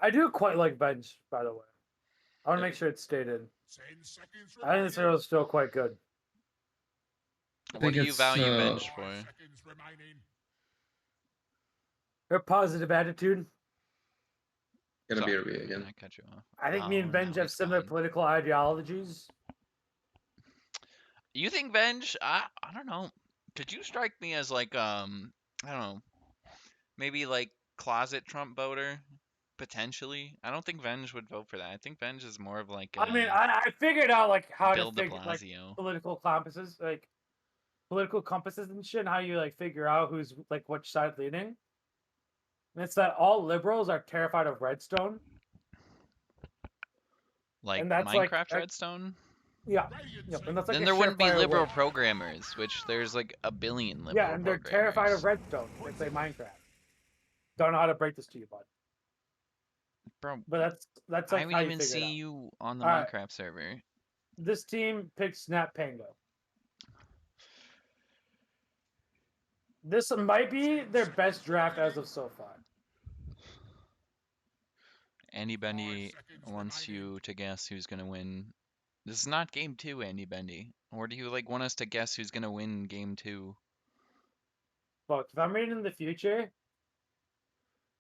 I do quite like Bench, by the way. I want to Yeah. make sure it's stated. 10 seconds I think this hero remaining. is still quite good. I what think do you it's value Venge 5 for? seconds remaining. Her positive attitude. gonna be Sorry, early again. I cut you off. I think me and Benj have he's similar gone. political ideologies. You think Venge? I don't know. Could you strike me as like I don't know, maybe like closet Trump voter potentially? I don't think Venge would vote for that. I think Venge is more of like I mean, I figured out like how to Bill de figure like Blasio. political compasses, and shit, and how you like figure out who's like which side leaning. And it's that all liberals are terrified of Redstone, Like and that's like Minecraft Redstone? yeah, Radiant yep, team. and that's like Then a there wouldn't be surefire liberal win. programmers, which there's like a billion Yeah, liberal and they're terrified of programmers. Redstone. They play Minecraft. Don't know how to break this to you, bud. Bro, But that's I like haven't how you even figure it see out. you on the All right, Minecraft server. this team picked Snap Pango. This might be their best draft as of so far. Andy Bendy 5 seconds wants remaining. you to guess who's gonna win. This is not game 2, Andy Bendy. Or do you like want us to guess who's gonna win game 2? Fuck, if I'm reading in the future,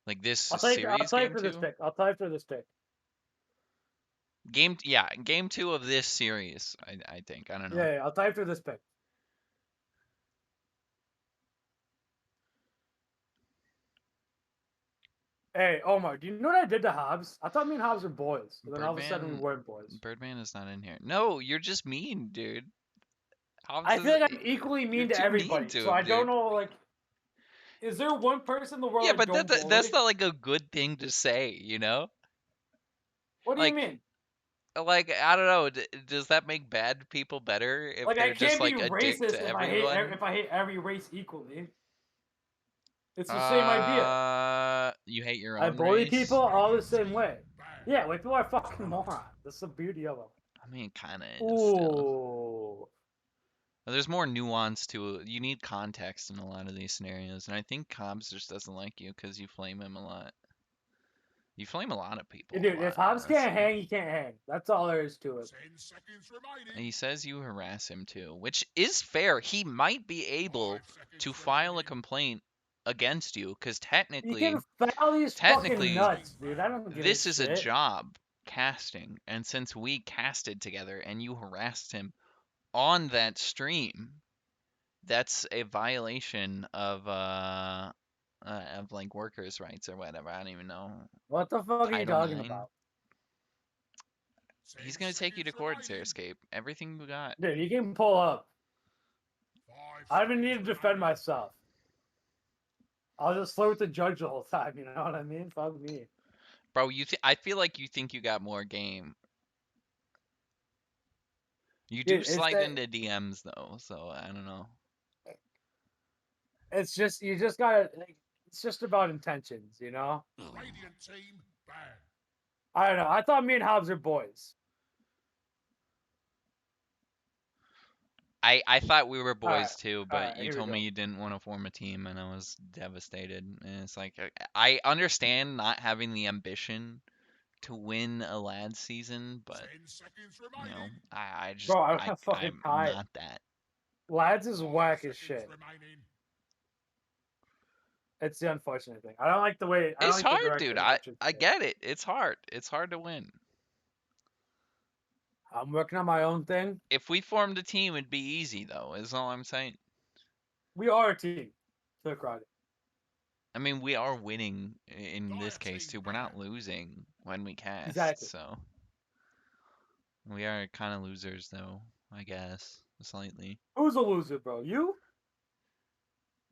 Like this I'll series tell you game for this 2? pick. I'll tell you for this pick. Game 2 of this series, I think. I don't know. Yeah, I'll tell you for this pick. Hey, Omar, do you know what I did to Hobbs? I thought me and Hobbs were boys, but then all of a sudden we weren't boys. Birdman is not in here. No, you're just mean, dude. I feel like I'm equally You're mean to too mean everybody, to so him, I don't dude. know, like, is there one person in the world Yeah, I but don't bully? that's not like a good thing to say, you know? What do you Like, mean? I don't know. Does that make bad people better if Like, I they're just can't be like a dick racist to if everyone? I hate every race equally. It's the same idea. You hate your I own bully race? people all the same Team way. ban. Yeah, like people are fucking morons. That's the beauty of them. I mean, it kind of is still. Ooh. There's more nuance to it. You need context in a lot of these scenarios, and I think Cobbs just doesn't like you because you flame him a lot. You flame a lot of people. Dude, a lot, if Hobbs can't honestly. hang, he can't hang. That's all there is to it. 10 seconds remaining. And he says you harass him too, which is fair. He might be able 5 seconds to file a remaining. complaint against you because You can technically, foul these fucking technically, nuts, dude. I don't give this a is a shit. job, casting, and since we casted together and you harassed him on that stream, that's a violation of like workers' rights or whatever. I don't even know. What the fuck are you Title talking 9. about? 10 He's gonna take you to seconds court, remaining. Xeriscape. Everything we got. Dude, you can pull up. 5 I don't even need to seconds defend remaining. myself. I'll just flirt with the judge the whole time, you know what I mean? Fuck me. Bro, I feel like you think you got more game. You do Dude, it's slide that into DMs though, so I don't know. it's just you just gotta like, it's just about intentions, you know? Radiant team ban. I don't know. I thought me and Hobbs are boys. I thought we were Alright, boys too, but alright, you here we told me go. you didn't want to form a team, and I was devastated. And it's like I understand not having the ambition to win a lad season, but 10 seconds you know, remaining. I just Bro, I don't have fucking I'm time. not that. Lads is 5 whack as seconds shit. remaining. It's the unfortunate thing. I don't like the way. I don't It's like the hard, dude. direction Archer's I taking. get it. It's hard. It's hard to win. I'm working on my own thing. If we formed a team, it'd be easy though. Is all I'm saying. We are a team. Look, Roddy. I mean, we are winning in this Dire case team too. We're ban. not losing when we cast, Exactly. so we are kind of losers though, I guess, slightly. Who's a loser, bro? You?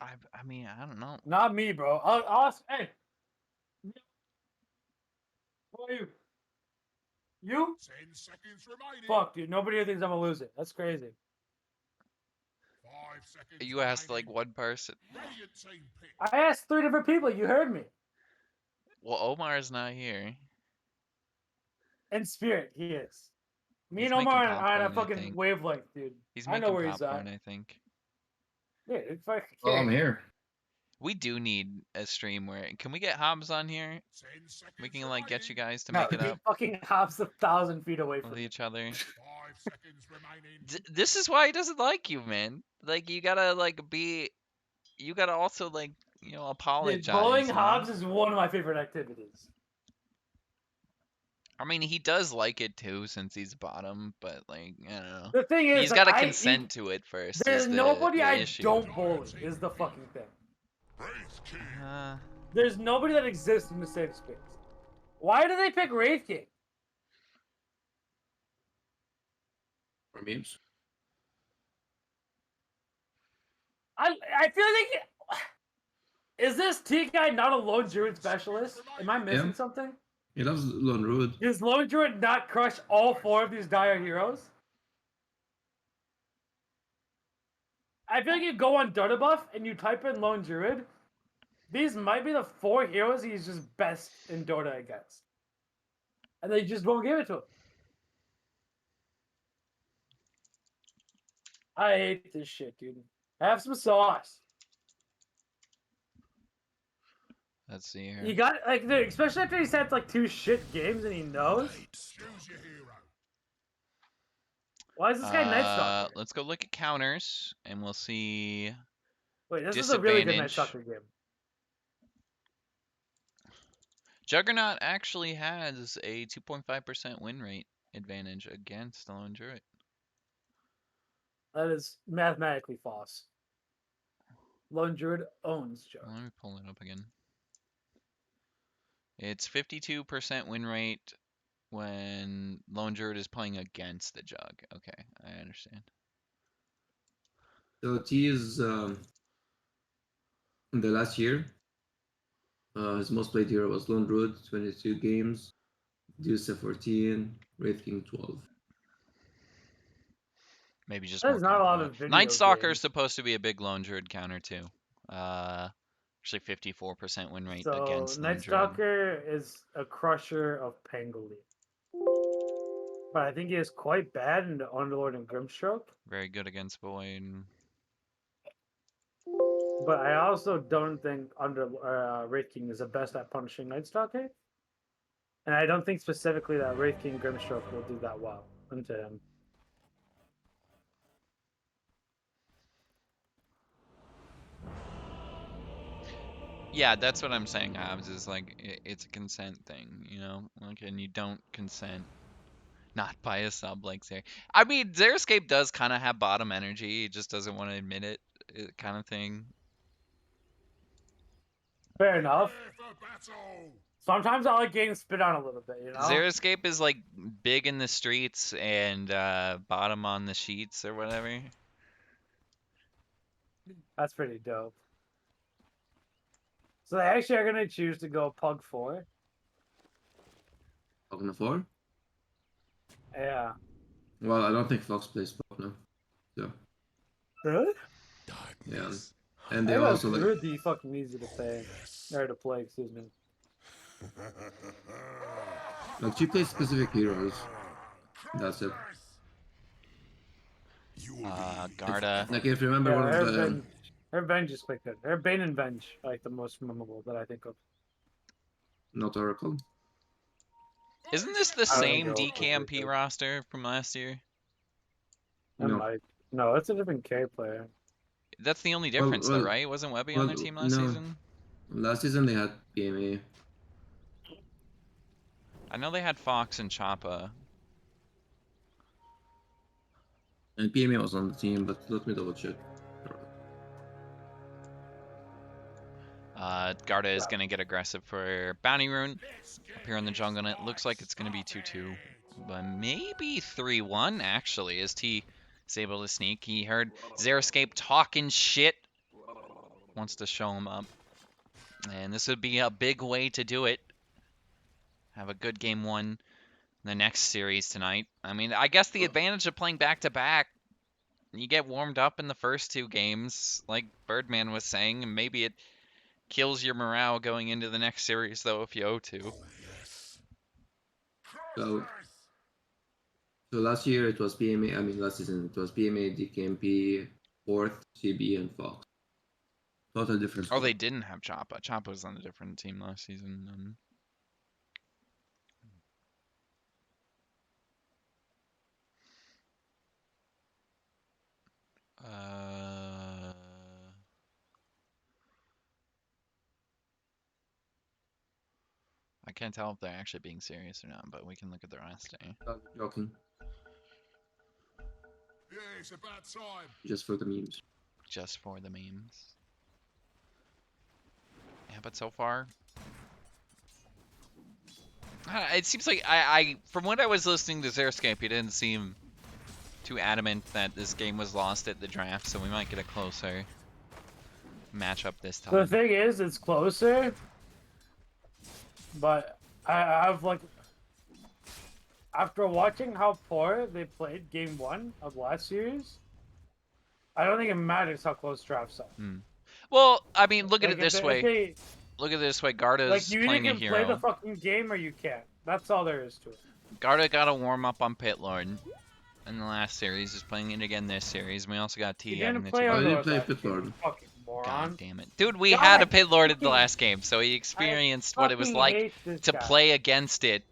I mean, I don't know. Not me, bro. I'll ask. Hey, who are you? You? 10 seconds remaining. Fuck, dude. Nobody here thinks I'm a loser. That's crazy. 5 seconds You asked like remaining. one person. Radiant team pick. I asked 3 different people. You heard me. Well, Omar's not here. In spirit, he is. Me He's and Omar making are on a popcorn, I fucking think. wavelength, dude. He's I know making where he's popcorn, at. I think. Yeah, it's fucking Oh, I'm kidding. here. We do need a stream where can we get Hobbs on here? 10 seconds We can like get you remaining. guys to No, make it he up fucking hops 1,000 feet away with from me. each other. 5 seconds remaining. This is why he doesn't like you, man. Like you gotta like be, you gotta also like you know Dude, apologize. bullying You know? Hobbs is one of my favorite activities. I mean, he does like it too since he's bottom, but like I don't know. The thing is, He's like, got to consent to it first. there's Is nobody the I issue? don't bully. Is the fucking thing. Wraith King. There's nobody that exists in the safe space. Why do they pick Wraith King? For memes. I feel like is this T guy not a lone druid specialist? Am I missing Yeah. something? He loves Lone Druid. Does lone druid not crush all 4 of these dire heroes? I feel like you go on Dota Buff and you type in lone druid. These might be the 4 heroes he's just best in Dota against, and they just won't give it to him. I hate this shit, dude. Have some sauce. Let's see here. You got like, dude, especially after he's had like 2 shit games and he knows. Choose your hero. Why is this guy Night Stalker? Let's go look at counters, and we'll see. Wait, this is a really good Night disadvantage. Stalker game. Juggernaut actually has a 2.5% win rate advantage against the Lone Druid. That is mathematically false. Lone Druid owns Jug. Let me pull it up again. It's 52% win rate when Lone Druid is playing against the Jug. Okay, I understand. So T is in the last year. His most played hero was Lone Druid, 22 games. Deuce 14, Wraith King 12. Maybe just There's more not a lot popular. of video Night Stalker games. is supposed to be a big Lone Druid counter too. Actually 54% win rate So against Lone Night Druid. Stalker is a crusher of Pangolier. But I think he is quite bad in the Underlord and Grimstroke. Very good against Void. But I also don't think Wraith King is the best at punishing Night Stalker. And I don't think specifically that Wraith King Grimstroke will do that well into him. Yeah, that's what I'm saying, Hobbs, is like, it's a consent thing, you know? Like, and you don't consent not by a sub like Xer. I mean, Xeriscape does kind of have bottom energy, he just doesn't want to admit it, kind of thing. Fair enough. Prepare for battle. Sometimes I like getting spit on a little bit, you know? Xeriscape is like big in the streets and bottom on the sheets or whatever. That's pretty dope. So they actually are going to choose to go Pug 4. Pog on 4? Yeah. Well, I don't think Fox plays Pog now. So, Really? yeah. And they I also like. really fucking easy to pay. Or to play, excuse me. Like, she plays specific heroes. That's it. Garda. Like if you remember Yeah, one of the her Venge is quite good. Her Bane and Venge are like the most memorable that I think of. not Oracle. Isn't this the I don't think same Oracle is very DKMP good. roster from last year? It No. might. No, it's a different K player. That's the only Well, difference, though, well, right? Wasn't Webby on well, their team last no. season? Last season they had PMA I know they had Fox and Choppa. and PMA was on the team, but let me double check. Garda is going to get aggressive for Bounty Rune up here in the jungle, and it looks like it's going to be 2-2. But maybe 3-1, actually, as T is able to sneak. He heard Xeriscape talking shit. Wants to show him up. And this would be a big way to do it. Have a good game one in the next series tonight. I mean, I guess the advantage of playing back-to-back, you get warmed up in the first two games, like Birdman was saying, and maybe it kills your morale going into the next series, though, if you O2. So last year it was PMA. I mean, last season it was PMA, DKMP, Fourth, CB, and Fox. Total difference. Oh, they didn't have Choppa. Choppa was on a different team last season. I can't tell if they're actually being serious or not, but we can look at the roster. Joking, Yeah, it's about time. just for the memes. Just for the memes. Yeah, but so far, it seems like I from what I was listening to Xeriscape, he didn't seem too adamant that this game was lost at the draft, so we might get a closer matchup this time. The thing is, it's closer, but I've like, after watching how poor they played game one of last series, I don't think it matters how close drafts are. Well, I mean, look at Like, it this way. Look at it this way. Garda's like you either playing a can hero. play the fucking game or you can't. That's all there is to it. Garda got a warm up on Pit Lord in the last series. He's playing it again this series. We also got T You having didn't the play Oh, two. you Underlord play last Pit game, Lord. you fucking moron. God damn it, dude! We God, had a I Pit Lord at the fucking- last game, so he experienced what it was fucking like hate this to guy. play against it.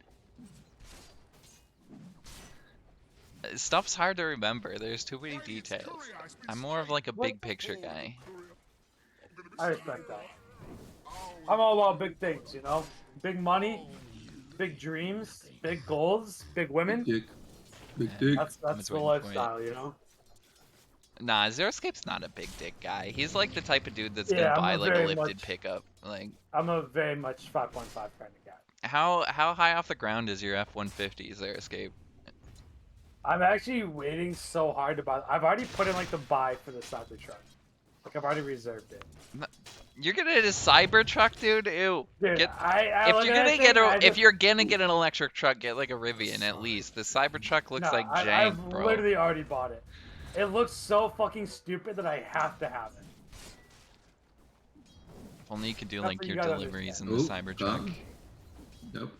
Stuff's hard to remember. There's too many details. I'm more of like a big picture guy. I respect that. I'm all about big things, you know? Big money, big dreams, big goals, big women. Dick. Big dick. That's was the waiting for it. lifestyle, you know? Nah, Xeriscape's not a big dick guy. He's like the type of dude that's Yeah, gonna I'm buy a like a very lifted much- pickup. Like, I'm a very much 5.5 kind of guy. how high off the ground is your F-150 Xeriscape? I'm actually waiting so hard to buy. I've already put in like the buy for the Cybertruck. Like I've already reserved it. You're gonna get a Cybertruck, dude? Ew. Dude, Get, I if look you're at gonna that get thing, a, I if just- you're gonna get an electric truck, get like a Rivian at least. The Cybertruck looks No, like jank, I've bro. literally already bought it. It looks so fucking stupid that I have to have it. If only you could do That's like what you your gotta deliveries in understand. the Oh, Cybertruck. God. Nope.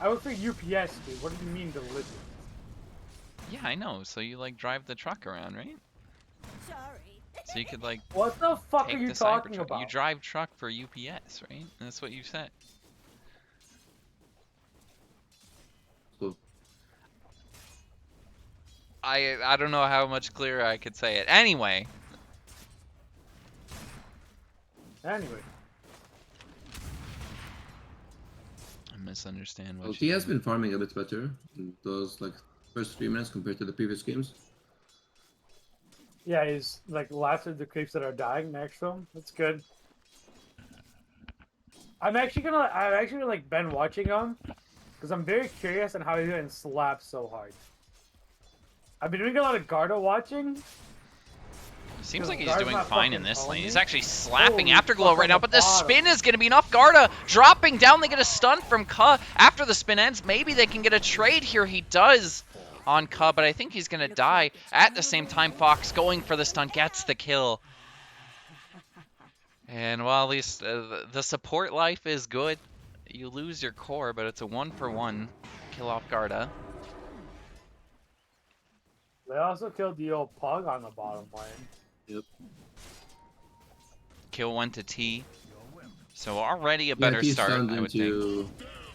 I work for UPS, dude. What do you mean delivery? Yeah, I know. So you like drive the truck around, right? Sorry. So you could like What the fuck take are you the talking Cybertruck. about? You drive truck for UPS, right? That's what you said. Cool. I don't know how much clearer I could say it. Anyway, Anyway, I misunderstand Well, what T you has said. been farming a bit better in those like first 3 minutes compared to the previous games. yeah, he's like lasted the creeps that are dying next to him. That's good. I've actually like been watching him because I'm very curious on how he's getting slapped so hard. I've been doing a lot of Garda watching. Seems like he's Garda's doing not fine in fucking this lane. owning. He's actually slapping Holy Afterglow fuck, right on now, the but the bottom. spin is going to be enough. Garda dropping down. They get a stun from Ka. After the spin ends, maybe they can get a trade here. He does on Ka, but I think he's going to die. At the same time, Fox going for the stun, gets the kill. And while at least the support life is good, you lose your core, but it's a 1-for-1 kill off Garda. They also killed the old pug on the bottom lane. Yep. Kill went to T. So already a Yeah, better he's start, turned I would think. into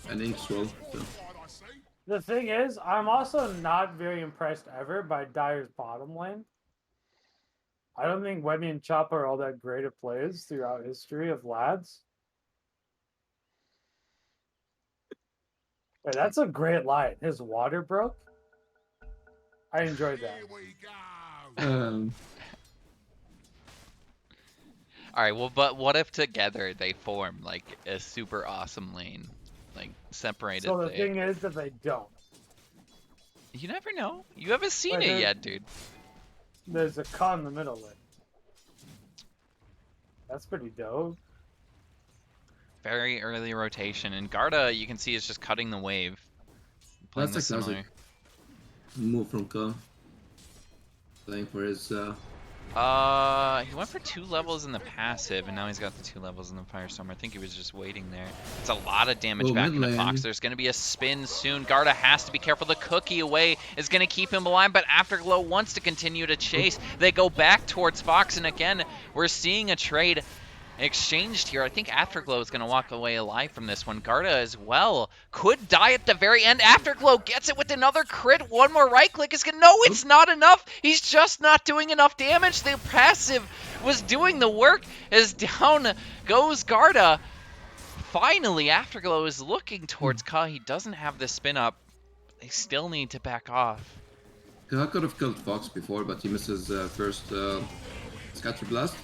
an ink swirl. So. I see. The thing is, I'm also not very impressed ever by Dyer's bottom lane. I don't think Webby and Chopper are all that great at plays throughout history of lads. Wait, that's a great line. His water broke. I enjoyed that. Here we go. All right, well, but what if together they form like a super awesome lane, like separated? So the thing is that they don't. You never know. You haven't seen Like, it yet, dude. There's a cut in the middle of it. That's pretty dope. Very early rotation, and Garda, you can see, is just cutting the wave. Playing That's the a classic move from Ka. Playing for his. He went for 2 levels in the passive, and now he's got the 2 levels in the Firestorm. I think he was just waiting there. It's a lot of damage Oh, back mid into lane. Fox. There's going to be a spin soon. Garda has to be careful. The cookie away is going to keep him alive, but Afterglow wants to continue to chase. They go back towards Fox, and again, we're seeing a trade exchanged here. I think Afterglow is going to walk away alive from this one. Garda as well could die at the very end. Afterglow gets it with another crit. One more right click is going to... No, it's not enough. He's just not doing enough damage. The passive was doing the work as down goes Garda. Finally, Afterglow is looking towards Ka. He doesn't have the spin up. They still need to back off. Ka could have killed Fox before, but he misses first Scatter Blast.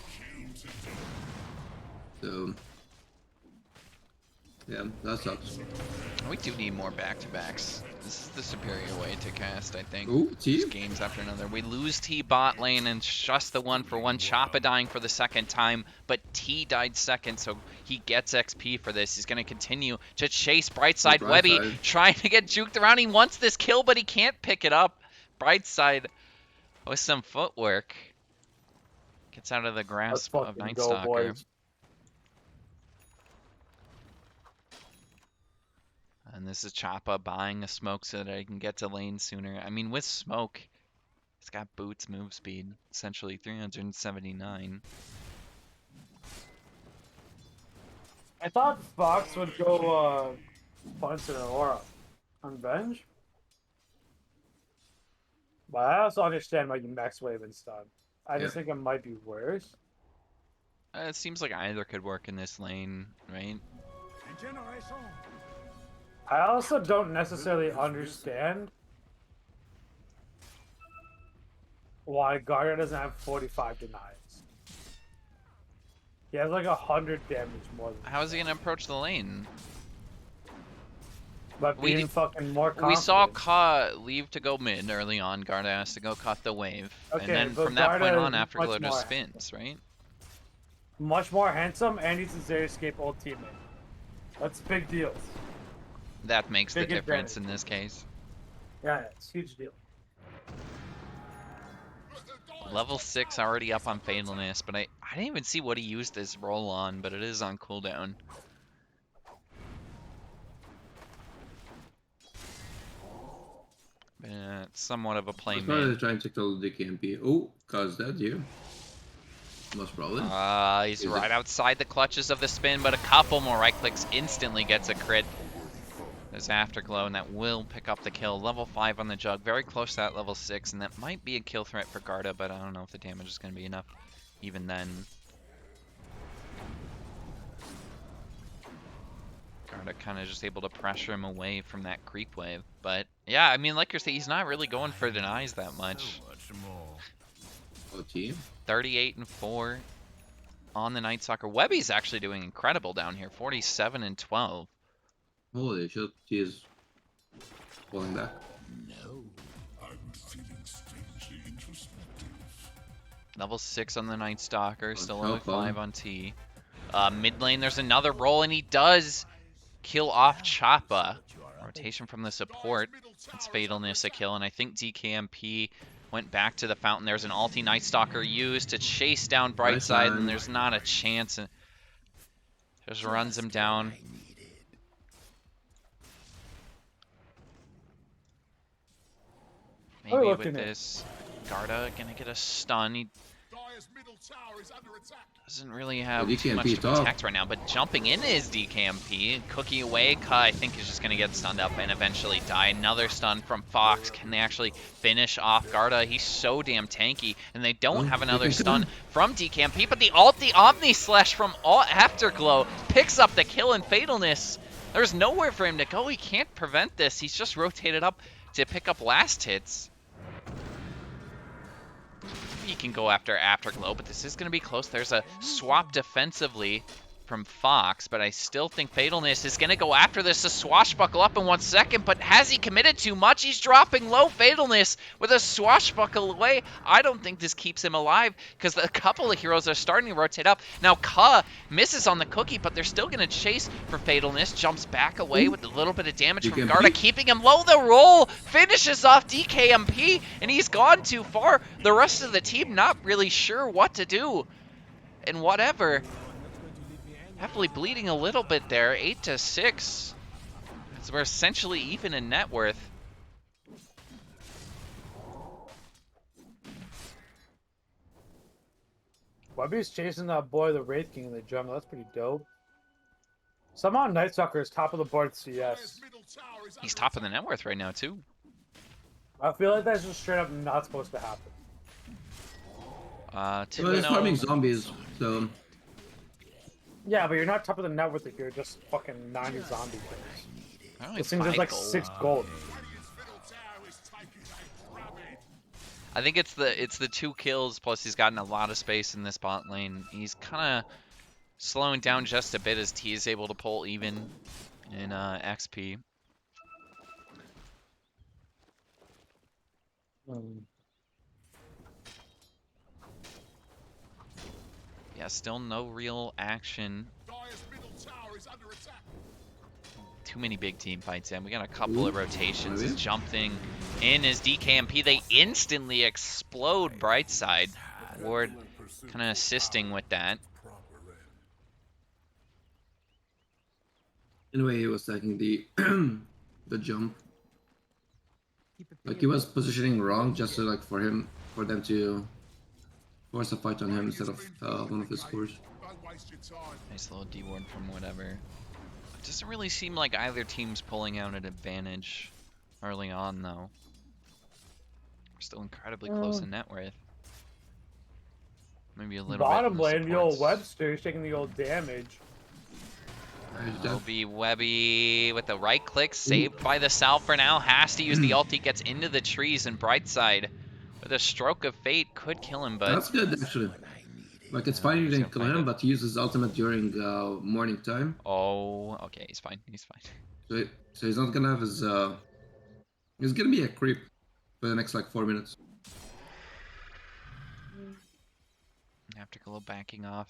So, yeah, that sucks. We do need more back-to-backs. This is the superior way to cast, I think. Ooh, T? Just games after another. We lose T bot lane and just the 1-for-1. Choppa dying for the second time, but T died second, so he gets XP for this. He's going to continue to chase Brightside. Webby trying to get juked around. He wants this kill, but he can't pick it up. Brightside with some footwork gets out of the grasp of Night Stalker. And this is Choppa buying a smoke so that he can get to lane sooner. I mean, with smoke, he's got boots, move speed, essentially 379. I thought Fox would go punch an Aura on Venge. But I also understand why you max wave and stun. I just think it might be worse. It seems like either could work in this lane, right? I also don't necessarily understand why Garda doesn't have 45 denies. He has like 100 damage more than How is he going to approach the lane? But being fucking more confident. We saw Ka leave to go mid early on. Garda has to go cut the wave. Okay, and then but from that point Garda on, is Afterglow much just more- spins, right? Much more handsome, and he's a Xeriscape old teammate. That's big deals. That makes the Big difference in this case. Yeah, it's a huge deal. Level 6 already up on Fatalness, but I didn't even see what he used this roll on, but it is on cooldown. It's somewhat of a play He's probably mid. trying to kill the KMP. Oh, Ka's dead here. Most probably. He's right outside the clutches of the spin, but a couple more right clicks instantly gets a crit. There's Afterglow, and that will pick up the kill. Level 5 on the Jug, very close to that level 6, and that might be a kill threat for Garda, but I don't know if the damage is going to be enough even then. Garda kind of just able to pressure him away from that creep wave. But yeah, I mean, like you're saying, he's not really going for denies that much. Oh, team. 38-4 on the Night Stalker. Webby's actually doing incredible down here, 47-12. Holy shit, he is falling back. No, I'm feeling strangely introspective. Level 6 on the Night Stalker, still Choppa. level 5 on T. Mid lane, there's another roll, and he does kill off Choppa. Rotation from the support. It's Fatalness a kill, and I think DKMP went back to the fountain. There's an ulti Night Stalker used to chase down Brightside, and there's not a chance. Just runs him down. Maybe with this Garda gonna get a stun. He Dire's middle tower is under attack. doesn't really have The too much DKMP to top. protect right now, but jumping in is DKMP. Cookie away, Ka I think is just gonna get stunned up and eventually die. Another stun from Fox. Can they actually finish off Garda? He's so damn tanky, and they don't have another stun from DKMP, but the Omni Slash from Afterglow picks up the kill in Fatalness. There's nowhere for him to go. He can't prevent this. He's just rotated up to pick up last hits. He can go after Afterglow, but this is going to be close. There's a swap defensively from Fox, but I still think Fatalness is going to go after this to swashbuckle up in 1 second, but has he committed too much? He's dropping low. Fatalness with a swashbuckle away. I don't think this keeps him alive because a couple of heroes are starting to rotate up. Now Ka misses on the cookie, but they're still going to chase for Fatalness. Jumps back away with a little bit of damage from DKMP. Garda, keeping him low. The roll finishes off DKMP, and he's gone too far. The rest of the team not really sure what to do. And whatever. Heavily bleeding a little bit there, 8-6. So we're essentially even in net worth. Webby's chasing that boy, the Wraith King, in the jungle. That's pretty dope. Somehow Night Sucker is top of the board CS. Dire's middle tower is He's under top of the net worth right now, too. I feel like that's just straight up not supposed to happen. Well, he's farming zombies, so Yeah, but you're not top of the net worth if you're just fucking 90 zombie kills. This thing's just like 6 gold. Radiant's middle tower is taking a drubbing. I think it's the 2 kills, plus he's gotten a lot of space in this bot lane. He's kind of slowing down just a bit as T is able to pull even in XP. Yeah, still no real action. Dire's middle tower is under attack. Too many big team fights in. We got a couple of rotations. maybe. Jumping in is DKMP. They instantly explode Brightside. Ward kind of assisting with that. anyway, he was taking the the jump. Like he was positioning wrong, just to, like for them to force a fight on him instead of one of his cores. Don't waste your time. Nice little D-ward from whatever. It doesn't really seem like either team's pulling out an advantage early on, though. We're still incredibly close in net worth. Maybe a little Bottom bit. lane, the old Webster's taking the old damage. Will be Webby with the right click, saved by the Sal for now. Has to use the ulti, gets into the trees, and Brightside with a stroke of fate could kill him, but That's good actually. Like it's fine you didn't kill him, but he used his ultimate during morning time. oh, okay, he's fine. He's fine. So he's not gonna have his he's gonna be a creep for the next like 4 minutes. Afterglow backing off,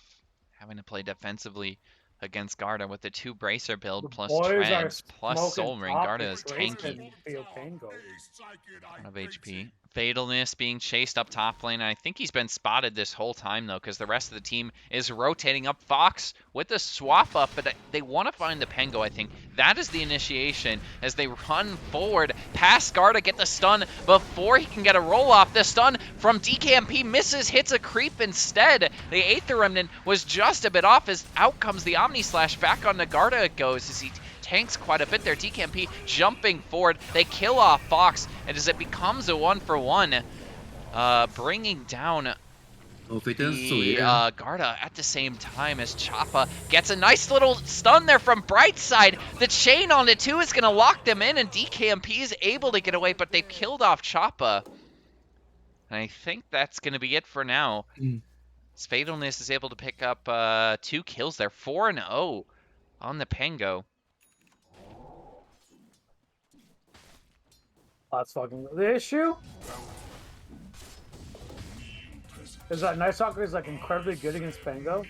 having to play defensively against Garda with the 2 bracer build The plus boys are treads plus smoking soul ring. top Garda with is Grace tanky. and Theo Tango. He's taking a Out of beating. HP. Fatalness being chased up top lane. I think he's been spotted this whole time, though, because the rest of the team is rotating up. Fox with the swap up, but they want to find the Pengo, I think. That is the initiation as they run forward past Garda, get the stun before he can get a roll-off. The stun from DKMP misses, hits a creep instead. The Aether Remnant was just a bit off as out comes the Omni Slash. Back on Garda it goes as he tanks quite a bit there. DKMP jumping forward. They kill off Fox, and as it becomes a 1-for-1, bringing down Oh, Fatan's the still here. Garda at the same time as Choppa gets a nice little stun there from Brightside. The chain on it too is going to lock them in, and DKMP is able to get away, but they've killed off Choppa. And I think that's going to be it for now. As Fatalness is able to pick up 2 kills there, 4-0 on the Pengo. That's fucking the issue. Is that Night Stalker is like incredibly good against Pengo.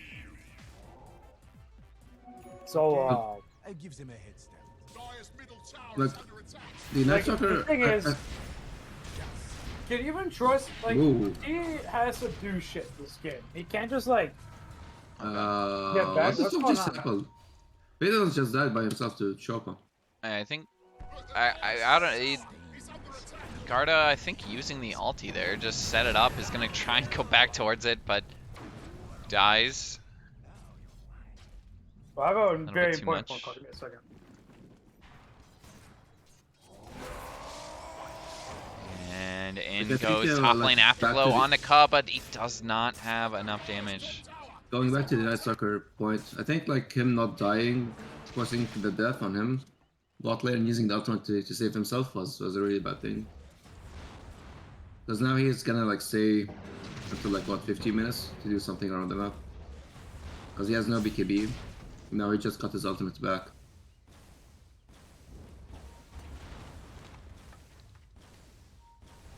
So It gives him a head start. Dire's middle tower Like is under attack. the Night like, Stalker. the thing is, can you even trust like Ooh. he has to do shit this game. He can't just like What what's just going on? happened? Fatan's just died by himself to Choppa. I think I don't. He's under attack. Garda, I think using the ulti there, just set it up, is gonna try and go back towards it, but dies. Well, I have a bit very too important much. phone call. Give me a second. And in Like, I think, goes top like, lane back Afterglow to the- on the Cub, but he does not have enough damage. Going back to the Night Stalker point, I think like him not dying, forcing the death on him, bot lane and using the ultimate to save himself was a really bad thing. Because now he's gonna like stay until like what 15 minutes to do something around the map. Because he has no BKB. Now he just got his ultimate back.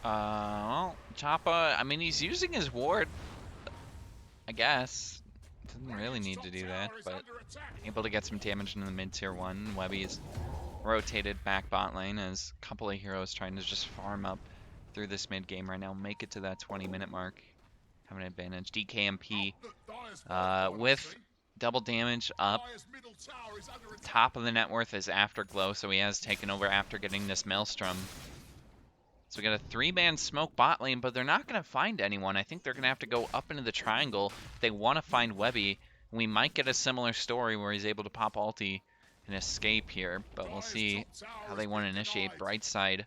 Well, Choppa, I mean, he's using his ward, I guess. Doesn't really need to do that, but able to get some damage in the mid-tier 1. Webby's rotated back bot lane as a couple of heroes trying to just farm up through this mid-game right now, make it to that 20-minute mark. Have an advantage. DKMP with double damage up. Top of the net worth is Afterglow, so he has taken over after getting this Maelstrom. So we got a 3-man smoke bot lane, but they're not going to find anyone. I think they're going to have to go up into the triangle if they want to find Webby. We might get a similar story where he's able to pop ulti and escape here, but we'll see how they want to initiate. Brightside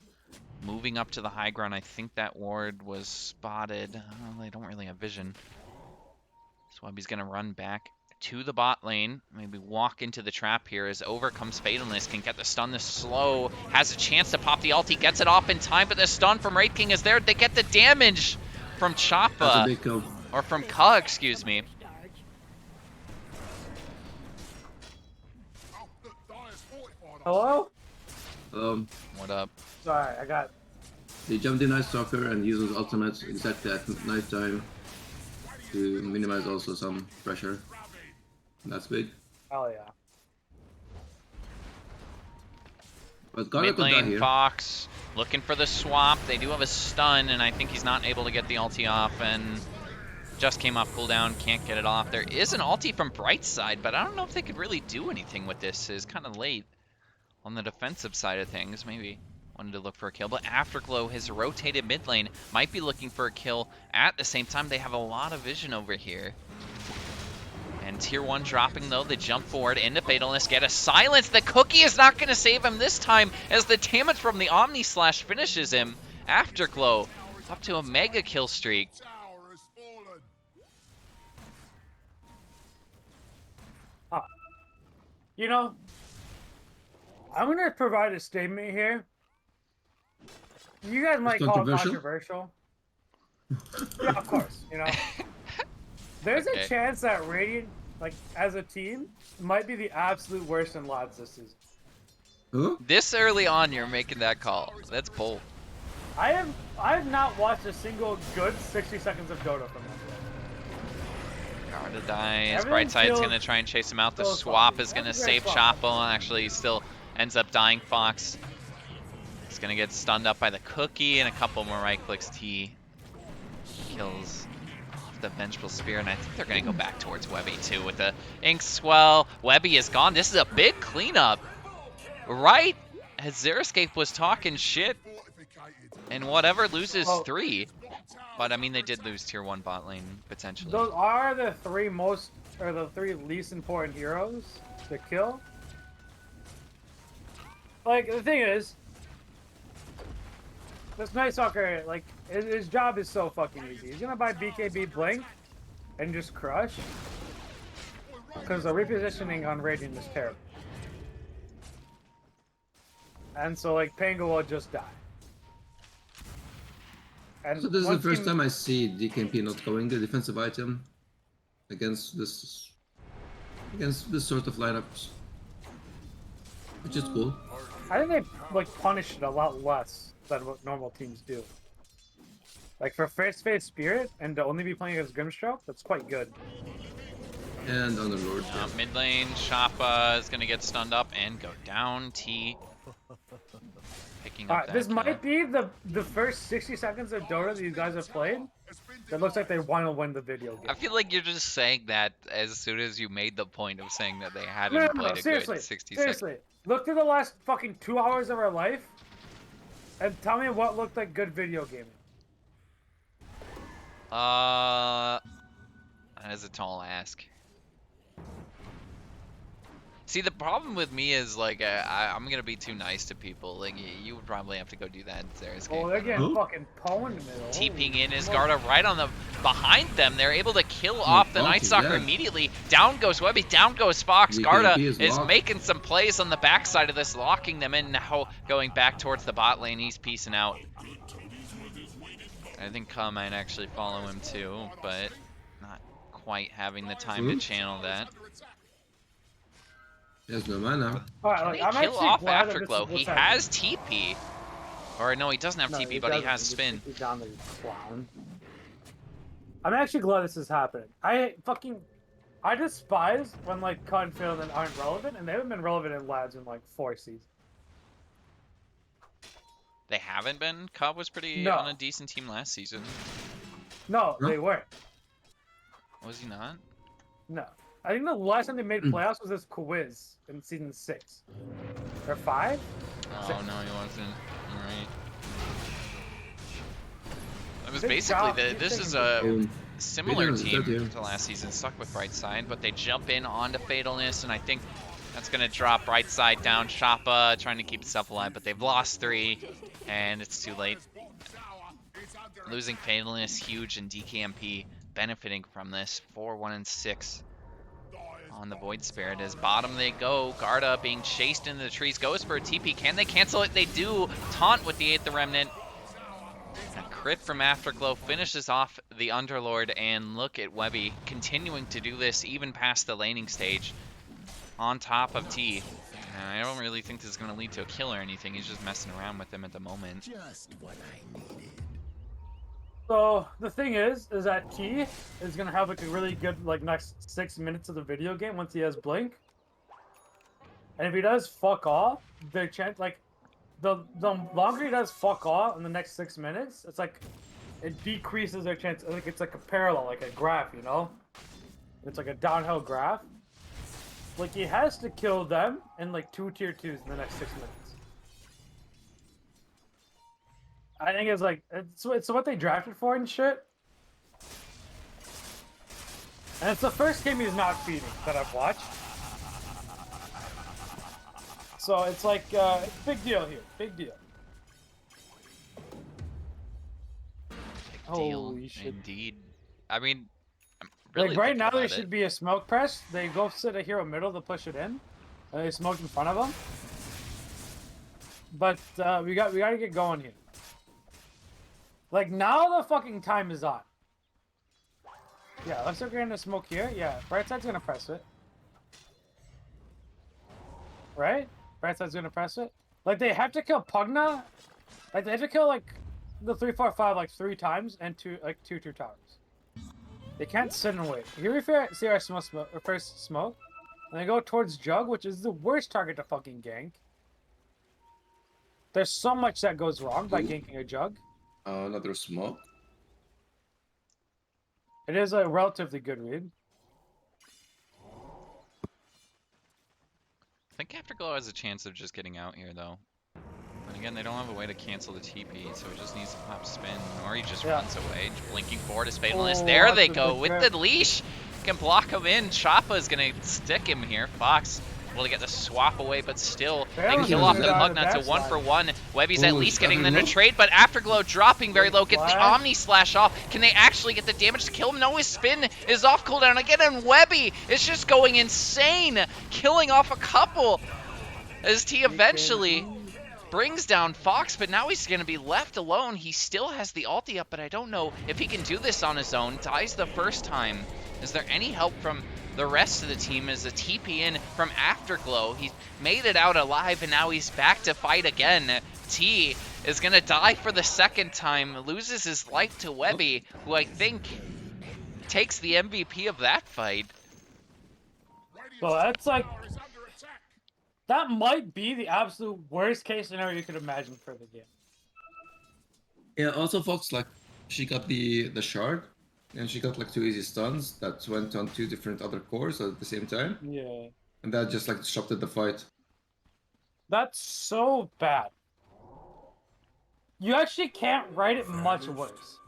moving up to the high ground. I think that ward was spotted. Oh, they don't really have vision. So Webby's going to run back to the bot lane, maybe walk into the trap here as over comes Fatalness, can get the stun this slow, has a chance to pop the ulti, gets it off in time, but the stun from Wraith King is there. They get the damage from That's a Choppa, big kill. or from Ka, excuse me. Hello? What up? Sorry, I got. He jumped in Night Stalker and used his ultimate exactly at night time to minimize also some pressure. That's big. Hell yeah. But Garda Mid could die lane here. Fox looking for the swap. They do have a stun, and I think he's not able to get the ulti off, and just came off cooldown, can't get it off. There is an ulti from Brightside, but I don't know if they could really do anything with this. It's kind of late on the defensive side of things. Maybe wanted to look for a kill, but Afterglow has rotated mid lane, might be looking for a kill. At the same time, they have a lot of vision over here. And tier 1 dropping though, they jump forward into Fatalness, get a silence. The cookie is not going to save him this time as the damage from the Omni Slash finishes him. Afterglow up to a mega kill streak. You know, I'm gonna provide a statement here. You guys might call it controversial. Yeah, of course. You know, there's Okay. a chance that Radiant, like as a team, might be the absolute worst in LoDs this season. Who? This early on, you're making that call. That's bold. I have not watched a single good 60 seconds of Dota from them. Garda dies. Everything Brightside's feels going to try and chase him out. The so swap sloppy. is going to That's very save sloppy. Choppa, and actually he still ends up dying. Fox is going to get stunned up by the cookie, and a couple more right clicks. T kills off the Vengeful Spear, and I think they're going to go back towards Webby too with the Ink Swell. Webby is gone. This is a big cleanup, right? As Xeriscape was talking shit, and whatever loses 3. But I mean, they did lose tier 1 bot lane potentially. Those are the three least important heroes to kill. Like, the thing is, this Night Stalker, like, his job is so fucking easy. He's gonna buy BKB Blink and just crush. Because the repositioning on Radiant is terrible. And so, like, Pango will just die. And So this is the once first he- time I see DKMP not going the defensive item against this sort of lineups, which is cool. I think they like punish it a lot less than what normal teams do. Like for First Phase Spirit and to only be playing against Grimstroke, that's quite good. And Underlord. Mid lane, Choppa is going to get stunned up and go down. T picking up that This kill. might be the first 60 seconds of Dota these guys have played that looks like they want to win the video game. I feel like you're just saying that as soon as you made the point of saying that they hadn't No, played a seriously, good 60 seriously. seconds. Look through the last fucking 2 hours of our life And tell me what looked like good video gaming. That is a tall ask. See, the problem with me is, like, I'm gonna be too nice to people. Like, you would probably have to go do that in Xeriscape. Oh, they're getting Who? fucking pwned in the middle. TPing Holy in is smoke. Garda right on the behind them. They're able to kill off the fuck, Night he's Stalker dead. immediately. Down goes Webby, down goes Fox. DKMP Garda is is locked. making some plays on the backside of this, locking them in now, going back towards the bot lane. He's piecing out. I think Ka might actually follow him too, but not quite having the time to channel that. There's no mana. Alright, Can like, they I'm kill actually off glad that this is Afterglow? what's He happening. has TP. Or no, he doesn't have No, TP, he but he doesn't. has He just spin. TP'd down the clown. I'm actually glad this is happening. I despise when like Cut and Field aren't relevant, and they haven't been relevant in Lads in like 4 seasons. They haven't been? Cobb was pretty No. on a decent team last season. No, Huh? they weren't. Was he not? No. I think the last time they made Hmm. playoffs was this quiz in season 6. Or 5? Oh, Six. no, he wasn't. Alright. It was Good basically, job. Keep this is taking a similar Peter is team good, yeah. to last season, stuck with Brightside, but they jump in onto Fatalness, and I think that's going to drop Brightside down. Shoppa trying to keep himself alive, but they've lost 3, and it's too late. Losing Fatalness, huge, and DKMP benefiting from this. 4-1 and 6 on the Void Spirit. As bottom they go, Garda being chased into the trees, goes for a TP. Can they cancel it? They do. Taunt with the 8th Remnant. A crit from Afterglow finishes off the Underlord, and look at Webby continuing to do this even past the laning stage on top of T. And I don't really think this is going to lead to a kill or anything. He's just messing around with him at the moment. Just what I needed. So the thing is that T is gonna have like a really good like next 6 minutes of the video game once he has Blink. And if he does fuck all, the chance like the longer he does fuck all in the next 6 minutes, it's like it decreases their chance. Like it's like a parallel, like a graph, you know? It's like a downhill graph. Like he has to kill them in like 2 tier 2s in the next 6 minutes. I think it's like it's what they drafted for and shit. And it's the first game he's not feeding that I've watched. So it's like it's a big deal here. Big deal. Big deal, Holy shit. indeed. I mean, I'm really Like right thinking now there about should it. be a smoke press. They go sit a hero middle to push it in. And they smoked in front of them. But we gotta get going here. Like now the fucking time is on. Yeah, let's start getting the smoke here. Yeah, Brightside's gonna press it. Right? Brightside's gonna press it. Like they have to kill Pugna. Like they have to kill like the 3-4-5 like 3 times and two towers. They can't sit and wait. Here we see our first smoke. And they go towards Jug, which is the worst target to fucking gank. There's so much that goes wrong by ganking a Jug. Another smoke. It is a relatively good read. I think Afterglow has a chance of just getting out here, though. But again, they don't have a way to cancel the TP, so he just needs to pop spin, or he just runs away. Blinking forward is Fatalist. Oh, There that's they a go big with grab. the leash. Can block him in. Choppa is going to stick him here. Fox will get the swap away, but still, they Fatalist kill is off good the on Pugna to backside. 1-for-1. Webby's at Oh, least getting the Afterglow? trade, but Afterglow dropping very low. Get the Flash. Omni Slash off. Can they actually get the damage to kill him? No, his spin is off cooldown again, and Webby is just going insane, killing off a couple. As T eventually brings down Fox, but now he's going to be left alone. He still has the ulti up, but I don't know if he can do this on his own. Dies the first time. Is there any help from the rest of the team? As a TP in from Afterglow, he's made it out alive, and now he's back to fight again. T is going to die for the second time, loses his life to Webby, who I think takes the MVP of that fight. So that's like that might be the absolute worst case scenario you could imagine for the game. Yeah, also Fox, like, she got the shard, and she got like 2 easy stuns that went on 2 different other cores at the same time, Yeah. and that just like disrupted the fight. That's so bad. You actually can't write it much worse.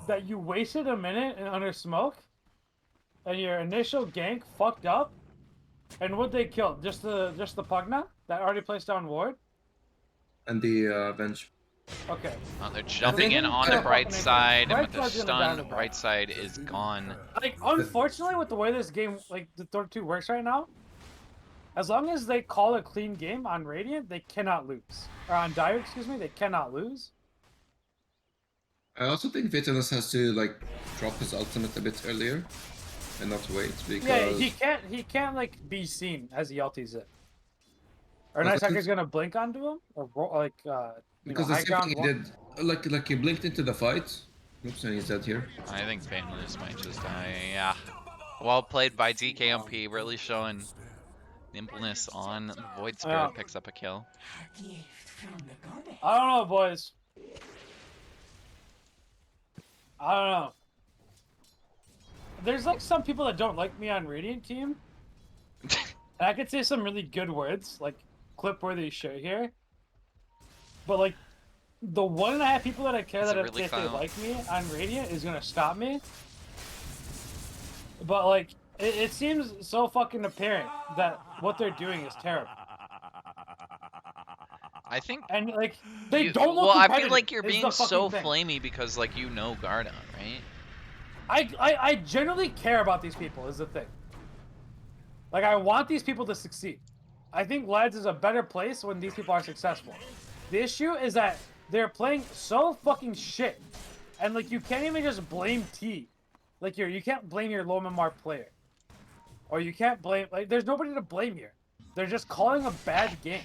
That you wasted a minute under smoke, and your initial gank fucked up, and what they killed? Just the Pugna that already placed down ward. And the Venge. Okay. They're I jumping think in on Yeah, the right fucking side, and right with the side's gonna die in stun, the right back. side is gone. Like, unfortunately, with the way this game, like the Dota 2 works right now, as long as they call a clean game on Radiant, they cannot lose. Or on Dire, excuse me, they cannot lose. I also think Vitalis has to like drop his ultimate a bit earlier and not wait because Yeah, he can't like be seen as he ultis it. Or But Nice I think- Hacker's gonna blink onto him, or like because high the same ground thing he one. did, like he blinked into the fight. Oops, and he's dead here. I think Painless might just die. Yeah. Well played by DKMP, really showing nimbleness on the Void Spirit. Yeah. Picks up a kill. I don't know, boys. I don't know. There's like some people that don't like me on Radiant team. And I could say some really good words, like clip-worthy shit here. But like, the 1.5 people that I care Is that it if, really if they clown? like me on Radiant is gonna stop me. But like, it seems so fucking apparent that what they're doing is terrible. I think And like, they you, don't look well, I competitive. feel like you're is being the fucking so thing. flamey because like you know Garda, right? I genuinely care about these people is the thing. Like, I want these people to succeed. I think Lads is a better place when these people are successful. The issue is that they're playing so fucking shit. And like, you can't even just blame T. Like, you can't blame your low MMR player. Or you can't blame, like, there's nobody to blame here. They're just calling a bad game.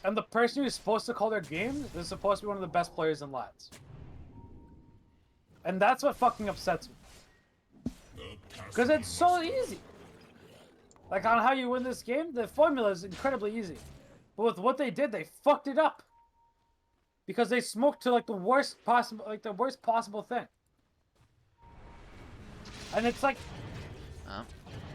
And the person who's supposed to call their game is supposed to be one of the best players in Lads. And that's what fucking upsets me. Because it's so easy. Like, on how you win this game, the formula is incredibly easy. But with what they did, they fucked it up. Because they smoked to like the worst possible thing. And it's like Oh.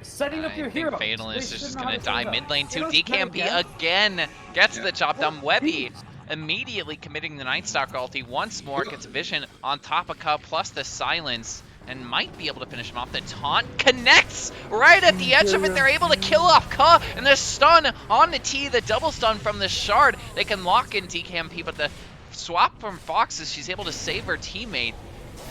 setting up your I think heroes. Fatalist They is should just know how gonna to set die it up. mid lane too. Fatalist met DKMP again gets the job done. Webby Jeez. immediately committing the Night Stalker ulti once more, gets vision on top of Ka plus the silence, and might be able to finish him off. The taunt connects right at the edge of it. They're able to kill off Ka, and the stun on the T, the double stun from the shard. They can lock in DKMP, but the swap from Foxes, she's able to save her teammate.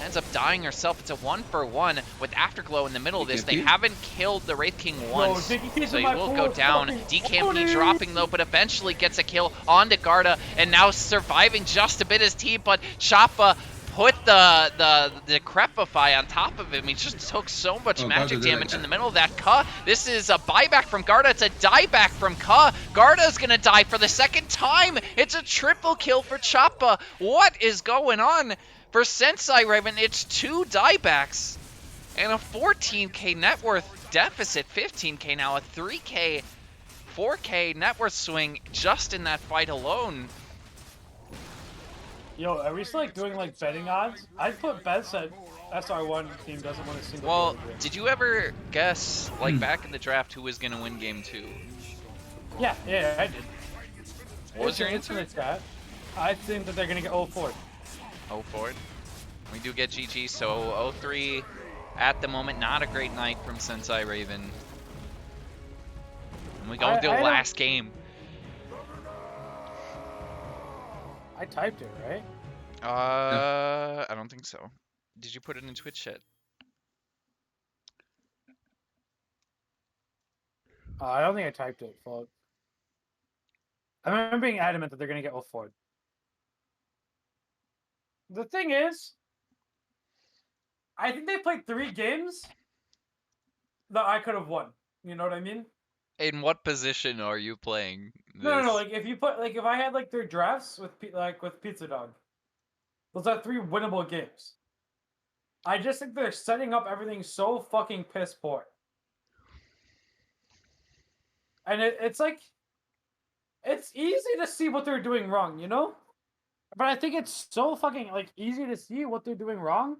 Ends up dying herself. It's a 1-for-1 with Afterglow in the middle of this. They haven't killed the Wraith King once, so he will go down. DKMP dropping though, but eventually gets a kill onto Garda, and now surviving just a bit as T, but Choppa put the Decrepify on top of him. He just took so much magic damage in the middle of that. Ka, this is a buyback from Garda. It's a dieback from Ka. Garda's gonna die for the second time. It's a triple kill for Choppa. What is going on? For Sensei Raven, it's 2 diebacks and a 14k net worth deficit, 15k now, a 3k, 4k net worth swing just in that fight alone. Yo, are we still like doing like betting odds? I'd put bets that SR1 team doesn't win a single Well, game. did you ever guess, like back in the draft, who was going to win game 2? Yeah, I did. What was your It's in answer? the chat. I think that they're gonna get 0-4. 0-4. We do get GG, so 0-3 at the moment. Not a great night from Sensei Raven. And we go to the last game. I typed it, right? I don't think so. Did you put it in Twitch chat? I don't think I typed it. Fuck. I remember being adamant that they're gonna get 0-4. The thing is, I think they played 3 games that I could have won. You know what I mean? In what position are you playing this? No. Like if you put, like if I had like their drafts with with Pizza Dog, those are 3 winnable games. I just think they're setting up everything so fucking piss poor. And it's like, it's easy to see what they're doing wrong, you know? But I think it's so fucking like easy to see what they're doing wrong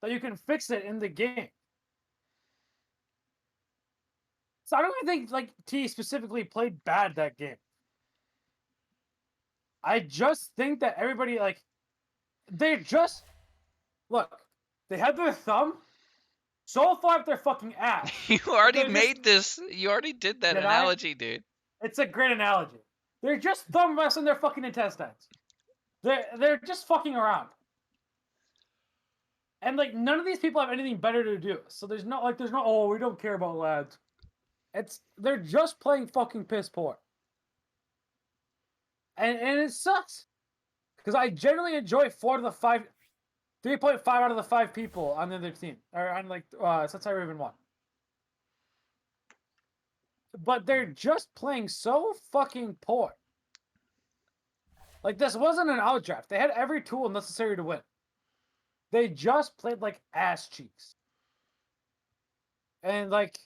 that you can fix it in the game. So I don't even think like T specifically played bad that game. I just think that everybody like they just look. They have their thumb so far up their fucking ass. You that already they're just- made this. You already did that Did I? analogy, dude. It's a great analogy. They're just thumb wrestling their fucking intestines. They're just fucking around. And like none of these people have anything better to do. So there's no oh, we don't care about lads. They're just playing fucking piss poor. And it sucks. Because I generally enjoy 3.5 out of the 5 people on the other team. Or on like since I even won. But they're just playing so fucking poor. Like this wasn't an out draft. They had every tool necessary to win. They just played like ass cheeks. And like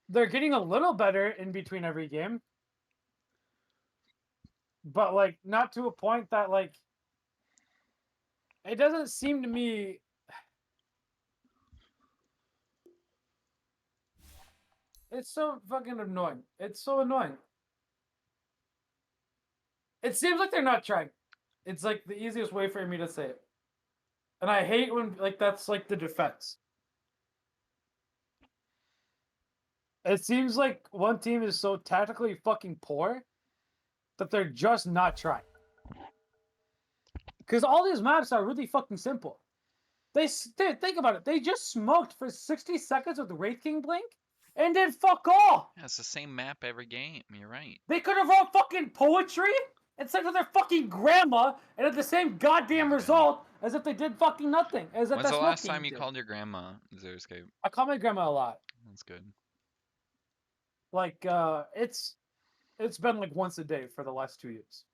they're getting a little better in between every game. But like not to a point that like it doesn't seem to me it's so fucking annoying. It's so annoying. It seems like they're not trying. It's like the easiest way for me to say it. And I hate when like that's like the defense. It seems like one team is so tactically fucking poor that they're just not trying. Because all these maps are really fucking simple. Think about it. They just smoked for 60 seconds with the Wraith King Blink and did fuck all. Yeah, it's the same map every game. You're right. They could have wrote fucking poetry instead of their fucking grandma and had the same goddamn result as if they did fucking nothing. As if When's that's the what last King time you did. called your grandma Xeriscape? I call my grandma a lot. That's good. Like it's been like once a day for the last 2 years.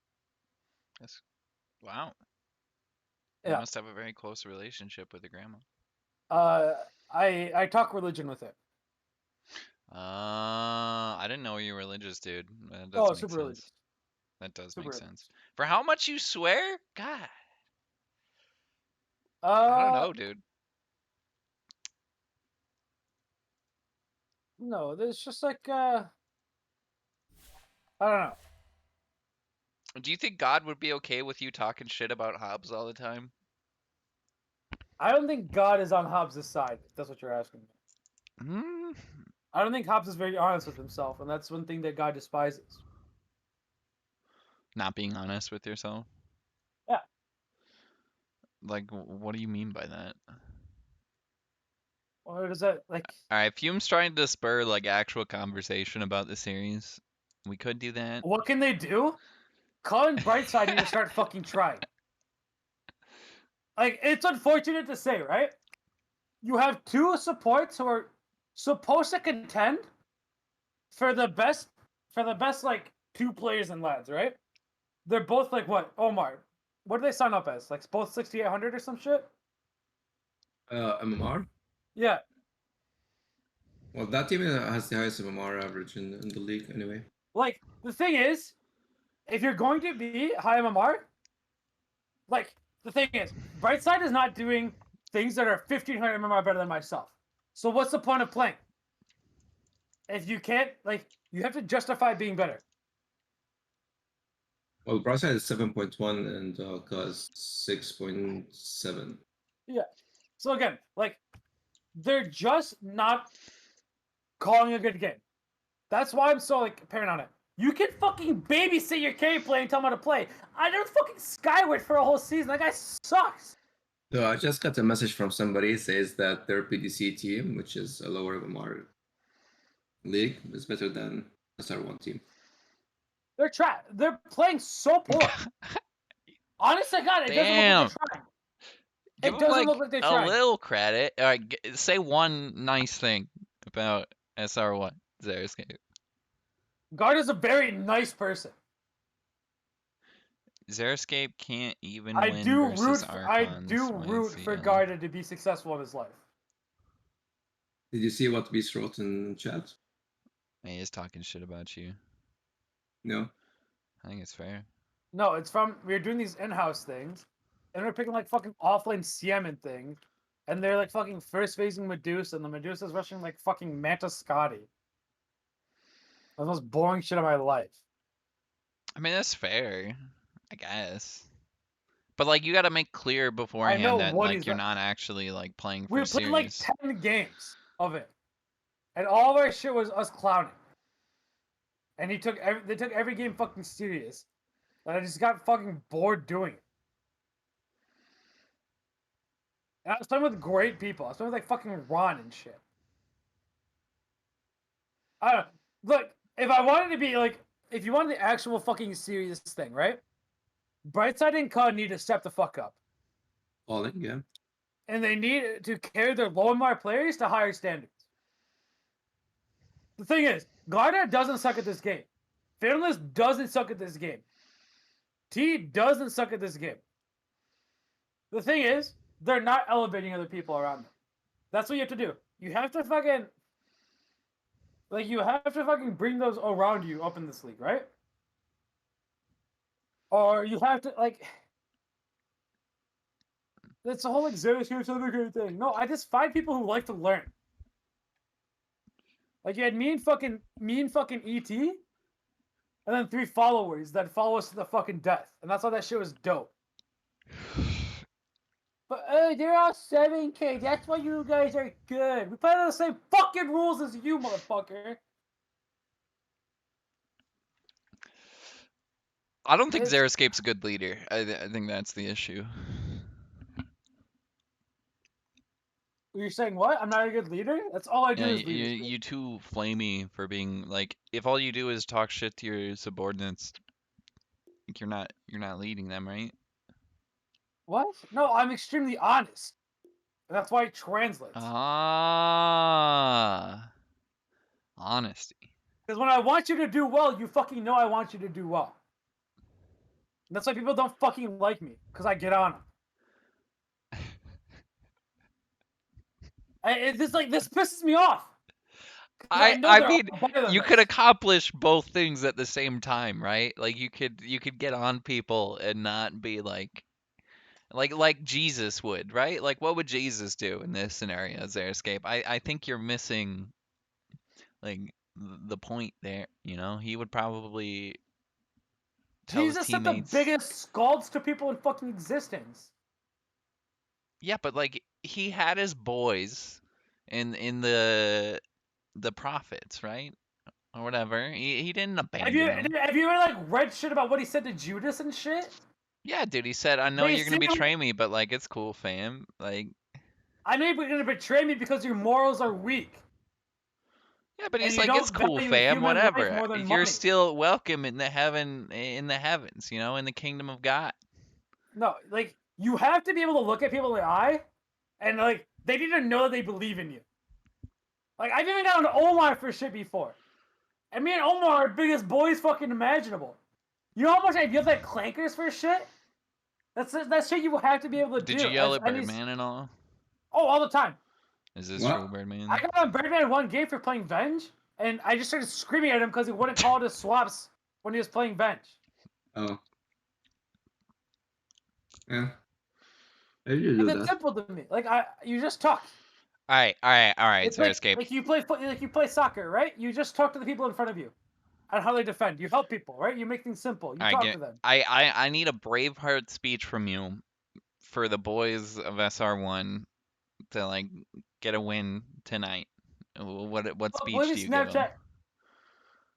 That's wow. You Yeah. must have a very close relationship with your grandma. I talk religion with it. I didn't know you were religious, dude. That does Oh, make super sense. religious. That does Super make religious. sense. For how much you swear? God. I don't know, dude. No, there's just like I don't know. Do you think God would be okay with you talking shit about Hobbs all the time? I don't think God is on Hobbs' side, if that's what you're asking me. Hmm. I don't think Hobbs is very honest with himself, and that's one thing that God despises. Not being honest with yourself? Yeah. Like, what do you mean by that? Or does that like Alright, Fume's trying to spur, like, actual conversation about the series. We could do that. what can they do? Colin Brightside need to start fucking trying. Like, it's unfortunate to say, right? You have 2 supports who are supposed to contend for the best like 2 players in lads, right? They're both like what? Omar. What do they sign up as? Like both 6,800 or some shit? MMR. Yeah. Well, that team has the highest MMR average in the league anyway. Like, the thing is, if you're going to be high MMR, like, the thing is, Brightside is not doing things that are 1,500 MMR better than myself. So what's the point of playing? If you can't, like, you have to justify being better. Well, Brightside is 7.1 and Cuz 6.7. Yeah. So again, like, they're just not calling a good game. That's why I'm so, like, paranoid on it. You can fucking babysit your carry play and tell him how to play. I did fucking Skyward for a whole season. That guy sucks. So I just got a message from somebody says that their PDC team, which is a lower MMR league, is better than SR1 team. They're playing so poor. Honest to God, it doesn't look like they're trying. Give It them, doesn't like, look like they're a trying. little credit. Alright, say one nice thing about SR1 Xeriscape. Guard is a very nice person. Xeriscape can't even I win do versus root for Garda to be successful in his life. Did you see what Beast wrote in chat? He is talking shit about you. No. I think it's fair. No, it's from we're doing these in-house things, and we're picking like fucking offlane Siemen thing, and they're like fucking first phasing Medusa, and the Medusa's rushing like fucking Manta Scotty. The most boring shit of my life. I mean, that's fair, I guess. But like, you got to make clear I beforehand know that what like he's you're like. not actually like playing We for played like serious. 10 games of it, and all of our shit was us clowning. And they took every game fucking serious, and I just got fucking bored doing it. And I was playing with great people. I was playing with like fucking Ron and shit. I don't know. Look, if I wanted to be like, if you wanted the actual fucking serious thing, right? Brightside and CUD need to step the fuck up. All in, yeah. And they need to carry their low MR players to higher standards. The thing is, Garda doesn't suck at this game. Fearless doesn't suck at this game. T doesn't suck at this game. The thing is, they're not elevating other people around them. That's what you have to do. You have to fucking bring those around you up in this league, right? Or you have to like it's a whole like Xeriscape certificate thing. No, I just find people who like to learn. Like you had me and fucking ET, and then 3 followers that follow us to the fucking death, and that's why that shit was dope. But they're all 7K. That's why you guys are good. We play by the same fucking rules as you, motherfucker. I don't think It's- Xeriscape's a good leader. I think that's the issue. You're saying what? I'm not a good leader? That's all I do Yeah, is lead. you too flamey for being like, if all you do is talk shit to your subordinates, like you're not leading them, right? What? No, I'm extremely honest. And that's why it translates. Ah, honesty. Because when I want you to do well, you fucking know I want you to do well. And that's why people don't fucking like me. Because I get on them. This pisses me off. I they're mean, all better than you this. could accomplish both things at the same time, right? Like you could get on people and not be like Jesus would, right? Like what would Jesus do in this scenario, Xeriscape? I think you're missing like the point there, you know? He would probably tell his Jesus said the teammates. biggest scalds to people in fucking existence. Yeah, but like he had his boys in the prophets, right? Or whatever. He didn't abandon them. Have you ever like read shit about what he said to Judas and shit? Yeah, dude, he said, "I know They you're gonna seem betray me, but like it's cool, fam." Like, I know you're gonna betray me because your morals are weak. yeah, but And he's you like, "It's don't cool, value fam. human life Whatever. more than You're money. still welcome in the heavens, you know, in the kingdom of God." No, like you have to be able to look at people in the eye, and like they need to know that they believe in you. Like I've even gotten Omar for shit before, and me and Omar are biggest boys fucking imaginable. You know how much I give that clankers for shit? That's shit you have to be able to Did do. you yell at Birdman and all? All the time. Is this true, What? Birdman? I got on Birdman one game for playing Venge, and I just started screaming at him because he wouldn't call his swaps when he was playing Venge. Oh. Yeah. Maybe you Like do that's that. simple to me. Like you just talk. All right, It's Xeriscape. like you play soccer, right? You just talk to the people in front of you, and how they defend. You help people, right? You make things simple. You All right, talk to them. I need a Braveheart speech from you for the boys of SR1 to like get a win tonight. What But speech maybe do you give them? Snapchat.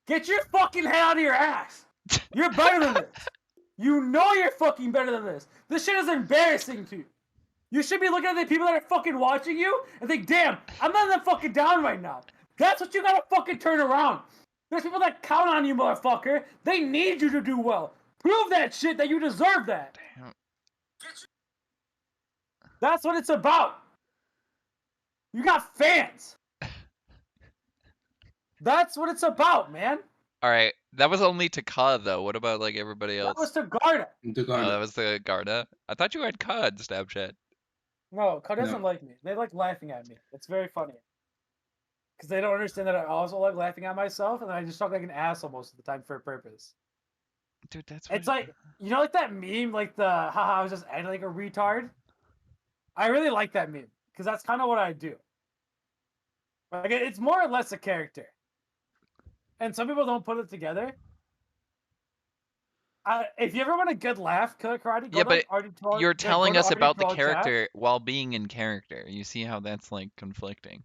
Get your fucking head out of your ass. You're better than this. You know you're fucking better than this. This shit is embarrassing to you. You should be looking at the people that are fucking watching you and think, damn, I'm not that fucking down right now. That's what you gotta fucking turn around. There's people that count on you, motherfucker. They need you to do well. Prove that shit that you deserve that. Damn. That's what it's about. You got fans. That's what it's about, man. All right, that was only to CUD though. What about like everybody else? That was to Garda. The Oh, Garnet. that was the Garda. I thought you had CUD Snapchat. No, Cut doesn't No. like me. They like laughing at me. It's very funny. Because they don't understand that I also like laughing at myself, and I just talk like an asshole most of the time for a purpose. Dude, that's It's what... like, you know, like that meme, like the haha, I was just acting like a retard? I really like that meme, because that's kind of what I do. Like, it's more or less a character. And some people don't put it together. If you ever want a good laugh, Killer Karate, go Yeah, to like but RD12. you're Go telling to us about the RD12 chat. character while being in character. You see how that's like conflicting.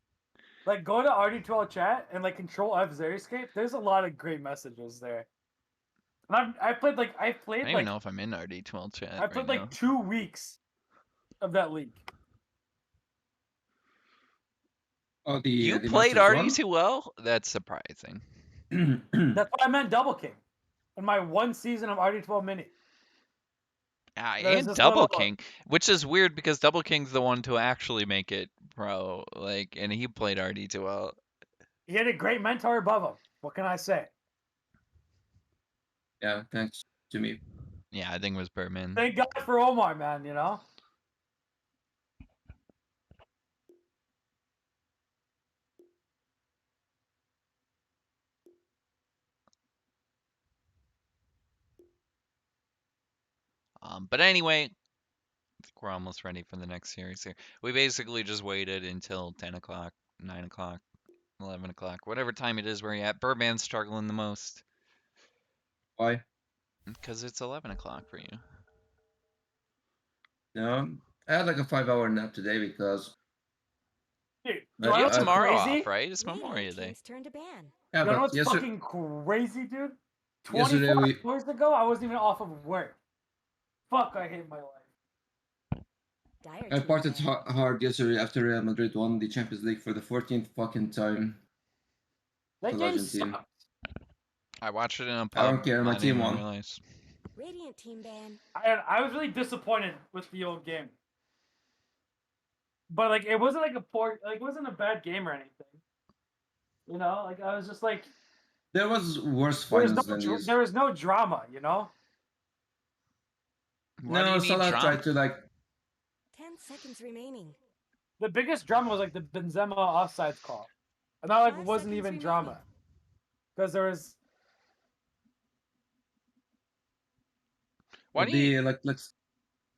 Like go to RD12 chat and like Control F Xeriscape. There's a lot of great messages there. And I played I don't even know if I'm in RD12 chat I right played now. like 2 weeks of that league. Oh, You the played Masters one? RD2 well? That's surprising. That's why I meant Double King. In my one season of RD12 mini. There's And this Double little King, which is weird because Double King's the one to actually make it pro. Like, and he played RD2 well. he had a great mentor above him. What can I say? Yeah, thanks to me. Yeah, I think it was Birdman. Thank God for Omar, man, you know? But anyway, I think we're almost ready for the next series here. We basically just waited until 10 o'clock, 9 o'clock, 11 o'clock, whatever time it is where you're at. Birdman's struggling the most Why? because it's 11 o'clock for you. No, I had like a 5-hour nap today because Dude, I, you wanna You know have what's I, tomorrow crazy? off, right? It's Memorial Radiant Day. team's turn to ban. yeah, You know but what's fucking crazy, dude? yesterday 24 we hours ago, I wasn't even off of work. Fuck, I hate my life. Dire I team partied ban. hard yesterday after Real Madrid won the Champions League for the 14th fucking time. That The game legend team. sucked. I watched it in a I pub. don't care. My I didn't team even won. realize. Radiant team ban. I was really disappointed with the old game. But like it wasn't like it wasn't a bad game or anything. You know, like I was just like There was worse there was no finals than these. there was no drama, you know? Why do No, you need Salah drama? tried to like 10 seconds remaining. The biggest drama was like the Benzema offsides call. And that like 5 wasn't seconds even remaining. drama. Because there was Why do you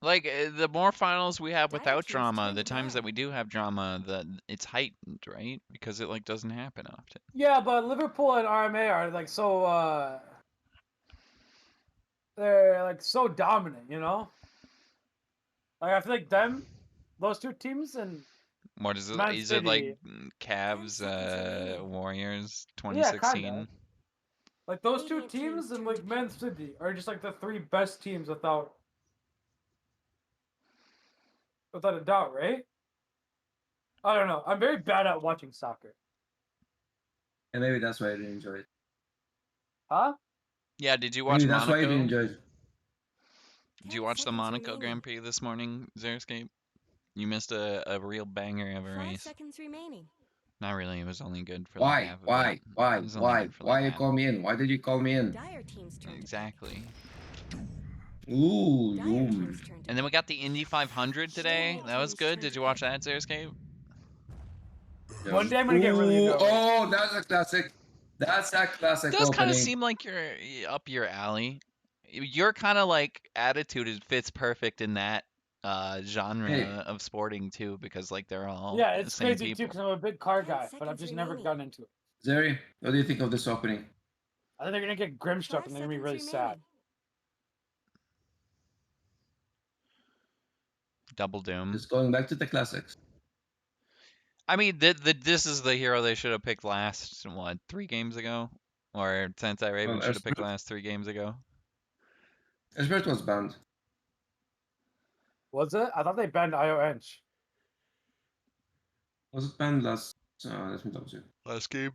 like the more finals we have Dire without team's drama, turn the to times ban. that we do have drama, that it's heightened, right? Because it like doesn't happen often. yeah, but Liverpool and RMA are like so they're like so dominant, you know? Like I feel like those two teams and What is it? Man Is it like City. Cavs, seconds remaining. Warriors, Yeah, kinda. 2016? Like those two Radiant team's teams and turn like to Man ban. City are just like the three best teams without a doubt, right? I don't know. I'm very bad at watching soccer. and maybe that's why I didn't enjoy it. Huh? Yeah, did you watch Maybe that's why I didn't Monaco? enjoy it. Did you 10 watch the seconds Monaco remaining. Grand Prix this morning, Xeriscape? You missed a real banger of a 5 race. seconds remaining. Not really. It was only good for like half of Why? it. It was only good for Why like you half. call me in? Why did you call me in? Dire team's turn Exactly. Ooh, to ban. Dire yum. team's turn to And then we ban. got the Indy 500 today. Radiant That was team's good. turn Did to you watch ban. that, Xeriscape? One day I'm gonna get really into it. Oh, that's a classic. That's a classic Does kind of opening. seem like you're up your alley. Your kind of like attitude fits perfect in that genre Hey. of sporting too, because like they're all Yeah, the it's same crazy too people. because I'm a big car 10 guy, but I've seconds just never remaining. gotten into it. Zeri, what do you think of this opening? I think they're gonna get Grimstruck 5 and they're gonna be seconds really sad. remaining. Double Doom. Just going back to the classics. I mean, this is the hero they should have picked last, what, 3 games ago? Or Sensei Raven Well, should have picked Esprit last 3 games ago. was banned. Was it? I thought they banned IO Ench. Was it banned last? Let me double check. Last game.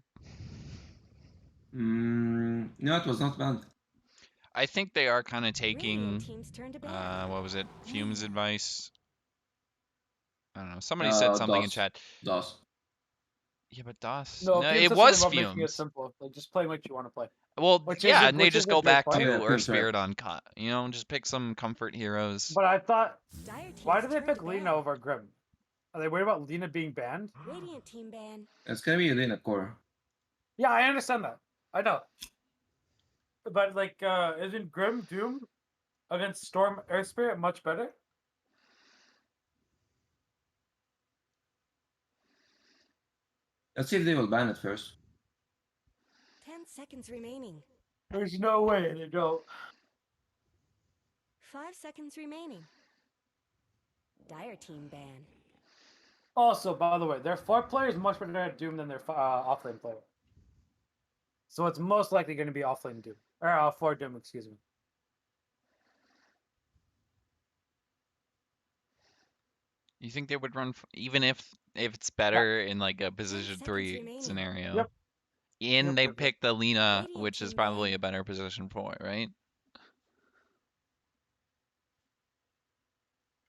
No, it was not banned. I think they are kind of Radiant taking, team's turn to ban. what was it? Fume's advice. I don't know. Somebody said something in DOS. chat. DOS. Yeah, but DOS. No, No, Fume it says was something about making it Fumes. simple. Like just play what you want to play. Well, Which yeah, is and they which is just a go great back point. Oh, yeah, to Fume's right. Spirit Uncut. You know, just pick some comfort heroes. But I thought, Dire team's why did they turn pick to Lena ban. over Grim? Are they worried about Lena being banned? Radiant team ban. It's gonna be Elena Core. Yeah, I understand that. I know. But like, isn't Grim Doom against Storm Air Spirit much better? Let's see if they will ban it first. 10 seconds remaining. There's no way they don't. 5 seconds remaining. Dire team ban. Also, by the way, their 4 player is much better at Doom than their offlane player. So it's most likely going to be offlane Doom. Or for Doom, excuse me. You think they would run even if it's better in like a position seconds 3 remaining. scenario? Yep. And Yep, they yep, yep. pick the Lena, Radiant which is team probably ban. a better position for it, right?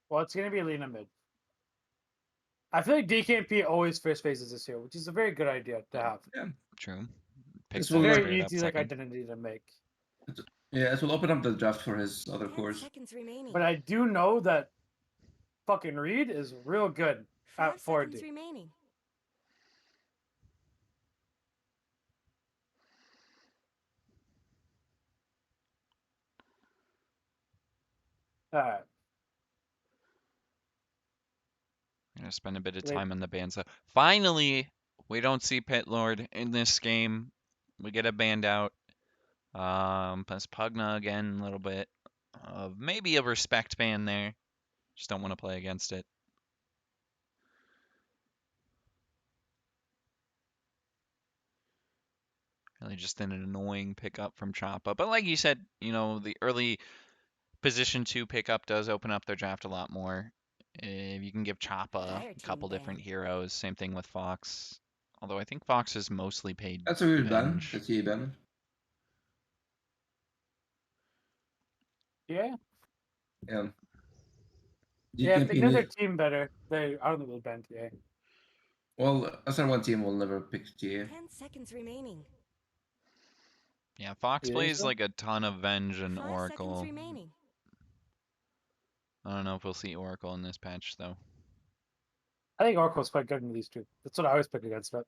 Well, it's going to be Lena mid. I feel like DKMP always first phases this year, which is a very good idea to have. Yeah. True. Pick This It's will that like very straight up easy like second. identity to make. yeah, it will open up the draft for his other 10 cores. seconds remaining. But I do know that fucking Reed is real good 5 at seconds 4D. remaining. Alright. Gonna spend a bit of Wait. time on the band. So finally, we don't see Pit Lord in this game. We get a band out. Plus Pugna again, a little bit of maybe a respect ban there. Just don't want to play against it. Really just an annoying pickup from Choppa. But like you said, the early position 2 pickup does open up their draft a lot more. If you can give Choppa Dire a team couple different ban. heroes, same thing with Fox. Although I think Fox is mostly paid That's a weird ban. Venge. That's a ban. Yeah. Yeah. Yeah, if they DKP know their need, team better, I don't think they'll ban TA. well, SR1 team will never pick TA. 10 seconds remaining. Yeah, Fox You think plays so? like a ton of Venge and 5 seconds Oracle. remaining. I don't know if we'll see Oracle in this patch though. I think Oracle's quite good in these two. That's what I always pick against it.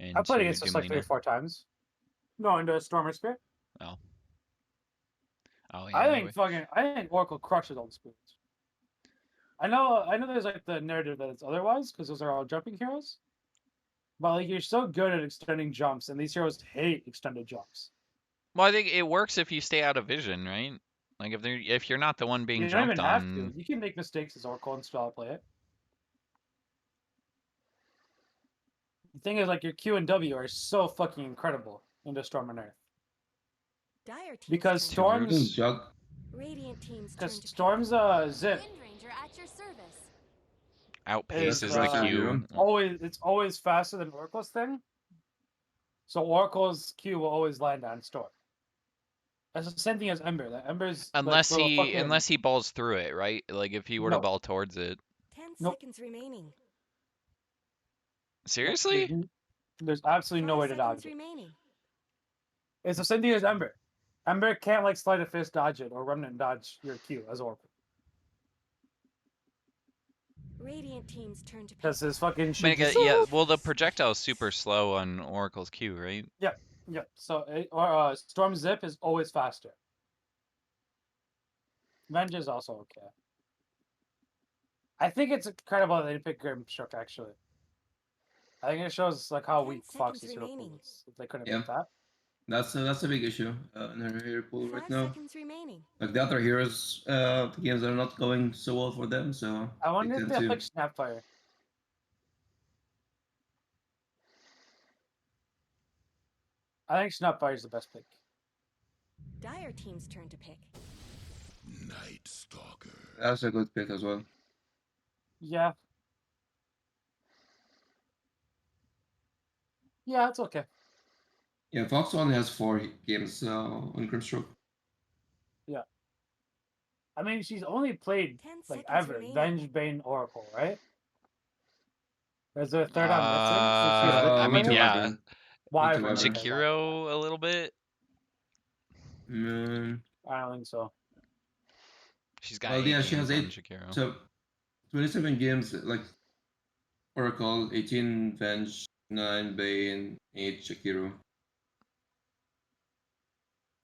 I played Into against this like 3 or Gamina. 4 times. No, into Stormer Spirit. Oh. Oh I yeah. think Oracle crushes old spirits. I know there's like the narrative that it's otherwise, because those are all jumping heroes. But like you're so good at extending jumps, and these heroes hate extended jumps. Well, I think it works if you stay out of vision, right? Like if you're not the one being You don't jumped even have to. on. You can make mistakes as Oracle and still play it. The thing is, like your Q and W are so fucking incredible into Storm and Earth. Dire team's Because turn to Storms- pick. Storm's Jug. Radiant team's turn because to pick. Storm's zip Wind Ranger at your service. is Outpaces the That's Q. it's always faster than Oracle's thing. So Oracle's Q will always land on Storm. That's the same thing as Ember. That Ember's Unless like, little unless he balls through it, right? Like if he were to No. ball towards it. 10 Nope. seconds remaining. Seriously? There's absolutely no 5 way to dodge seconds it. remaining. It's the same thing as Ember. Ember can't like sleight of fist dodge it or run and dodge your Q as Oracle. Radiant team's turn to pick. Because his fucking I mean, shit just yeah, well the projectile's super slow on Oracle's Q, right? Yep. So Storm Zip is always faster. Venge is also okay. I think it's incredible that they didn't pick Grimstroke actually. I think it shows like how 10 weak seconds Fox's hero remaining. pool is if they couldn't Yeah. pick that. That's a big issue in her hero pool 5 right now. seconds remaining. Like the other heroes, the games are not going so well for them, so I wonder if tend they have to. like Snapfire. I think Snapfire is the best pick. Dire team's turn to pick. Night Stalker. That's a good pick as well. Yeah. Yeah, it's okay. Yeah, Fox only has 4 games on Grimstroke. I mean, she's only played 10 like seconds ever remaining. Venge, Bane, Oracle, right? Is there a third I'm missing? Is she a I Zip mean, player? yeah, Wyvern. Wyvern. Wyvern. Okay, Shakiro a little bit. I don't think so. She's got Well, 8 yeah, she games has on 8. Shakiro. So 27 games, like Oracle, 18 Venge, 9 Bane, 8 Shakiro.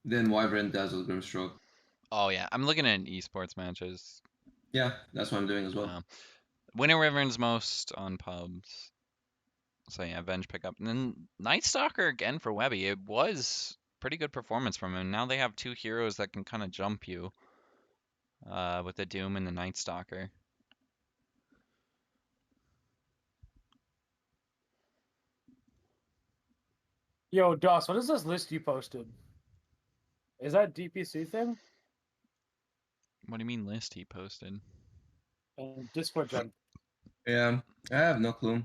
Then Wyvern, Dazzle, Grimstroke. Oh yeah, I'm looking at esports matches. Yeah, that's what I'm doing as well. Winter Wyvern's most on pubs. So yeah, Venge pickup. And then Night Stalker again for Webby. It was pretty good performance from him. Now they have 2 heroes that can kind of jump you. with the Doom and the Night Stalker. Yo, Doss, what is this list you posted? Is that DPC thing? What do you mean list he posted? And Discord gen. Yeah, I have no clue.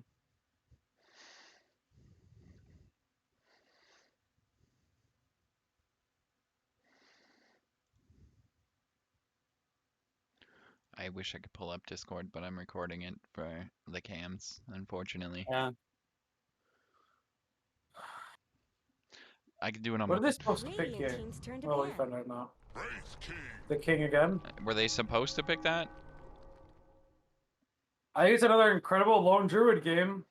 I wish I could pull up Discord, but I'm recording it for the cams, unfortunately. Yeah. I could do it on What my. are they supposed to pick Radiant here? team's turn to Oh, we ban. found out now. Wraith King. The king again. Were they supposed to pick that? I think it's another incredible lone druid game.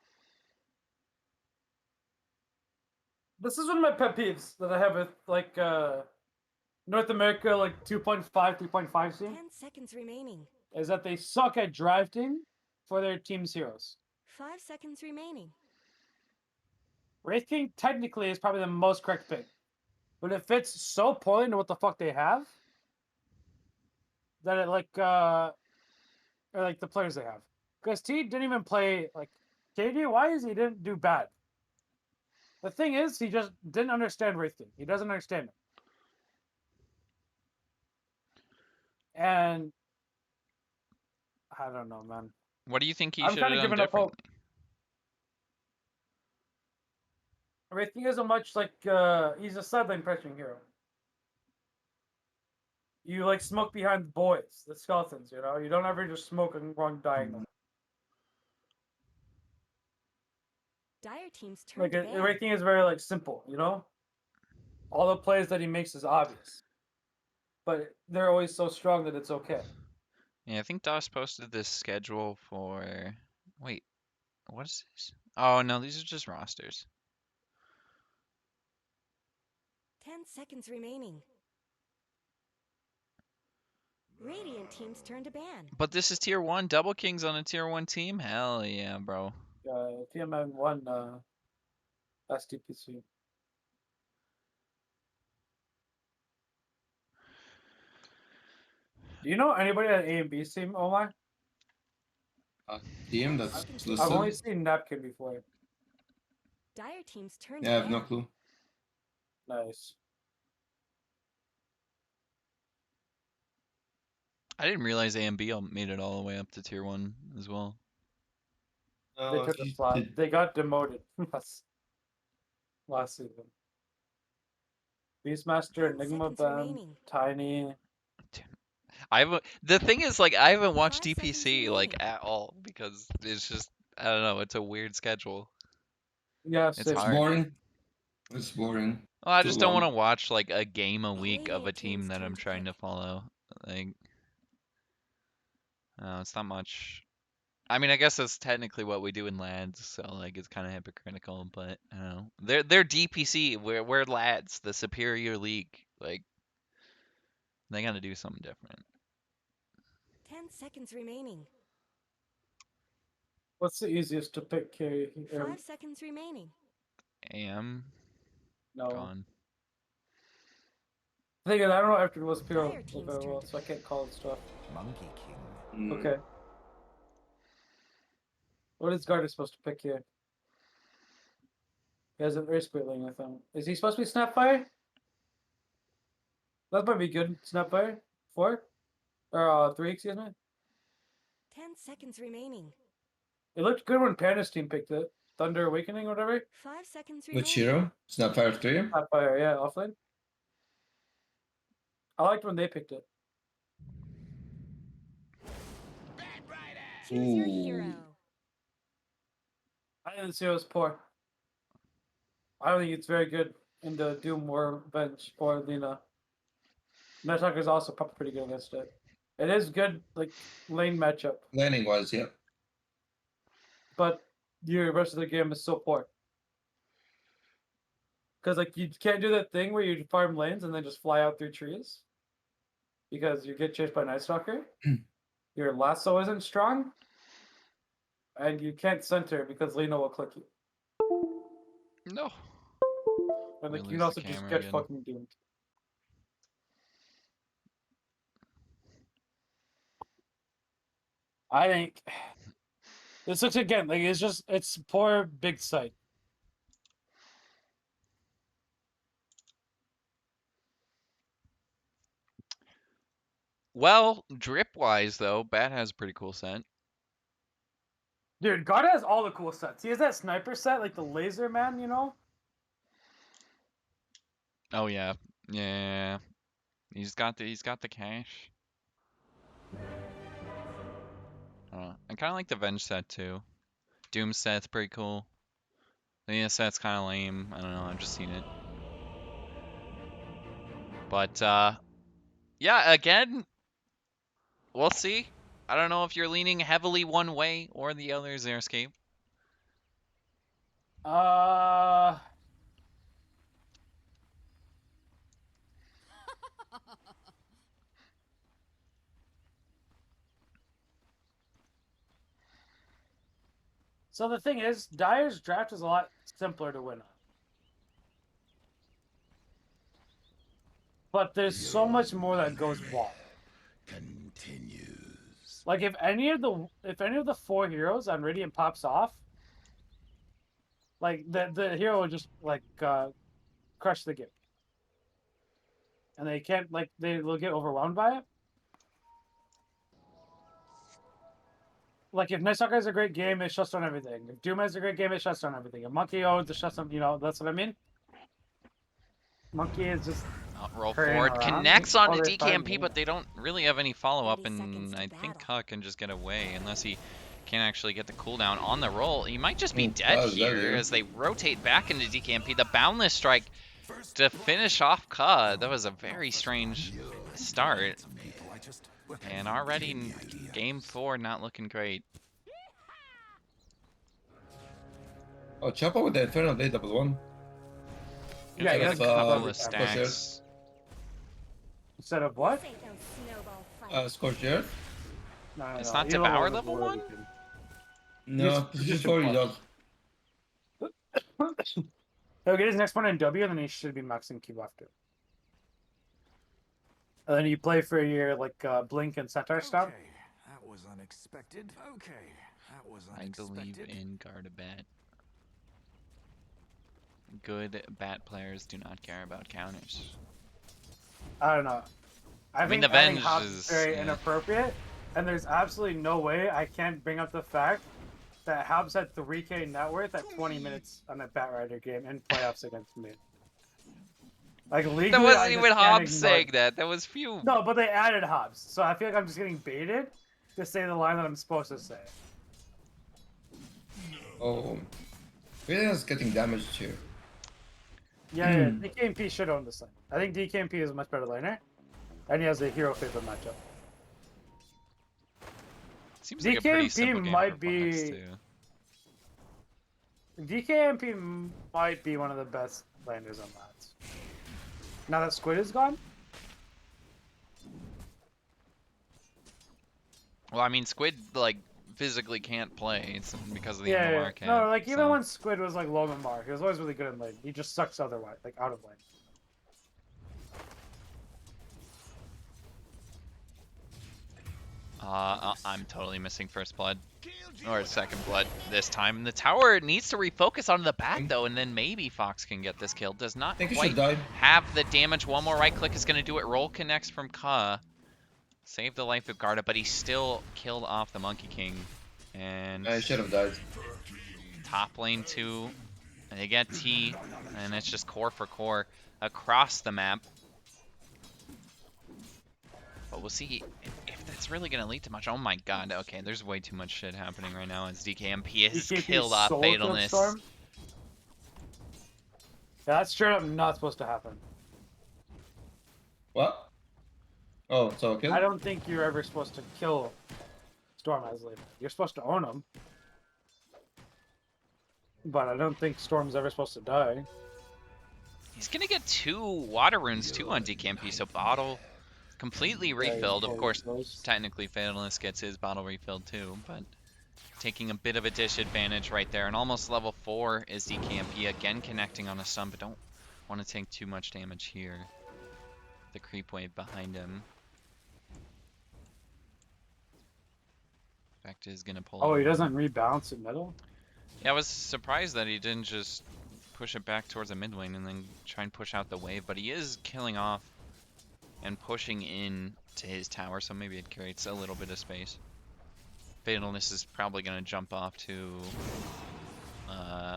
This is one of my pet peeves that I have with like North America like 2.5, 3.5 scene 10 seconds remaining. is that they suck at drafting for their team's heroes. 5 seconds remaining. Wraith King technically is probably the most correct pick, but it fits so poorly into what the fuck they have that it or like the players they have. Because T didn't even play like KD wise, he didn't do bad. The thing is, he just didn't understand Wraith King. He doesn't understand it. And I don't know, man. What do you think he I'm should kind have of done giving up hope. differently? Wraith King isn't much like he's a sideline pressuring hero. You like smoke behind the boys, the skeletons, you know? You don't ever just smoke and run diagonal. Dire team's turn Like to ban. Wraith King is very like simple, you know? All the plays that he makes is obvious. But they're always so strong that it's okay. Yeah, I think DOS posted this schedule for. Wait, what is this? Oh no, these are just rosters. 10 seconds remaining. Radiant team's turn to ban. But this is tier 1. Double Kings on a tier 1 team? Hell yeah, bro. TMN won SDPC. Do you know anybody at A and B team, Omar? Team that's Seconds listed. I've only seen Napkin before. Dire team's turn Yeah, I to have no ban. clue. Nice. I didn't realize AMB made it all the way up to tier 1 as well. They took a slot. They got demoted last season. Beastmaster, 10 Enigma seconds Ben, remaining. Tiny. The thing is, like, I haven't watched 5 seconds DPC like remaining. at all because it's just I don't know. It's a weird schedule. Yeah, It's same. It's hard. boring. It's boring. Well, I Too just don't want to long. watch like a game a week of a Radiant team team's that turn I'm to trying to pick. follow. Like, it's not much. I mean, I guess that's technically what we do in lads, so like it's kind of hypocritical. But I don't know. They're DPC. We're lads, the superior league. Like, they got to do something different. 10 seconds remaining. What's the easiest to pick carry? 5 seconds remaining. AM No. gone. The thing is, I don't know after most people Dire team's very well, turn to so I can't call it stuff. Monkey King. Mm. Okay. What is Garter supposed to pick here? He has an Earthquake Link with him. Is he supposed to be Snapfire? That might be good. Snapfire? 4? Or 3, excuse me. 10 seconds remaining. It looked good when Panda's team picked it. Thunder Awakening or whatever. 5 seconds remaining. Which hero? Snapfire 3? Snapfire, yeah, offlane. I liked when they picked it. Choose your Ooh. hero. I think this hero is poor. I don't think it's very good in the Doom or Bench or Lena. Metallica is also probably pretty good against it. It is good, like, lane matchup, Landing wise, yeah. but your rest of the game is so poor. Because, like, you can't do that thing where you farm lanes and then just fly out through trees. Because you get chased by Night Stalker. Your lasso isn't strong. And you can't center because Lena will click you. No. And, like, We you can lose also the just camera get again. fucking doomed. I think this looks again like it's poor big sight. Well, drip-wise, though, Bat has a pretty cool set. Dude, God has all the cool sets. He has that sniper set, like the laser man, you know? Oh, yeah. Yeah. He's got the cash. I kind of like the Venge set, too. Doom set's pretty cool. The ES set's kind of lame. I don't know, I've just seen it. But, yeah, again, we'll see. I don't know if you're leaning heavily one way or the other, Xeriscape. So the thing is, Dyer's draft is a lot simpler to win on. But there's so much more that goes wrong. Continues. Like if any of the 4 heroes on Radiant pops off, like the hero will just like crush the game. And they can't like they'll get overwhelmed by it. Like if Night Stalker has a great game, it shuts down everything. If Doom has a great game, it shuts down everything. If Monkey owns, it shuts down. You know, that's what I mean. Monkey is just Roll hurrying forward, around. connects on Oh, to they find DKMP, me. but they don't really have any follow-up, 30 seconds and to I think battle. Huck can just get away unless he can actually get the cooldown on the roll. He might just be Mm, dead that was here dead, yeah. as they rotate back into DKMP. The Boundless Strike to finish off Ka. That was a very strange start. And already in game 4, not looking great. Oh, Chopper with the Infernal Blade double one. Yeah, he Got has a a couple couple every of time. stacks. Instead of what? This ain't no snowball fight. Scorched Earth. No, It's no, not you don't Devour want to level do it 1? again. No, Just- this is just for a you, dog. He'll get his next one in W, and then he should be maxing Cube after. And then you play for your like Blink and Centaur stuff. Okay, that was unexpected. Okay, that was I believe unexpected. in Gardabat. Good bat players do not care about counters. I don't know. I mean, think the adding Venge Hobbs is, is very yeah. inappropriate, and there's absolutely no way I can't bring up the fact that Hobbs had 3K net worth at 20 minutes on a Bat Rider game in playoffs against me. Like legally, That I wasn't just even can't Hobbs ignore saying it. that. That was Fume. No, but they added Hobbs, so I feel like I'm just getting baited to say the line that I'm supposed to say. Oh, Villain is getting damaged here. Yeah, yeah, DKMP should own this lane. I think DKMP is a much better laner, and he has a hero favorite matchup. Seems like a pretty DKMP simple game might for Fox, be- too. DKMP might be one of the best laners on Lats. Now that Squid is gone? Well, I mean, Squid, like, physically can't play it's because of the Yeah, MMR yeah. cap. No, like even so- when Squid was like low MMR, he was always really good in lane. He just sucks otherwise, like out of lane. I'm totally missing first blood. Or second blood this time. The tower needs to refocus onto the back, though, and then maybe Fox can get this kill. Does not I think he quite should die. have the damage. One more right click is going to do it. Roll connects from Ka. Save the life of Garda, but he still killed off the Monkey King. And I should have died. top lane 2. And they get T, and it's just core for core across the map. But we'll see if that's really going to lead to much. Oh my god, okay, there's way too much shit happening right now as DKMP has DKMP killed off solo killed Fatalness. Storm? Yeah, that's straight up not supposed to happen. What? Oh, so kill? I don't think you're ever supposed to kill Storm as laner. You're supposed to own him. But I don't think Storm's ever supposed to die. He's going to get 2 water runes too on DKMP, so bottle completely refilled. Of course, technically Fatalness gets his bottle refilled too, but taking a bit of a disadvantage right there. And almost level 4 is DKMP, again connecting on a stun, but don't want to take too much damage here. The creep wave behind him. Beck is gonna pull. Oh, he it. doesn't rebalance in middle? Yeah, I was surprised that he didn't just push it back towards the mid lane and then try and push out the wave, but he is killing off and pushing in to his tower, so maybe it creates a little bit of space. Fatalness is probably going to jump off to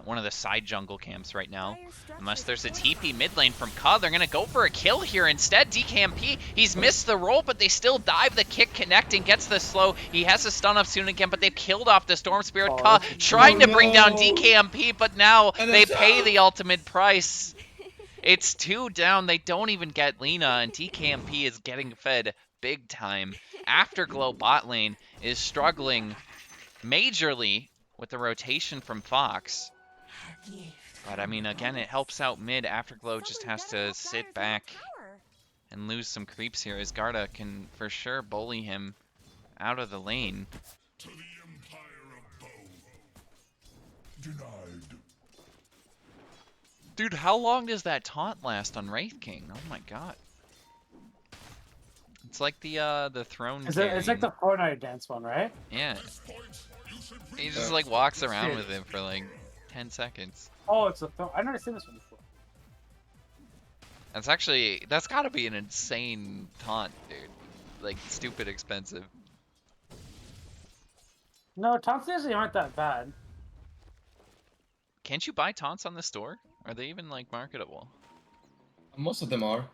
one of the side jungle camps right now. Unless there's a TP mid lane from Ka, they're going to go for a kill here instead. DKMP, he's missed the roll, but they still dive. The kick connecting, gets the slow. He has a stun up soon again, but they've killed off the Storm Spirit. Oh, Ka this is trying to Oh, bring down no. DKMP, but now And they it's pay out. the ultimate price. It's 2 down. They don't even get Lina, and DKMP is getting fed big time. Afterglow bot lane is struggling majorly with the rotation from Fox. But I mean, again, it helps out mid. Afterglow just has to sit back and lose some creeps here, as Garda can for sure bully him out of the lane. To the Empire of Bo. Denied. Dude, how long does that taunt last on Wraith King? Oh my god. It's like the throne It's like the Fortnite dance one, right? Yeah. This point, you should He reach just Yeah. like walks around Shit. with it for like 10 seconds. Oh, it's a I've never seen this one before. That's gotta be an insane taunt, dude. Like, stupid expensive. No, taunts usually aren't that bad. Can't you buy taunts on the store? Are they even like marketable? Most of them are.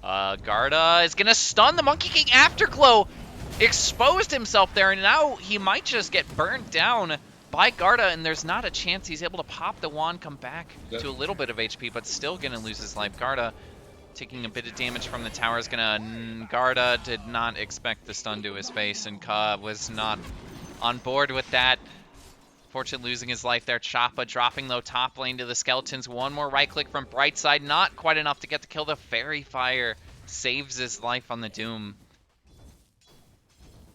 Garda is gonna stun the Monkey King. Afterglow exposed himself there, and now he might just get burned down by Garda, and there's not a chance he's able to pop the wand, come back to a little bit of HP, but still gonna lose his life. Garda taking a bit of damage from the tower is gonna... Garda did not expect the stun to his face, and Ka was not on board with that. Fortune losing his life there. Choppa dropping though top lane to the skeletons. One more right click from Brightside. Not quite enough to get the kill. The Fairy Fire saves his life on the Doom.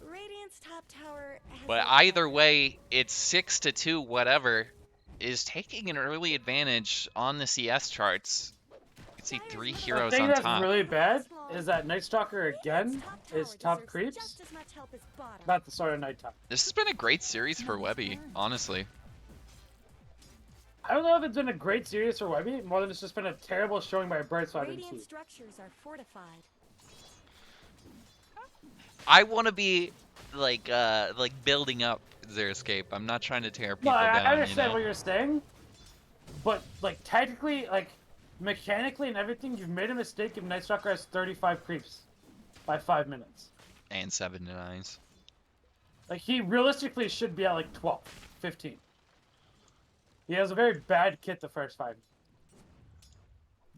Radiant's top tower has But been either fallen. way, it's 6-2, whatever, is taking an early advantage on the CS charts. You can see 3 The heroes thing on that's top. really bad is that Night Stalker Radiant's again tower is top deserves creeps. just as much help as bottom. Not the start of nighttime. This has been a great series for Webby, honestly. I don't know if it's been a great series for Webby, more than it's just been a terrible showing by Brightside and Radiant T. structures are fortified. I want to be like building up Xeriscape. I'm not trying to tear No, people down. I understand you know? what you're saying, but like technically, like mechanically and everything, you've made a mistake if Night Stalker has 35 creeps by 5 minutes. And 7 to 9s. Like he realistically should be at like 12, 15. He has a very bad kit the first 5.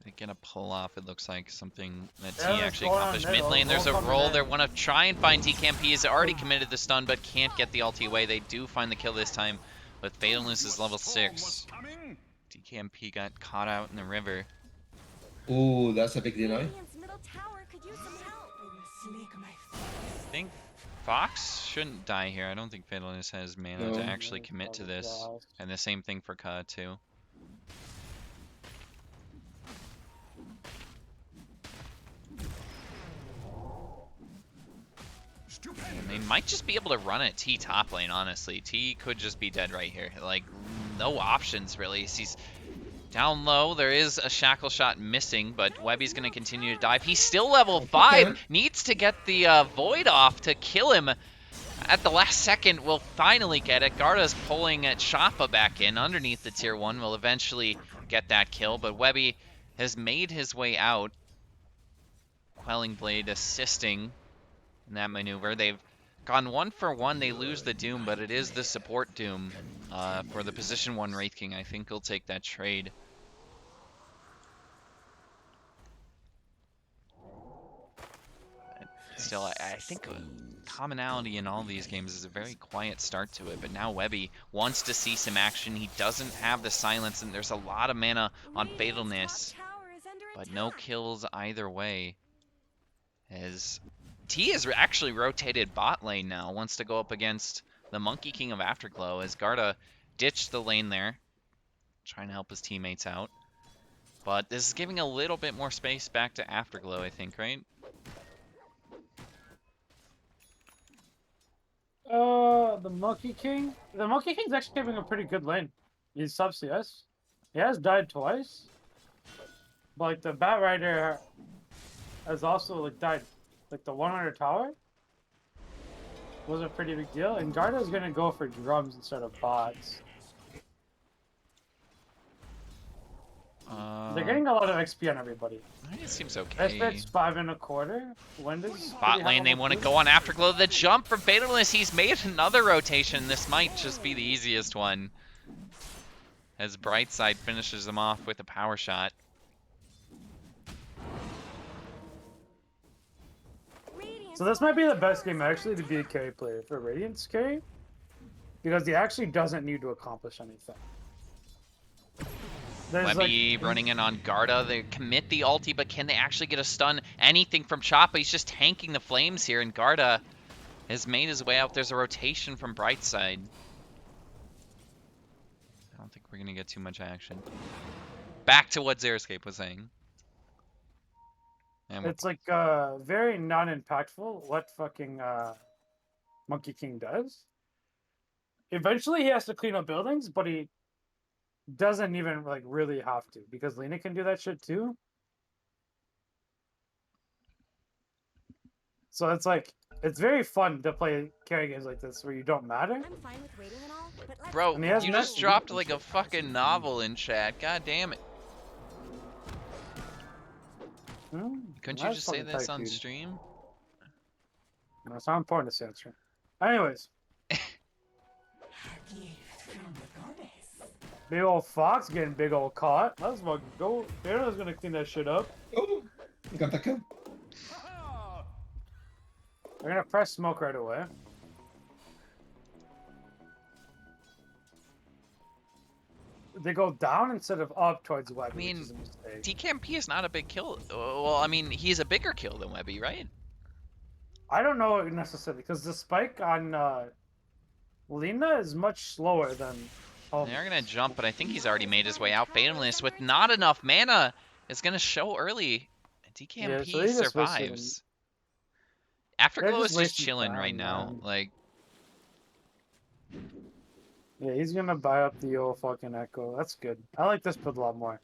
They're gonna pull off, it looks like, something that T Yeah, it's actually going on accomplished. middle. Mid lane, there's a Roll coming roll. in. They want to try and find DKMP. He's already committed the stun, but can't get the ulti away. They do find the kill this time, but Fatalness is level 6. DKMP got caught out in the river. Ooh, that's a big deny. Radiant's middle tower could use some help. I think Fox shouldn't die here. I don't think Fatalness has mana No. to actually commit to this. And the same thing for Ka, too. And they might just be able to run at T top lane, honestly. T could just be dead right here. Like, no options, really. He's down low. There is a shackle shot missing, but Webby's going to continue to dive. He's still level 5. Okay. Needs to get the Void off to kill him. At the last second, we'll finally get it. Garda's pulling Choppa back in underneath the tier 1. Will eventually get that kill, but Webby has made his way out. Quelling Blade assisting in that maneuver. They've gone 1 for 1. They lose the Doom, but it is the support Doom for the position 1 Wraith King. I think he'll take that trade. Still, I think commonality in all these games is a very quiet start to it, but now Webby wants to see some action. He doesn't have the silence, and there's a lot of mana on Fatalness, Radiant's top tower is under but no attack. kills either way. As T has actually rotated bot lane now, wants to go up against the Monkey King of Afterglow, as Garda ditched the lane there, trying to help his teammates out. But this is giving a little bit more space back to Afterglow, I think, right? The Monkey King. The Monkey King's actually having a pretty good lane. He's sub CS. He has died twice. But like the Bat Rider has also like died. Like the 100 tower was a pretty big deal. And Garda's gonna go for drums instead of bots. They're getting a lot of XP on everybody. It seems okay. Espit's 5.25. Windows. Bot lane, they want to go on Afterglow. The jump from Fatalist, he's made another rotation. This might just be the easiest one. As Brightside finishes them off with a power shot. So this might be the best game actually to be a carry player for Radiant's carry. Because he actually doesn't need to accomplish anything. Webby running in on Garda. They commit the ulti, but can they actually get a stun? Anything from Choppa? He's just tanking the flames here, and Garda has made his way out. There's a rotation from Brightside. I don't think we're going to get too much action. Back to what Xeriscape was saying. And it's like very non-impactful what fucking Monkey King does. Eventually he has to clean up buildings, but he doesn't even like really have to because Lena can do that shit too. So it's like it's very fun to play carry games like this where you don't matter. I'm fine with waiting and all, but let's bro, And you just dropped like a fucking novel in chat. God damn it. Couldn't you just say this on stream? No, it's not important to say on stream. Anyways. Big old Fox getting big old caught. Let's fucking go. Pharaoh's gonna clean that shit up. Oh, you got that kill. They're gonna press smoke right away. They go down instead of up towards Webby. I mean, DKMP is not a big kill. Well, I mean, he's a bigger kill than Webby, right? I don't know necessarily, because the spike on Lena is much slower than... They're going to jump, but I think he's already made his way out. Fatalist with not enough mana is going to show early. DKMP survives. Afterglow is just chilling right now. Like, yeah, he's gonna buy up the old fucking Echo. That's good. I like this build a lot more.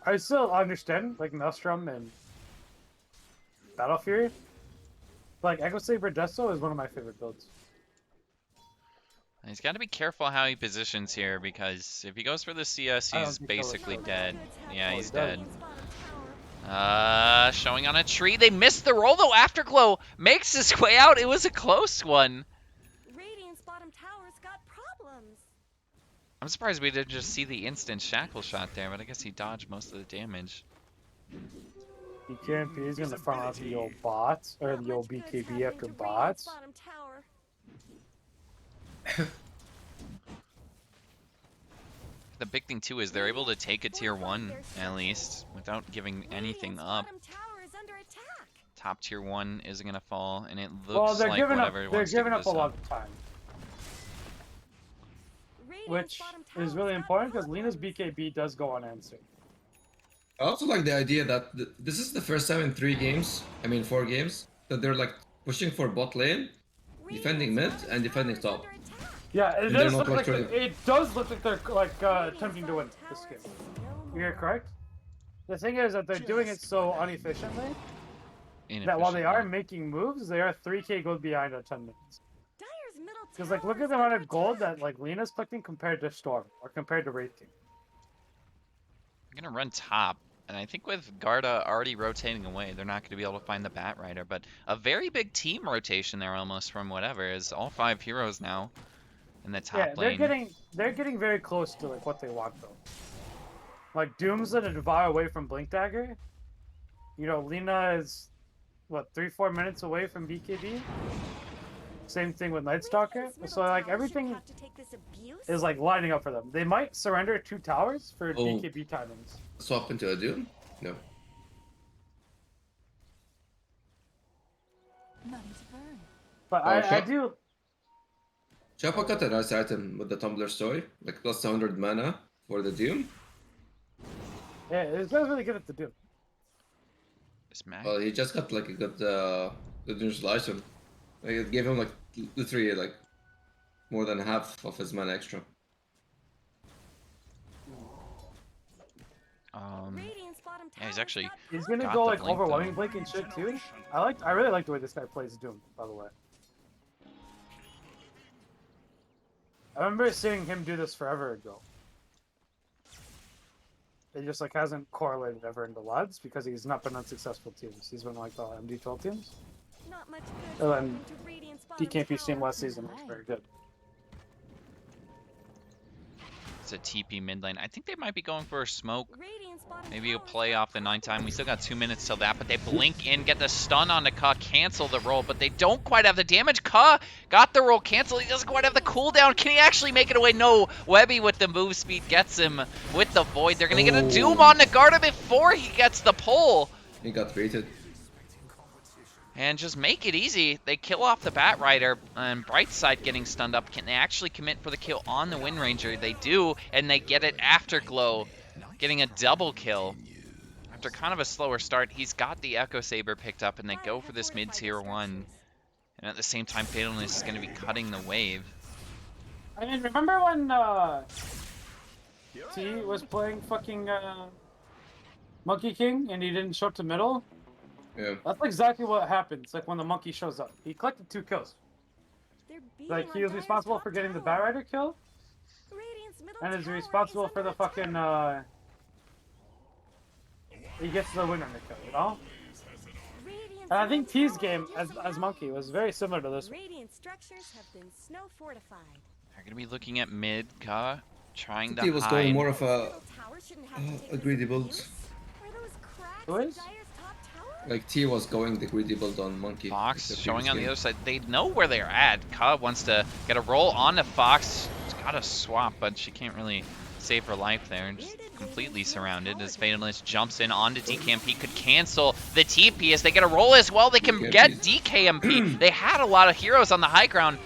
I still understand, like, Maelstrom and Battle Fury. Like, Echo Saber Desto is one of my favorite builds. He's got to be careful how he positions here, because if he goes for the CS, he's basically dead. Yeah, he's dead. Showing on a tree. They missed the roll, though. Afterglow makes his way out. It was a close one. Radiant's bottom tower's got problems. I'm surprised we didn't just see the instant shackle shot there, but I guess he dodged most of the damage. BKMP is gonna front off the old bots, or the old BKB after bots. The big thing too is they're able to take a tier 1 at least without giving anything up. Top tier 1 isn't gonna fall, and it looks like whatever they're giving up a lot of time, which is really important because Lena's BKB does go unanswered. I also like the idea that this is the first time in 4 games, that they're like pushing for bot lane, defending mid, and defending top. Yeah, it does look like they're like attempting to win this game. You're correct. The thing is that they're doing it so inefficiently that while they are making moves, they are 3k gold behind on 10 minutes. Because like look at the amount of gold that like Lena's collecting compared to Storm or compared to Wraith King. I'm gonna run top, and I think with Garda already rotating away, they're not gonna be able to find the Bat Rider. But a very big team rotation there almost from whatever is all 5 heroes now. In the top lane. They're getting very close to like what they want though. Like Doom's gonna devour away from Blink Dagger. You know, Lena is what 3-4 minutes away from BKB. Same thing with Night Stalker. So like everything is like lining up for them. They might surrender 2 towers for BKB timings. Swap into a Doom? No. But I do. Choppa got a nice item with the Tumbler Story, like plus 100 mana for the Doom. Yeah, it's really good at the Doom. Well, he just got like a good neutral item. Like, it gave him like literally like more than half of his mana extra. Radiant's bottom Yeah, he's tower's actually got He's gonna got go the like blink, overwhelming though. blink and shit too. I really like the way this guy plays Doom, by the way. I remember seeing him do this forever ago. It just like hasn't correlated ever into LUDs because he's not been on successful teams. He's been like the MD12 teams. not much good And then happened to Radiant's bottom DKP team tower. last season was very good. It's a TP mid lane. I think they might be going for a smoke. Radiant's bottom Maybe a tower's play got off the 9 time. We still got 2 minutes till that, but they blink in, get the stun on the Ka, cancel the roll, but they don't quite have the damage. Ka got the roll cancel. He doesn't quite have the cooldown. Can he actually make it away? No. Webby with the move speed gets him with the void. They're going to get a Doom on Nagarta before he gets the pull. He got baited. And just make it easy. They kill off the Bat Rider, and Brightside getting stunned up. Can they actually commit for the kill on the Wind Ranger? They do, and they get it Afterglow, getting a double kill. After kind of a slower start, he's got the Echo Saber picked up, and they go for this mid-tier 1. And at the same time, Fatalness is going to be cutting the wave. I mean, remember when T was playing fucking Monkey King and he didn't show up to middle? Yeah. That's exactly what happens. Like when the monkey shows up, he collected 2 kills. They're beating Like he on was Dire's responsible top for getting the tower. Bat Rider kill, Radiant's middle and is tower responsible is for the under fucking attack. He gets the winner kill, you know? Radiant's And I think middle T's tower game is as Monkey was very similar to this. Radiant structures have been snow fortified. They're going to be looking at mid, Ka, trying He to was hide. going more of a Middle tower shouldn't have to take a this greedy build. abuse. Are those cracks Who in is? Dire's top tower? Like T was going the greedy build on Monkey. Fox like the showing previous on the game. other side. They know where they're at. Ka wants to get a roll on the Fox. She's got a swap, but she can't really save her life there. And just completely surrounded as Fatalist jumps in onto DKMP. Could cancel the TP as they get a roll as well. They can get DKMP. They had a lot of heroes on the high ground.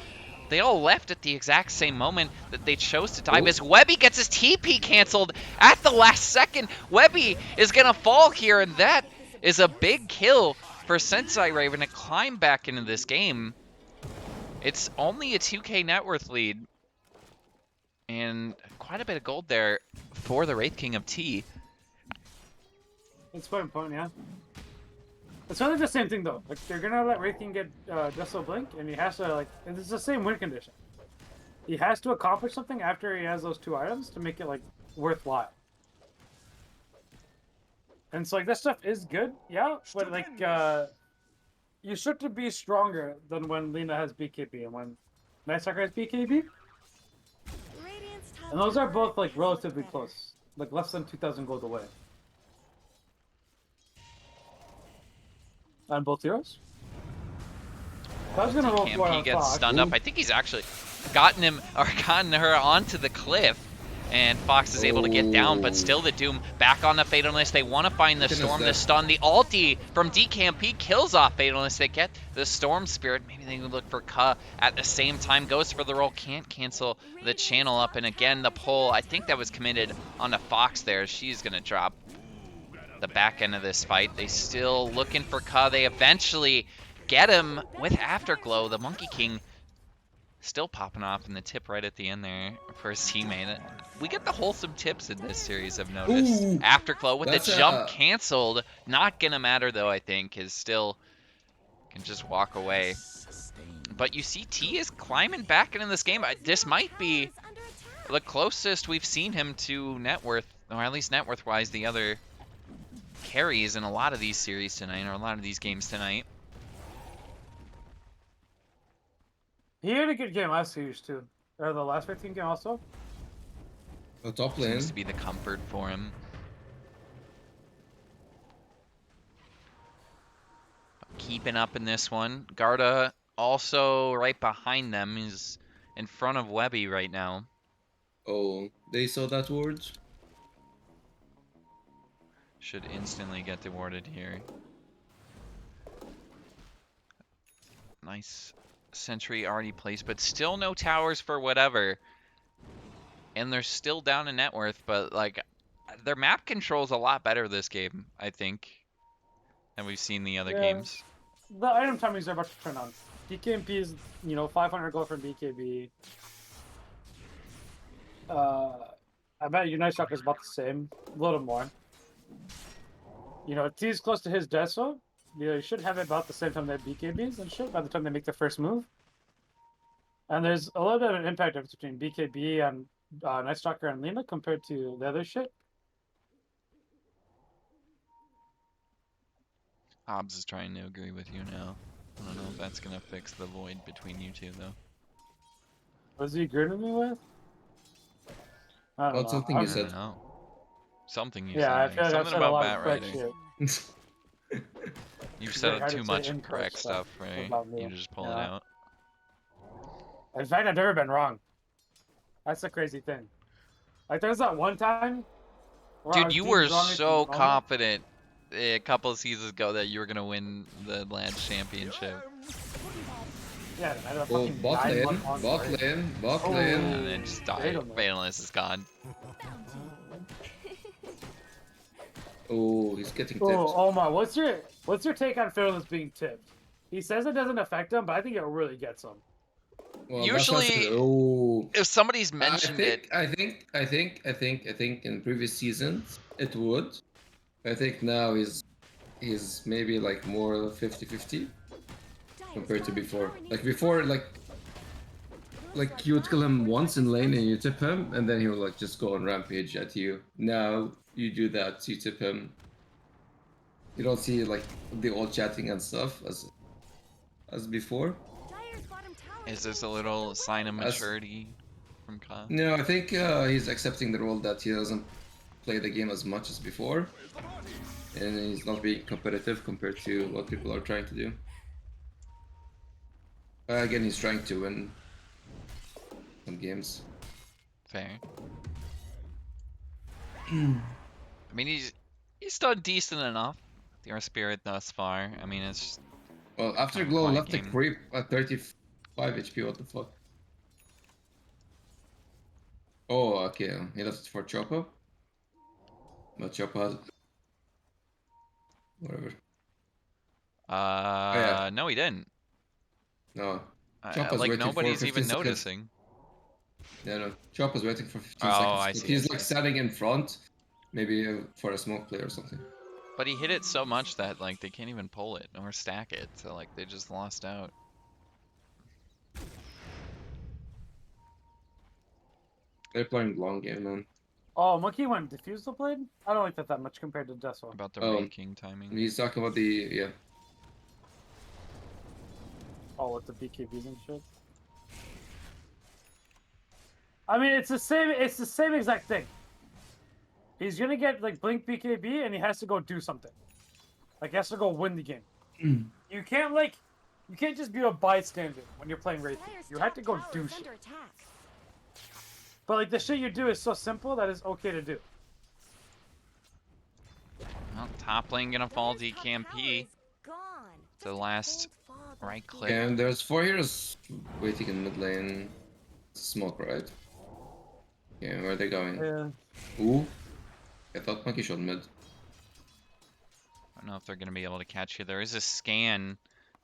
They all left at the exact same moment that they chose to dive. As Webby gets his TP canceled at the last second. Webby is going to fall here, and that is a big kill for Sensei Raven to climb back into this game. It's only a 2k net worth lead. And quite a bit of gold there for the Wraith King of T. It's quite important, yeah. It's really the same thing though. Like they're gonna let Wraith King get Deso Blink, and he has to like. And it's the same win condition. He has to accomplish something after he has those 2 items to make it like worthwhile. And so like that stuff is good, yeah, but like you start to be stronger than when Lina has BKB and when Night Stalker has BKB. Radiant's top And those are tower both like is relatively better. close, like less than 2,000 gold away. On both heroes. I was gonna roll for DKMP gets stunned up. I think he's actually gotten him or gotten her onto the cliff. And Fox is able to get down, but still the Doom back on the Fatalist. They want to find the Storm to stun. The ulti from DKMP kills off Fatalist. They get the Storm Spirit. Maybe they would look for Ka at the same time. Goes for the roll. Can't cancel the channel up. And again, the pull. I think that was committed on the Fox there. She's going to drop the back end of this fight. They still looking for Ka. They eventually get him with Afterglow. The Monkey King still popping off in the tip right at the end there for his teammate. We get the wholesome tips in this series, I've noticed. Ooh, Afterglow with the that's jump canceled. Not gonna matter though, I think, is still can just walk away. But you see T is climbing back into this game. This might be Tower is under attack. the closest we've seen him to net worth, or at least net worth wise, the other carries in a lot of these series tonight, or a lot of these games tonight. He had a good game last series too, or the last 15 game also. The top lane. Seems to be the comfort for him. Keeping up in this one. Garda also right behind them. He's in front of Webby right now. Oh, they saw that word. Should instantly get rewarded here. Nice sentry already placed, but still no towers for whatever. And they're still down in net worth, but like their map control's a lot better this game, I think, than we've seen the other Yeah. games. The item timings are about to turn on. DKMP is, 500 gold from BKB. I bet your Night Shock is about the same, a little more. T is close to his Deso. You should have it about the same time that BKBs and shit by the time they make their first move. And there's a little bit of an impact difference between BKB and Night Stalker and Lina compared to the other shit. Hobbs is trying to agree with you now. I don't know if that's gonna fix the void between you two though. What is he agreeing with me with? I don't Well, know. something I you don't said. know. Something you Yeah, I said. feel like I've Something said a about lot bat of correct writing. shit. You've It's said very hard too to say much incorrect correct stuff, right? about me. You just pull it Yeah. out. In fact, I've never been wrong. That's the crazy thing. Like, there's that one time where I Dude, was you deemed were wrong at the so moment. confident a couple of seasons ago that you were gonna win the Lads Championship. Yeah, I had a Oh, fucking bot lane, 9-1 on bot break. lane, bot Oh. lane. And then just died. Fatal. Fatalness is gone. Oh, he's getting tipped. Oh, Omar, what's your take on Fairless being tipped? He says it doesn't affect him, but I think it really gets him. Well, that's what I said. Usually, Oh, if somebody's I mentioned it, think in previous seasons it would. I think now he's maybe like more 50-50 compared to before. Like before, like you would kill him once in lane and you tip him, and then he would like just go on rampage at you. Now you do that, you tip him. You don't see like the old chatting and stuff as before. is this a little sign of As- maturity from Kyle? No, I think he's accepting the role that he doesn't play the game as much as before, and he's not being competitive compared to what people are trying to do. Again, he's trying to win some games. Fair. I mean, he's done decent enough. Your spirit thus far. I mean, it's just Well, after Kinda Glow quiet left the game. creep at 35 HP, what the fuck? Oh, okay, he left it for Chopo. But Chopo has... Whatever. yeah. no, he didn't. No. Chopper's Like waiting for nobody's 15 even seconds. noticing. Yeah, no. Chopper's waiting for 15 Oh, seconds. I But see, he's I like see. standing in front, maybe for a smoke play or something. But he hit it so much that like they can't even pull it or stack it, so like they just lost out. They're playing long game, man. Oh, Monkey went diffuse the blade? I don't like that much compared to Deso. About the Oh. raking timing. He's talking about the... yeah. Oh, with the BKBs and shit. I mean, it's the same exact thing. He's gonna get like blink BKB and he has to go do something. Like he has to go win the game. You can't just be a bystander when you're playing Wraith. You have to go do shit. But like the shit you do is so simple that it's okay to do. Well, top lane gonna fall DKMP. The last right click. And there's 4 heroes waiting in mid lane. Smoke, right? Yeah, where are they going? Yeah. Ooh. I thought Monkey showed mid. I don't know if they're gonna be able to catch you. There is a scan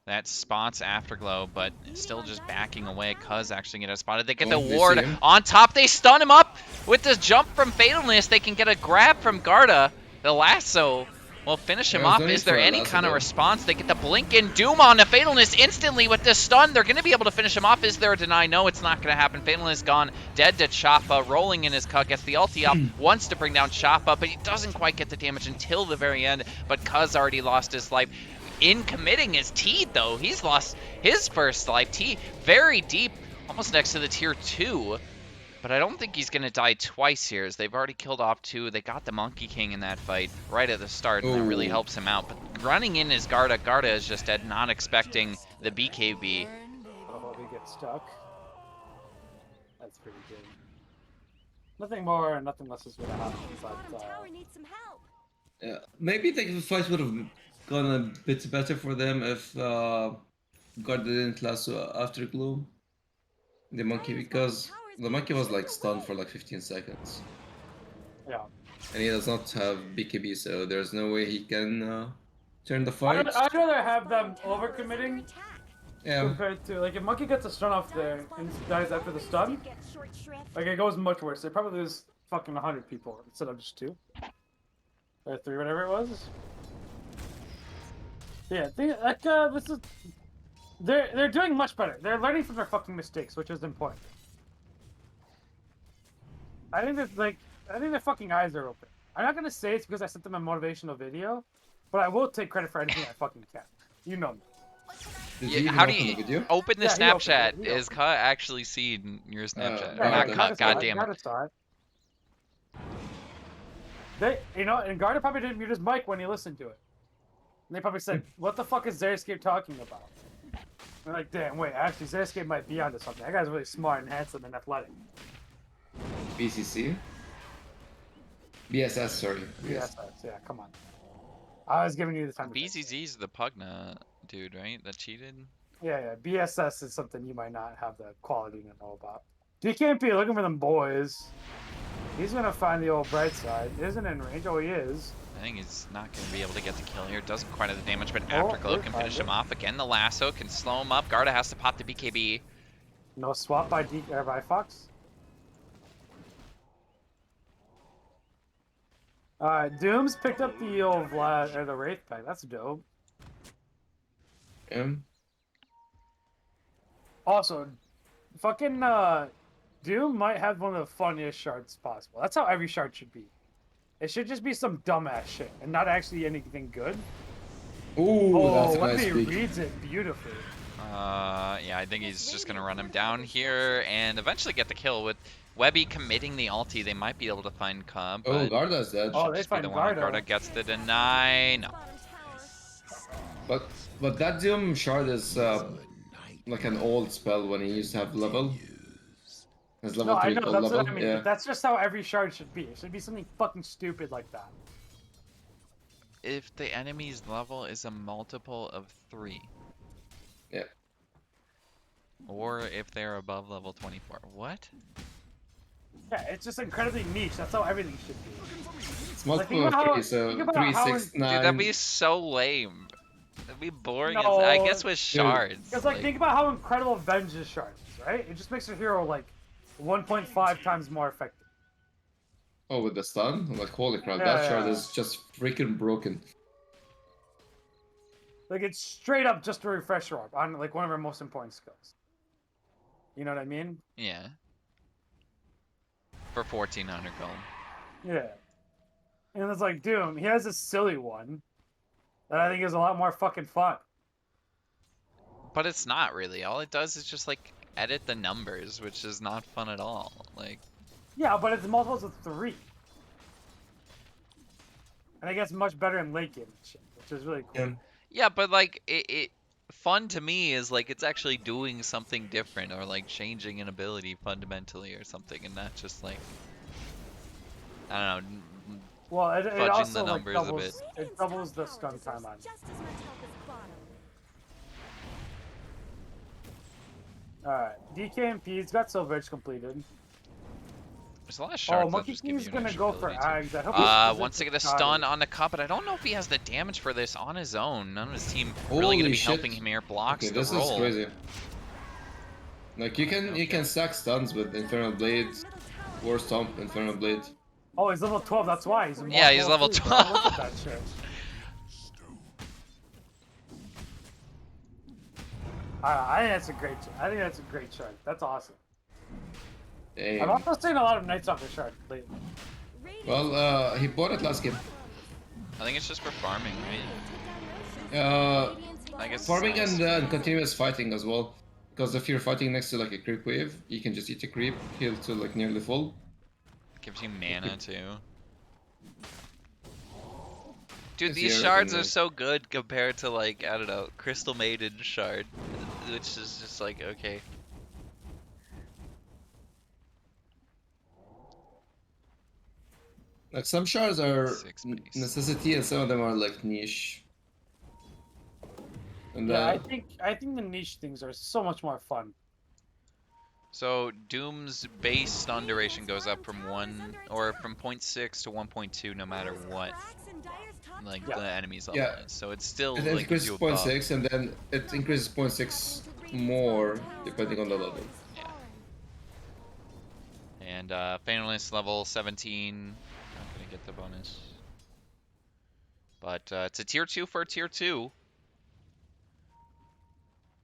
that spots Afterglow, but still just backing away. Cuz actually get spotted. They get the Oh, they ward see him. on top. They stun him up with this jump from Fatalness. They can get a grab from Garda. The lasso will finish him Yeah, off. there's no Is need there for a any lasso kind of there. response? They get the blink and doom on to Fatalness instantly with this stun. They're going to be able to finish him off. Is there a deny? No, it's not going to happen. Fatalness gone. Dead to Choppa. Rolling in his cut. Gets the ulti up. Wants to bring down Choppa, but he doesn't quite get the damage until the very end. But Cuz already lost his life. In committing his T, though, he's lost his first life. T very deep, almost next to the tier 2. But I don't think he's going to die twice here, as they've already killed off 2. They got the Monkey King in that fight right at the start, and that really Ooh. helps him out. But running in is Garda. Garda is just dead, not expecting the BKB. Oh, we get stuck. That's pretty good. Nothing more and nothing less is gonna happen. But Yeah, maybe the fight would have gone a bit better for them if God didn't lasso Afterglow. The monkey, because the monkey was like stunned for like 15 seconds. yeah. And he does not have BKB, so there's no way he can turn the fight. I'd rather have them overcommitting Yeah. compared to like if Monkey gets a stun off there and dies after the stun, like it goes much worse. They probably lose fucking 100 people instead of just 2 or 3, whatever it was. Yeah, this is they're doing much better. They're learning from their fucking mistakes, which is important. I think their fucking eyes are open. I'm not gonna say it's because I sent them a motivational video, but I will take credit for anything I fucking can. You know me. Did Yeah, you even how do open the you video? open the Yeah, he opened it, Snapchat? he Is opened Cut actually seen your Snapchat? Oh, Or not then- Cut, then- goddamn it. Garda saw it. They, and Garda probably didn't mute his mic when he listened to it. And they probably said, "What the fuck is Xeriscape talking about?" We're like, "Damn, wait, actually, Xeriscape might be onto something. That guy's really smart and handsome and athletic." BCC? BSS, sorry. Yes, yeah, come on. I was giving you the time. To think. BZZ's the Pugna dude, right? That cheated? Yeah. BSS is something you might not have the quality to know about. DKMP looking for them boys. He's gonna find the old bright side. Isn't in range. Oh, he is. I think he's not going to be able to get the kill here. Doesn't quite have the damage, but Oh, Afterglow they can find finish it. him off. Again, the lasso can slow him up. Garda has to pop the BKB. No swap by by Fox. Doom's picked up the old Vlad or the Wraith pack. That's dope. Also, fucking Doom might have one of the funniest shards possible. That's how every shard should be. It should just be some dumbass shit and not actually anything good. Ooh, that's a Webby nice peek. reads it beautifully. Yeah, I think he's just going to run him down here and eventually get the kill. With Webby committing the ulti, they might be able to find Cub. Oh, But Garda's dead. Oh, they just be find the one on Garda. Garda gets the deny. No. But that Doom shard is like an old spell when he used to have level. His level No, I 3 know, gold that's level. what I mean. Yeah. But that's just how every shard should be. It should be something fucking stupid like that. If the enemy's level is a multiple of 3. Yeah. Or if they're above level 24. What? Yeah, it's just incredibly niche. That's how everything should be. It's Like, think multiple about of how- 3, so think about 3, how 6, in- 9. Dude, that'd be so lame. That'd be boring. No, I guess with shards. Because, like, think about how incredible Vengeance Shard is, right? It just makes your hero, like, 1.5 times more effective. Oh, with the stun? Like, holy crap, Yeah, that shard yeah. is just freaking broken. Like, it's straight up just a refresher orb on, like, one of our most important skills. You know what I mean? Yeah. For 1400 gold. Yeah. And it's like, Doom, he has a silly one that I think is a lot more fucking fun. But it's not really. All it does is just like edit the numbers, which is not fun at all. Like, Yeah, but it's multiples of 3. And it gets much better in late game and shit, which is really cool. Yeah. yeah, but like it fun to me is like it's actually doing something different or like changing an ability fundamentally or something, and not just like I don't know. Well, it Fudging also the like numbers a doubles, it doubles the stun time on. Just as much help as bottom. Alright, DKMP's got Silver Edge completed. There's a lot of Oh, shards that Monkey just give you King's an gonna extra go for ability, too. Ags. I hope he Once they get a stun on the cup, but I don't know if he has the damage for this on his own. None of his team really Holy gonna be shit. helping him here. Blocks Okay, the this roll. is crazy. Like, you can stack stuns with Infernal Blade, War Stomp, Infernal Blade. Oh, he's level 12, that's why. He's Yeah, he's level 12. Look at that shit. I think that's a great. I think that's a great shard. That's awesome. I'm Damn. also seeing a lot of Knights off the shard lately. Well, he bought it last game. I think it's just for farming, right? I guess Farming it's nice. and continuous fighting as well. Because if you're fighting next to like a creep wave, you can just eat a creep, heal to like nearly full. Gives you mana too. Dude, It's these the shards everything, are right? so good compared to like, I don't know, Crystal Maiden shard, which is just like, okay. Like some shards are Six base. necessity and some of them are like niche. And Yeah, I think the niche things are so much more fun. So Doom's base stun duration goes up from 0.6 to 1.2 no matter what, like Yeah. the enemy's level Yeah. is. So it's still it like gives increases you a buff. 0.6 and then it increases 0.6 more depending on the level. Yeah. And Fatalist level 17. Not gonna get the bonus. But it's a tier 2 for a tier 2.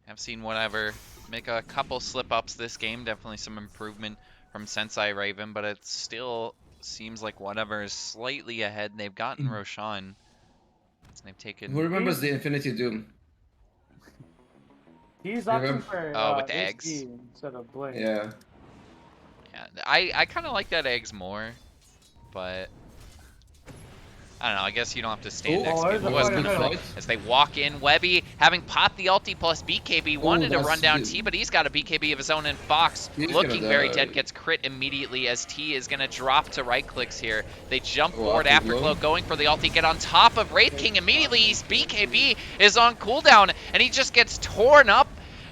I've seen whatever. Make a couple slip-ups this game. Definitely some improvement from Sensei Raven, but it still seems like whatever is slightly ahead. They've gotten Roshan. They've taken... Who remembers the Infinity Doom? He's You opting remember- for with the eggs? AC instead of Blade. Yeah. Yeah, I kind of like that eggs more, but... I don't know, I guess you don't have to stand Oh, next to there's him. a Who has fight in the control middle. as they walk in. Webby having popped the ulti plus BKB, wanted to that's run down good. T, but he's got a BKB of his own, and Fox He's looking gonna very die. dead, gets crit immediately as T is going to drop to right clicks here. They jump Oh, forward, Afterglow. Afterglow going for the ulti, get on top of Wraith King immediately. He's BKB is on cooldown, and he just gets torn up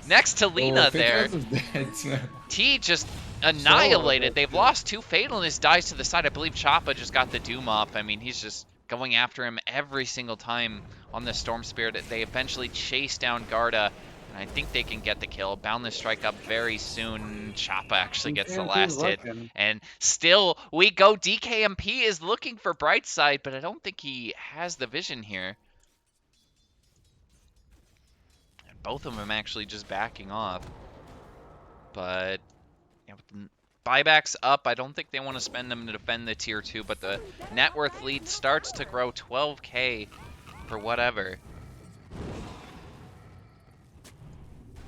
next to Lena Oh, there. Fatalist is dead, man. T just annihilated. good, They've too. lost 2 Fatalness dies to the side. I believe Choppa just got the Doom up. I mean, he's just going after him every single time on the Storm Spirit. They eventually chase down Garda, and I think they can get the kill. Boundless strike up very soon. Choppa actually gets the last hit. And still, we go. DKMP is looking for Brightside, but I don't think he has the vision here. And both of them actually just backing off. But you know, with the buybacks up, I don't think they want to spend them to defend the tier 2, but the net worth lead starts to grow 12k for whatever.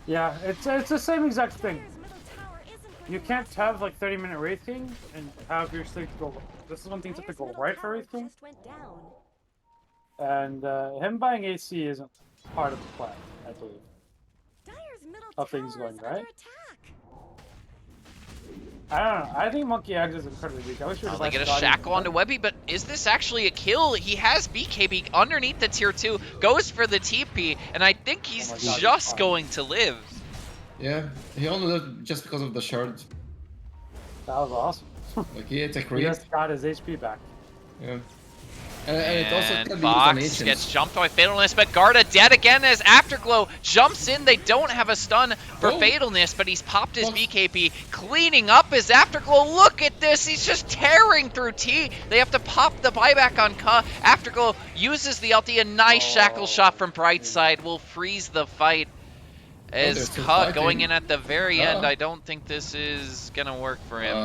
Yeah, it's the same exact thing. Dire's middle tower isn't You can't have like 30-minute Wraith King and have your sleep go. This is when things have to go right for Wraith King. just went down. And him buying AC isn't part of the plan, I believe. Dire's middle How tower things going, is right? under attack. I don't know. I think Monkey Eggs is incredibly weak. I wish we Oh, would they get a shackle onto Webby, but is this actually a kill? He has BKB underneath the tier 2, goes for the TP, and I think he's Oh my God, just he's fine. going to live. Yeah, he only lived just because of the shard. That was awesome. Like he ate a He creep. just got his HP back. Yeah. And it also And can be used on Fox ancients. gets jumped by Fatalness, but Garda dead again as Afterglow jumps in. They don't have a stun for Oh. Fatalness, but he's popped his Fox. BKB, cleaning up his Afterglow. Look at this, he's just tearing through T. They have to pop the buyback on Ka. Afterglow uses the ulti, a nice shackle shot from Brightside will freeze the fight. they're As still Ka fighting. going in at the very Ah. end, I don't think this is gonna work for him.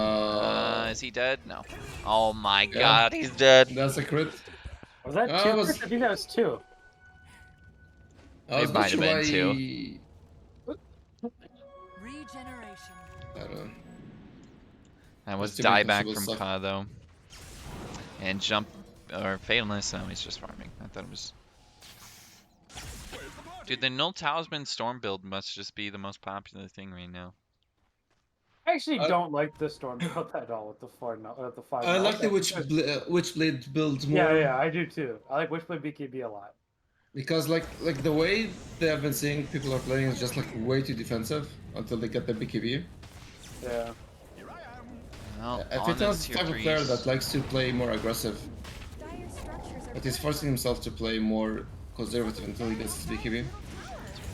Is he dead? No. Oh my Yeah. god, he's dead. That's a crit. Was that Ah, 2? was- I think that was 2. I was It not might have sure been why two. he- Regeneration. I don't know. That was There's too many dieback consumable from stuff. Ka though. And jump or Fatalness, no, he's just farming. I thought it was. Dude, the Null Talisman Storm build must just be the most popular thing right now. I actually I- don't like the Storm build at all with the 5. I like the Okay. Witchblade build more. Yeah, I do too. I like Witchblade BKB a lot. Because like the way they have been seeing people are playing is just like way too defensive until they get the BKB. Yeah. Well, If on it to has the the type tier of player 3s. that likes to play more aggressive, Dire structures are but he's forcing himself to play more conservative until he gets his BKB.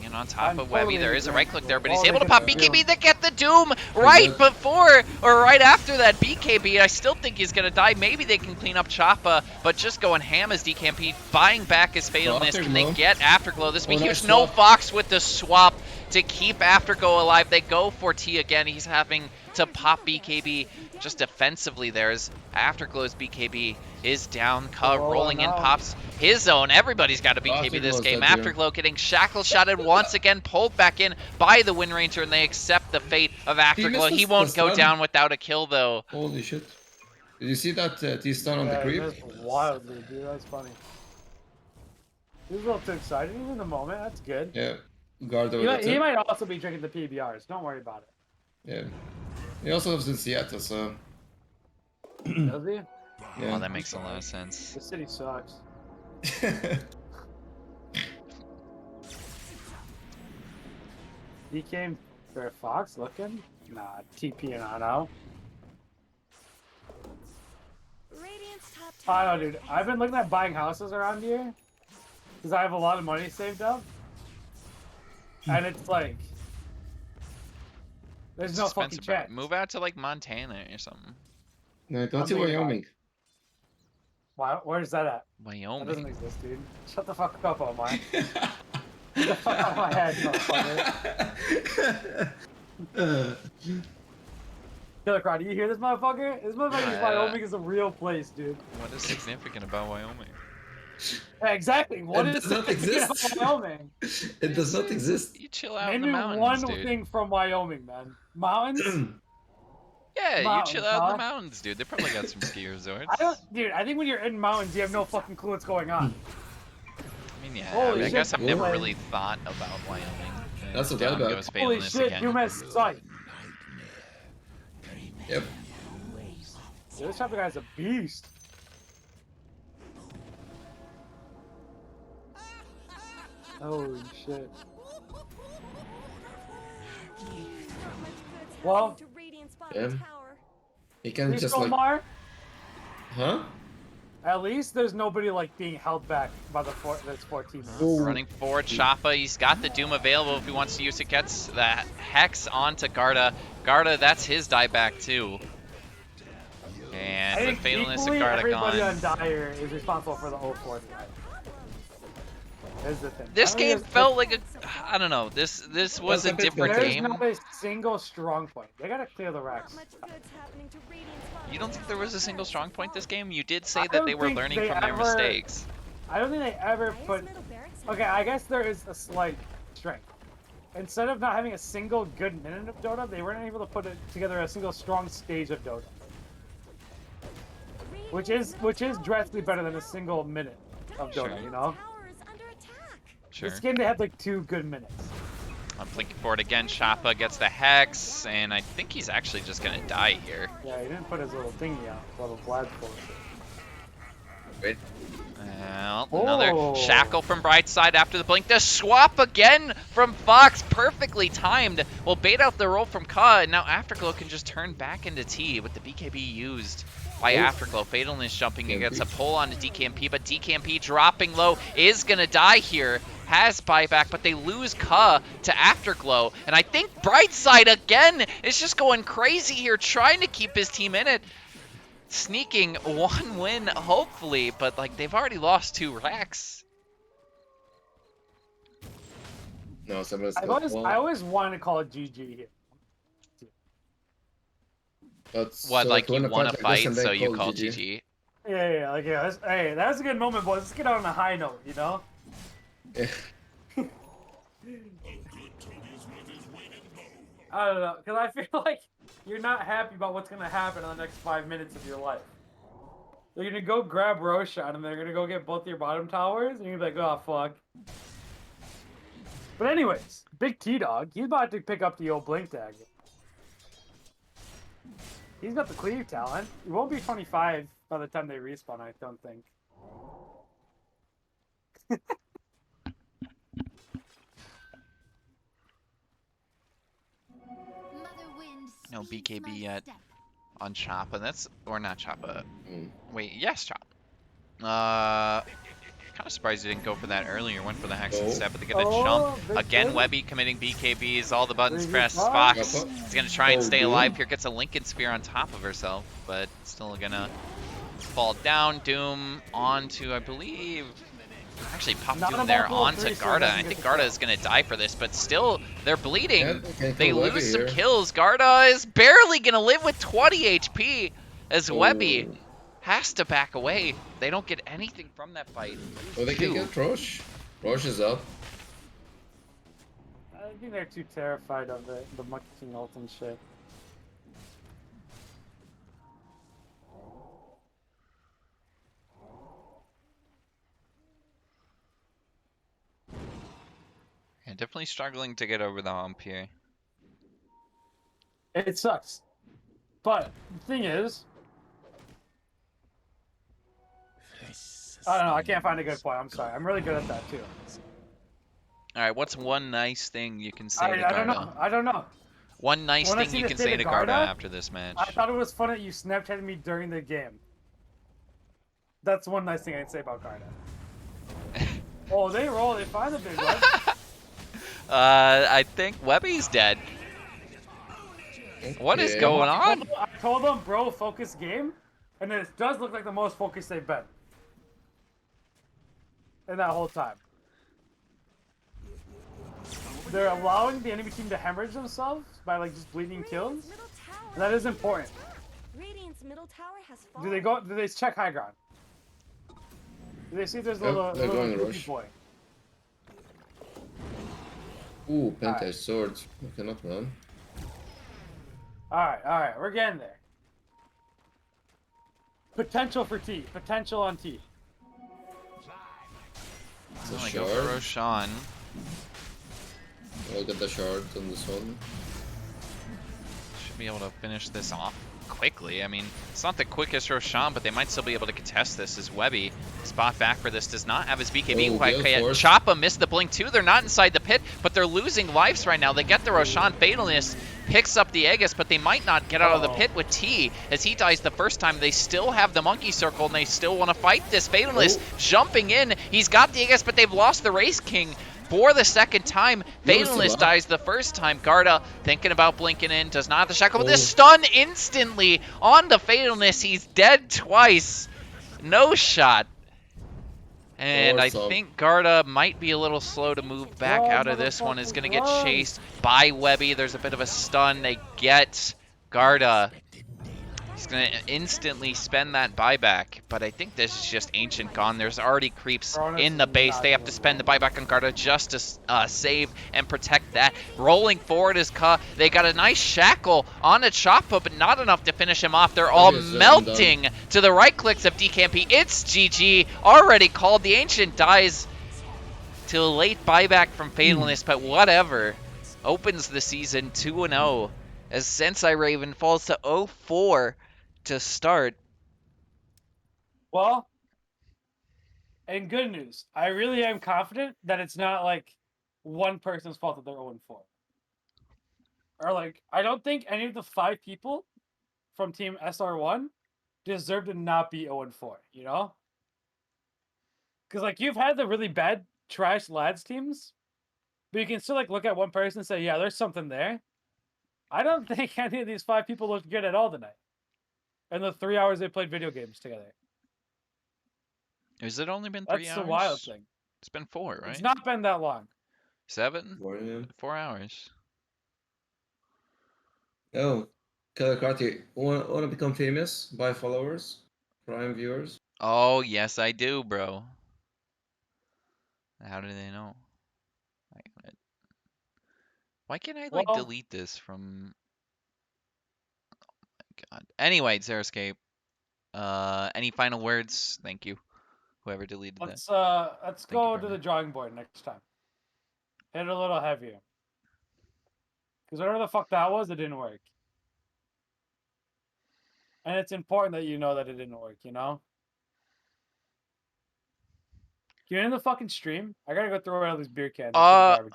And on top I'm of Webby, totally there is a right click there, but he's Oh, they able to get pop the BKB Doom. to get the Doom right good. before or right after that BKB. I still think he's going to die. Maybe they can clean up Choppa, but just going ham as DKMP, buying back his Fatalness. Can they Afterglow. get Afterglow? This would be Oh, huge. nice No swap. Fox with the swap to keep Afterglow alive. They go for T again. He's having to pop BKB just defensively there as Afterglow's BKB is down. Ka Oh, rolling in, no. pops his own. Everybody's got a BKB this Afterglow's game. dead, too. Afterglow getting shackle shotted once again, pulled back in by the Wind Ranger, and they accept the fate of Afterglow. missed He the won't go stun. down without a kill, though. Holy shit! Did you see that T-stun on the Yeah, creep? that's wildly, dude. That's funny. He's a little too excited. He's in the moment. That's good. Yeah, guard over He, the he tip. might also be drinking the PBRs. Don't worry about Yeah. He also lives in Seattle, so it. Does he? yeah. Oh, that makes a lot of sense. The city sucks. He came for Fox looking? Nah, TP and on out. Radiant's top I tower don't know, dude. I've been looking at buying houses around here because I have a lot of money saved up. And it's like There's What's no fucking expensive about it? chance. Move out to like Montana or something. No, go I'm to thinking about Wyoming. Why? Where's that at? That doesn't Wyoming. exist, dude. Shut the fuck up, Omar. Get the fuck out of my head, motherfucker. Killer Croc, do you hear this motherfucker? This motherfucker thinks Wyoming is a real place, dude. What is significant about Wyoming? Yeah, exactly. What It is does not significant exist. about Wyoming? It does not exist. You chill out Name in the me mountains, one dude. thing from Wyoming, man. Mountains? Yeah, you Mountains, chill out in huh? the mountains, dude. They probably got some ski resorts. Dude, I think when you're in mountains, you have no fucking clue what's going on. I mean, yeah, Holy I shit, guess I've never like- really thought about Wyoming. That's what Down I goes got. Holy Phalanus shit, again. Doom has sight. Yep. Dude, this chapter guy's a beast. Holy shit. Well, To Radiant's Yeah. bottom tower. He can just like, Omar, huh? at least there's nobody like being held back by this 14 minutes. Ooh. Running forward, Shappa. He's got the Doom available if he wants to use it. Gets the Hex onto Garda. Garda, that's his dieback too. I And with think Phalanus equally and Garda everybody gone. on Dire is responsible for the 0-4 guy. Is the thing. This I mean, game there's- felt like a, I don't know. This was a That's a bit different better. There's game. not a single strong point. They gotta clear the Not racks. much good's happening to Radiant's bottom You don't think there tower. was a single strong point this game? You did say I that don't they were think learning they from their ever- mistakes. I don't think they ever Dire's put. middle barracks Okay, I guess there is a slight strength. Instead of not having a single good minute of Dota, they weren't able to put together a single strong stage of Dota, which is drastically better than a single minute of Dota. Sure. You know, Tower is under attack. Sure. this game they had like 2 good minutes. I'm flanking forward again. Shappa gets the Hex, and I think he's actually just gonna die here. Yeah, he didn't put his little thingy out, little Vlad bullshit. Wait. Well, another Oh. shackle from Brightside after the blink. The swap again from Fox, perfectly timed. Will bait out the roll from Ka, and now Afterglow can just turn back into T with the BKB used by Afterglow. Fatalness jumping against a pull onto DKMP, but DKMP dropping low is gonna die here. Has buyback, but they lose Ka to Afterglow, and I think Brightside again is just going crazy here, trying to keep his team in it. Sneaking 1 win, hopefully, but like they've already lost 2 racks. No, somebody's I always wanted to call it GG here. What, like you want to fight, so you call GG? Yeah, like hey, that was a good moment, boys. Let's get out on a high note, you know. Yeah. I don't know, because I feel like you're not happy about what's gonna happen in the next 5 minutes of your life. They're gonna go grab Roshan, and they're gonna go get both your bottom towers, and you're gonna be like, oh fuck. But anyways, Big T Dog, he's about to pick up the old Blink Dagger. He's got the cleave talent. He won't be 25 by the time they respawn, I don't think. No BKB yet on Choppa. That's, or not Choppa. Mm. Wait, yes, Choppa. Kind of surprised he didn't go for that earlier. Went for the Hex instead, but they get a jump. big Again, thing. Webby committing BKBs. All the buttons Crazy pressed. Fox. Fox is going to try and Oh, stay Doom. alive here. Gets a Lincoln Spear on top of herself, but still going to fall down. Doom onto, I believe, actually popped Not Doom a there multiple onto three, so it Garda. doesn't I get think the Garda kill. is going to die for this, but still, they're bleeding. Yeah, they can They kill Webby lose some here. kills. Garda is barely going to live with 20 HP as Webby Oh. has to back away. They don't get anything from that fight. Oh, they can Two. get Roche. Roche is up. I think they're too terrified of the Monkey King ult and shit. Yeah, definitely struggling to get over the hump here. It sucks. But the thing is, I don't know. I can't find a good point. I'm sorry. I'm really good at that too. All right, what's one nice thing you can say to I Garda? don't know. I don't know. One nice When I thing see you the can state say of to Garda Garda, after this match. I thought it was fun that you Snapchatted me during the game. That's one nice thing I'd say about Garda. Oh, they roll. They find the big one. I think Webby's dead. What is Okay. going on? I told them, bro, focus game, and it does look like the most focused they've been in that whole time. They're allowing the enemy team to hemorrhage themselves by like just bleeding kills. Middle tower And that is is under important. attack. Radiant's middle tower has fallen. Do they go? Do they check high ground? Do they see if there's a Yep, little, they're going goofy rush. boy? Ooh, Penta swords. Okay, not bad. All right, we're getting there. Potential for T. Potential on T. It's I'm a gonna go for shard. Roshan. I'll get the shard on this one. Should be able to finish this off quickly. I mean, it's not the quickest Roshan, but they might still be able to contest this as Webby. Spot back for this does not have his BKB Oh, quite good yet. force. Choppa missed the blink too. They're not inside the pit, but they're losing lives right now. They get the Roshan. Fatalness picks up the Aegis, but they might not get out of the pit with T. As he dies the first time, they still have the monkey circle, and they still want to fight this. Fatalness jumping in. He's got the Aegis, but they've lost the Race King for the second time. Fatalness dies the first time. Garda thinking about blinking in, does not have the shackle, but this stun instantly on the Fatalness. He's dead twice. No shot. And I Awesome. think Garda might be a little slow to move back Run, out of this one. Is going to get motherfuckers, run. chased by Webby. There's a bit of a stun. They get Garda. He's going to instantly spend that buyback, but I think this is just Ancient gone. There's already creeps in the base. They have to spend the buyback on Garda just to save and protect that. Rolling forward is Ka. They got a nice shackle on a Choppa, but not enough to finish him off. They're all melting to the right clicks of DKMP. It's GG. Already called. The Ancient dies to a late buyback from Fatalness, but whatever. Opens the season 2-0 as Sensei Raven falls to 0-4 to start. Well, and good news. I really am confident that it's not like one person's fault that they're 0-4. Or like, I don't think any of the 5 people from Team SR1 deserve to not be 0-4, you know? Because like you've had the really bad trash lads teams, but you can still like look at one person and say, yeah, there's something there. I don't think any of these 5 people looked good at all tonight. In the 3 hours they played video games together. Has it only been 3 hours? That's the wild thing. It's been 4, right? It's not been that long. 7? 4 4 hours. Oh, Kalakrati, want to become famous? Buy followers? Prime viewers? Oh, yes, I do, bro. How do they know? Why can't I, like, Well, delete this from... Oh, my God. Anyway, Xeriscape. Any final words? Thank you. Whoever deleted that. let's Thank you go very to the much. drawing board next time. Hit it a little heavier. Because whatever the fuck that was, it didn't work. And it's important that you know that it didn't work, you know? You're in the fucking stream. I gotta go throw out these beer cans. into the garbage.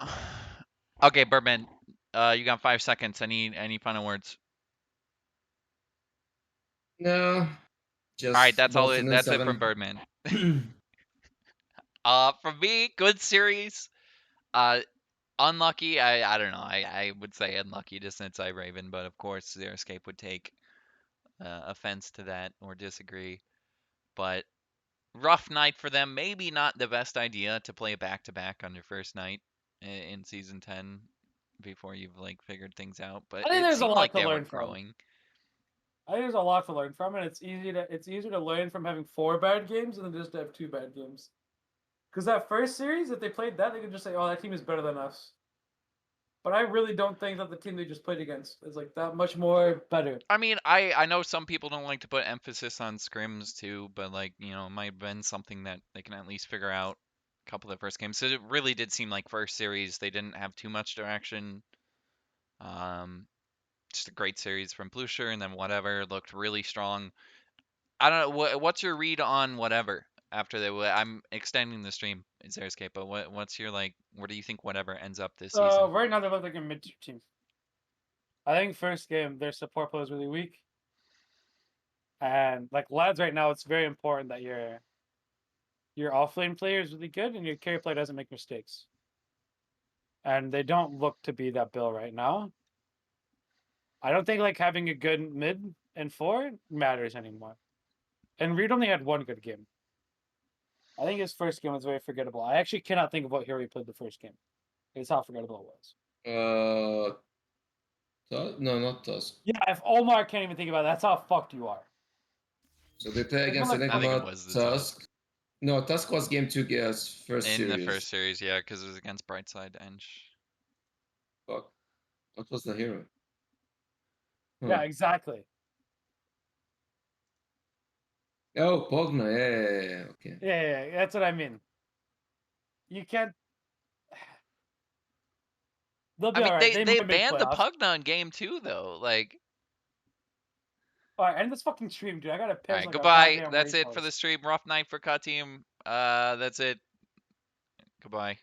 Okay, Birdman. You got 5 seconds. Any final words? No. Just All right, that's all. Boston and That's it from 7. Birdman. From me, good series. Unlucky. I don't know. I would say unlucky to Sensei Raven, but of course Xeriscape would take offense to that or disagree. But rough night for them. Maybe not the best idea to play a back-to-back on your first night in season 10 before you've like figured things out. But I think it there's a seemed lot like to they were learn from. growing. I think there's a lot to learn from, and it's easier to learn from having 4 bad games than just to have 2 bad games. Because that first series, if they played that, they could just say, "Oh, that team is better than us." But I really don't think that the team they just played against is like that much more better. I mean, I know some people don't like to put emphasis on scrims too, but like, you know, it might have been something that they can at least figure out a couple of the first games. So it really did seem like first series they didn't have too much direction. Just a great series from Blucher, and then whatever looked really strong. I don't know what's your read on whatever after they. I'm extending the stream in Xeriscape, but what's your like? Where do you think whatever ends up this season? Right now they look like a mid team. I think first game their support play is really weak, and like lads right now, it's very important that your offlane player is really good and your carry player doesn't make mistakes. And they don't look to be that bill right now. I don't think like having a good mid and 4 matters anymore. And Reed only had one good game. I think his first game was very forgettable. I actually cannot think of what hero he played the first game. It's how forgettable it was. No, not Tusk. Yeah, if Omar can't even think about it, that's how fucked you are. So they play It's against not like- I think it Enigma, was the Tusk. No, Tusk was game 2 first In series. the first series, yeah, because it was against Brightside Eng. Fuck. What was the hero? Yeah, Huh. exactly. Oh, Pogna. Yeah. Okay. Yeah, that's what I mean. You can't. They'll be I mean, all right. they might make banned the playoffs. Pugna in game 2 though. Like, All right, end this fucking stream, dude. I gotta piss all right, like goodbye. a goddamn That's it for racehorse. the stream. Rough night for Cut Team. That's it. Goodbye.